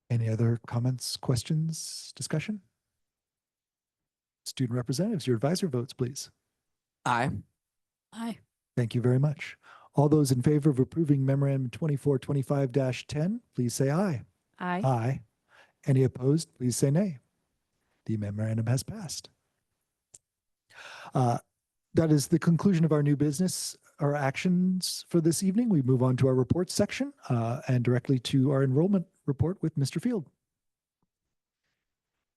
Any other comments, questions, discussion? Student representatives, your advisor votes, please. Aye. Aye. Thank you very much. All those in favor of approving memorandum 2425-10, please say aye. Aye. Aye. Any opposed, please say nay. The memorandum has passed. That is the conclusion of our new business, our actions for this evening. We move on to our reports section and directly to our enrollment report with Mr. Field.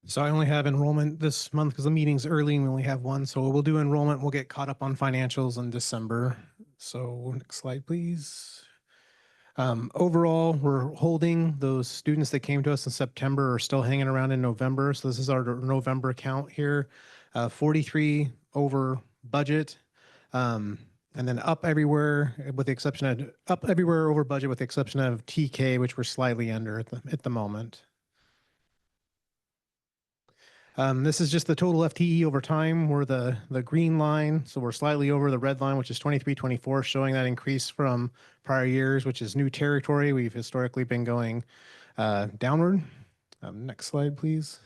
So I only have enrollment this month because the meeting's early and we only have one. So we'll do enrollment. We'll get caught up on financials in December. So next slide, please. Overall, we're holding those students that came to us in September are still hanging around in November. So this is our November count here, 43 over budget. And then up everywhere with the exception of up everywhere over budget with the exception of TK, which we're slightly under at the moment. This is just the total FTE over time. We're the green line, so we're slightly over the red line, which is 23-24, showing that increase from prior years, which is new territory. We've historically been going downward. Next slide, please.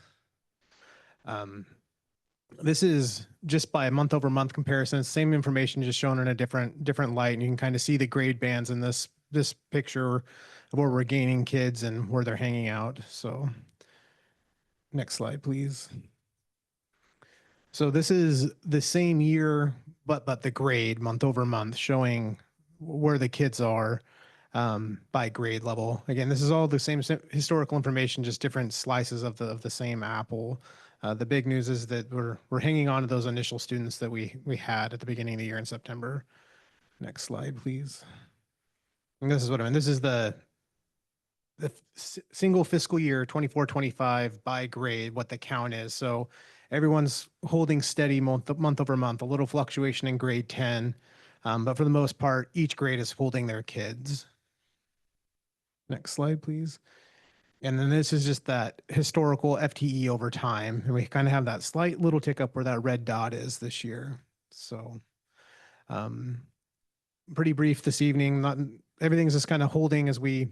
This is just by a month over month comparison. Same information, just shown in a different light, and you can kind of see the grade bands in this picture of where we're gaining kids and where they're hanging out. So. Next slide, please. So this is the same year, but the grade month over month, showing where the kids are by grade level. Again, this is all the same historical information, just different slices of the same apple. The big news is that we're hanging on to those initial students that we had at the beginning of the year in September. Next slide, please. And this is what I mean. This is the single fiscal year 24-25 by grade, what the count is. So everyone's holding steady month over month, a little fluctuation in grade 10. But for the most part, each grade is holding their kids. Next slide, please. And then this is just that historical FTE over time. And we kind of have that slight little tick up where that red dot is this year. So pretty brief this evening. Not everything's just kind of holding as we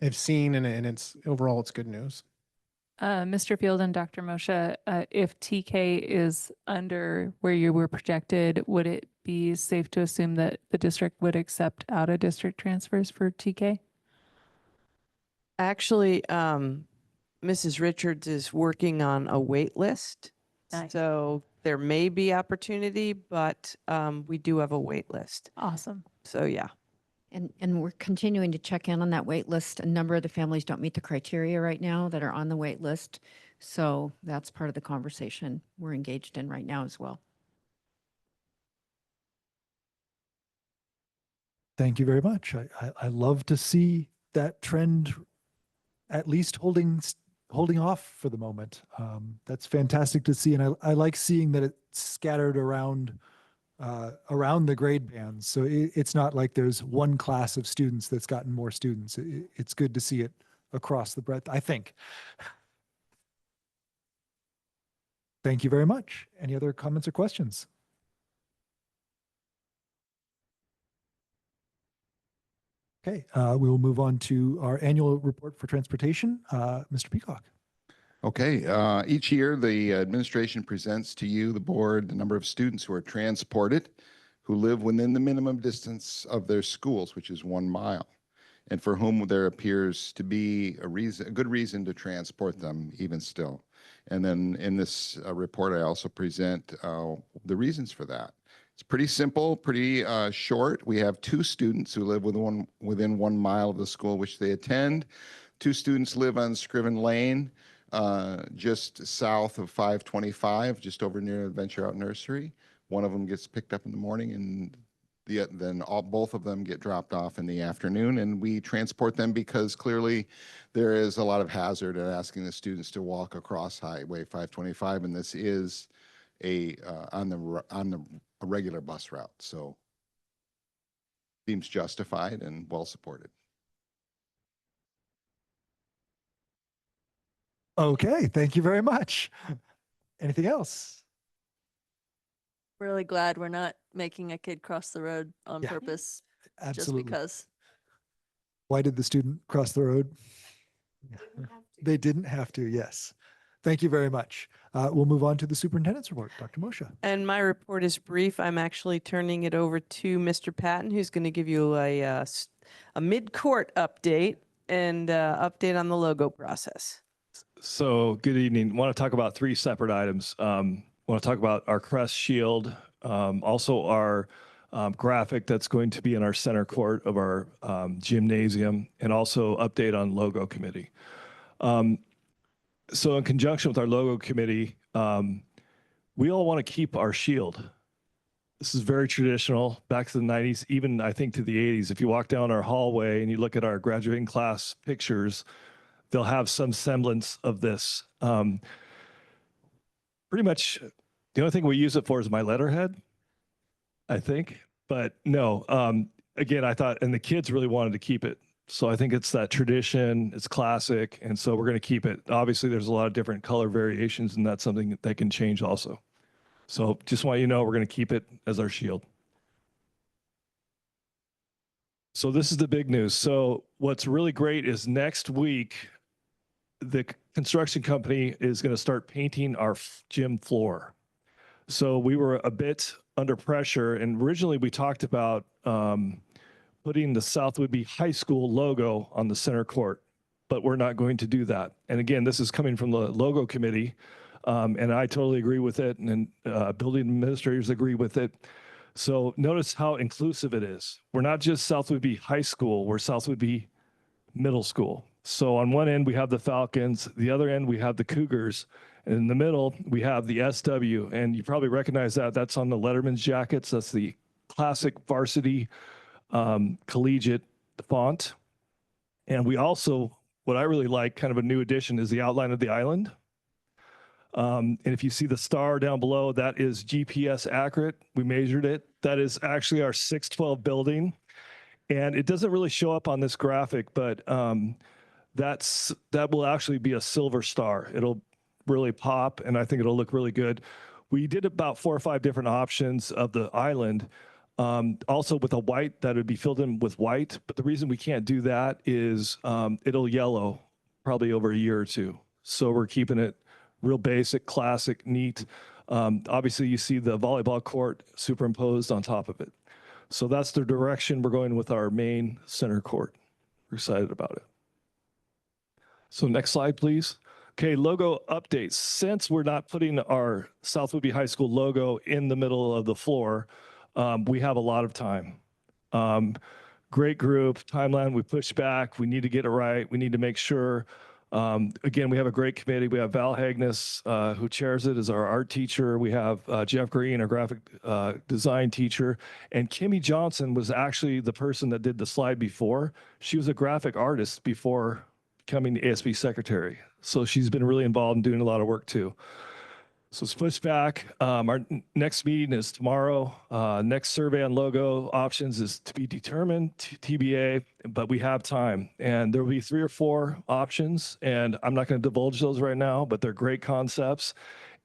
have seen, and it's overall it's good news. Mr. Field and Dr. Moshe, if TK is under where you were projected, would it be safe to assume that the district would accept out of district transfers for TK? Actually, Mrs. Richards is working on a wait list. Nice. So there may be opportunity, but we do have a wait list. Awesome. So yeah. And we're continuing to check in on that wait list. A number of the families don't meet the criteria right now that are on the wait list. So that's part of the conversation we're engaged in right now as well. Thank you very much. I love to see that trend at least holding off for the moment. That's fantastic to see. And I like seeing that it's scattered around the grade bands. So it's not like there's one class of students that's gotten more students. It's good to see it across the breadth, I think. Thank you very much. Any other comments or questions? Okay, we will move on to our annual report for transportation. Mr. Peacock. Okay, each year the administration presents to you, the board, the number of students who are transported, who live within the minimum distance of their schools, which is 1 mile, and for whom there appears to be a good reason to transport them even still. And then in this report, I also present the reasons for that. It's pretty simple, pretty short. We have 2 students who live within 1 mile of the school which they attend. 2 students live on Scriven Lane, just south of 525, just over near Adventure Out Nursery. One of them gets picked up in the morning, and then both of them get dropped off in the afternoon. And we transport them because clearly there is a lot of hazard in asking the students to walk across Highway 525, and this is on the regular bus route. So seems justified and well supported. Okay, thank you very much. Anything else? Really glad we're not making a kid cross the road on Yeah. purpose Absolutely. just because. Why did the student cross the road? They didn't have to, yes. Thank you very much. We'll move on to the superintendent's report. Dr. Moshe. And my report is brief. I'm actually turning it over to Mr. Patton, who's going to give you a mid-court update and update on the logo process. So good evening. Want to talk about 3 separate items. want to talk about our crest shield, also our graphic that's going to be in our center court of our gymnasium, and also update on logo committee. So in conjunction with our logo committee, we all want to keep our shield. This is very traditional, back to the 90s, even I think to the 80s. If you walk down our hallway and you look at our graduating class pictures, they'll have some semblance of this. Pretty much the only thing we use it for is my letterhead, I think. But no, again, I thought, and the kids really wanted to keep it. So I think it's that tradition, it's classic, and so we're going to keep it. Obviously, there's a lot of different color variations, and that's something that can change also. So just want you to know we're going to keep it as our shield. So this is the big news. So what's really great is next week, the construction company is going to start painting our gym floor. So we were a bit under pressure, and originally we talked about putting the South Whidbey High School logo on the center court, but we're not going to do that. And again, this is coming from the logo committee, and I totally agree with it, and building administrators agree with it. So notice how inclusive it is. We're not just South Whidbey High School, we're South Whidbey Middle School. So on one end, we have the Falcons, the other end, we have the Cougars, and in the middle, we have the SW, and you probably recognize that. That's on the Letterman's jackets. That's the classic varsity collegiate font. And we also, what I really like, kind of a new addition, is the outline of the island. And if you see the star down below, that is GPS accurate. We measured it. That is actually our 612 building. And it doesn't really show up on this graphic, but that will actually be a silver star. It'll really pop, and I think it'll look really good. We did about 4 or 5 different options of the island. Also with a white, that would be filled in with white. But the reason we can't do that is it'll yellow probably over a year or two. So we're keeping it real basic, classic, neat. Obviously, you see the volleyball court superimposed on top of it. So that's the direction we're going with our main center court. We're excited about it. So next slide, please. Okay, logo updates. Since we're not putting our South Whidbey High School logo in the middle of the floor, we have a lot of time. Great group, timeline, we pushed back. We need to get it right. We need to make sure. Again, we have a great committee. We have Val Hagnes, who chairs it, as our art teacher. We have Jeff Green, our graphic design teacher. And Kimmy Johnson was actually the person that did the slide before. She was a graphic artist before becoming the ASB secretary. So she's been really involved in doing a lot of work too. So it's pushed back. Our next meeting is tomorrow. Next survey on logo options is to be determined, TBA, but we have time. And there will be 3 or 4 options, and I'm not going to divulge those right now, but they're great concepts.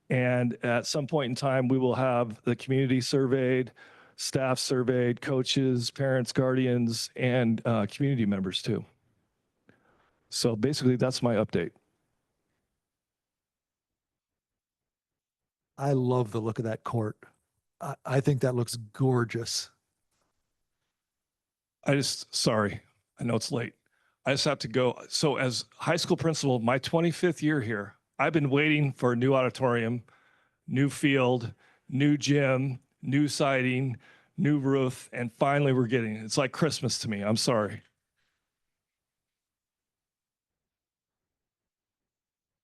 And at some point in time, we will have the community surveyed, staff surveyed, coaches, parents, guardians, and community members too. So basically, that's my update. I love the look of that court. I think that looks gorgeous. Sorry, I know it's late. I just have to go. So as high school principal, my 25th year here, I've been waiting for a new auditorium, new field, new gym, new siding, new roof, and finally we're getting it. It's like Christmas to me. I'm sorry.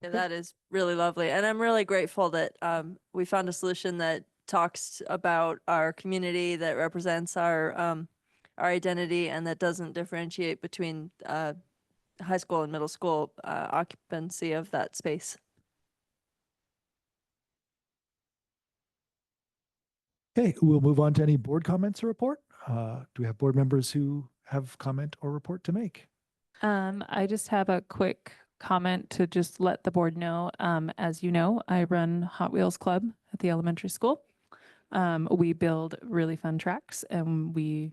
Yeah, that is really lovely. And I'm really grateful that we found a solution that talks about our community, that represents our identity, and that doesn't differentiate between high school and middle school occupancy of that space. Okay, we'll move on to any board comments or report. Do we have board members who have comment or report to make? I just have a quick comment to just let the board know. As you know, I run Hot Wheels Club at the elementary school. We build really fun tracks and we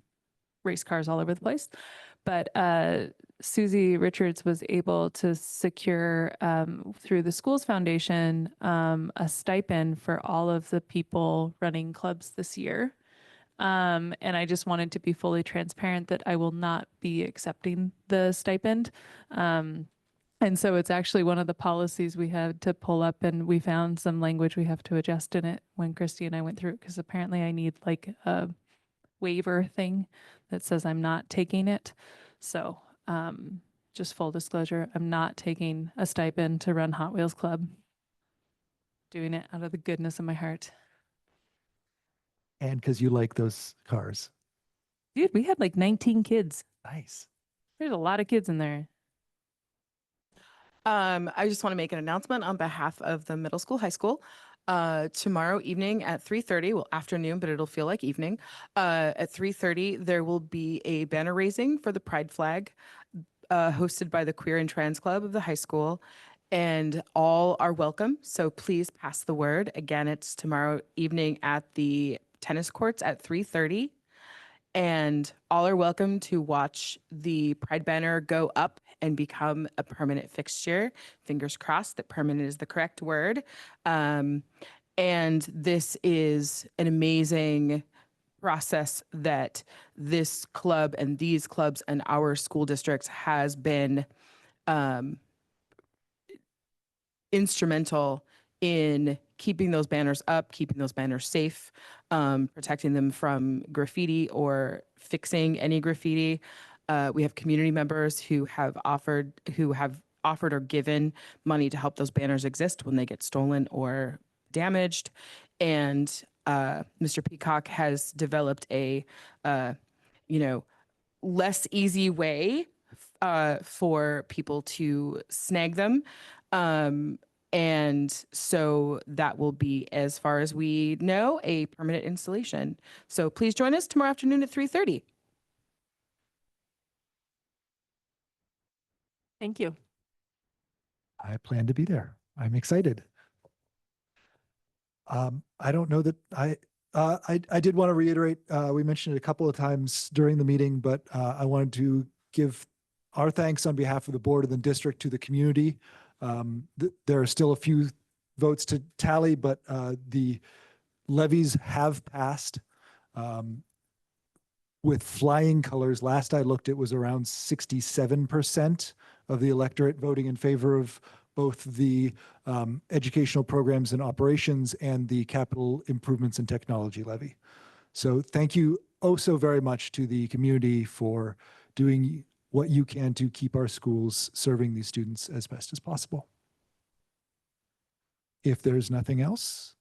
race cars all over the place. But Susie Richards was able to secure through the school's foundation a stipend for all of the people running clubs this year. And I just wanted to be fully transparent that I will not be accepting the stipend. And so it's actually one of the policies we had to pull up, and we found some language we have to adjust in it when Christy and I went through it, because apparently I need like a waiver thing that says I'm not taking it. So just full disclosure, I'm not taking a stipend to run Hot Wheels Club. Doing it out of the goodness of my heart. And because you like those cars. Dude, we had like 19 kids. Nice. There's a lot of kids in there. I just want to make an announcement on behalf of the middle school, high school. Tomorrow evening at 3:30, well, afternoon, but it'll feel like evening. At 3:30, there will be a banner raising for the Pride flag, hosted by the Queer and Trans Club of the high school. And all are welcome. So please pass the word. Again, it's tomorrow evening at the tennis courts at 3:30. And all are welcome to watch the Pride banner go up and become a permanent fixture. Fingers crossed that permanent is the correct word. And this is an amazing process that this club and these clubs and our school districts has been instrumental in keeping those banners up, keeping those banners safe, protecting them from graffiti or fixing any graffiti. We have community members who have offered or given money to help those banners exist when they get stolen or damaged. And Mr. Peacock has developed a less easy way for people to snag them. And so that will be, as far as we know, a permanent installation. So please join us tomorrow afternoon at 3:30. Thank you. I plan to be there. I'm excited. I don't know that I did want to reiterate, we mentioned it a couple of times during the meeting, but I wanted to give our thanks on behalf of the board and the district to the community. There are still a few votes to tally, but the levies have passed with flying colors. Last I looked, it was around 67% of the electorate voting in favor of both the educational programs and operations and the capital improvements and technology levy. So thank you oh so very much to the community for doing what you can to keep our schools serving these students as best as possible. If there's nothing else,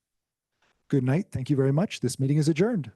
good night. Thank you very much. This meeting is adjourned.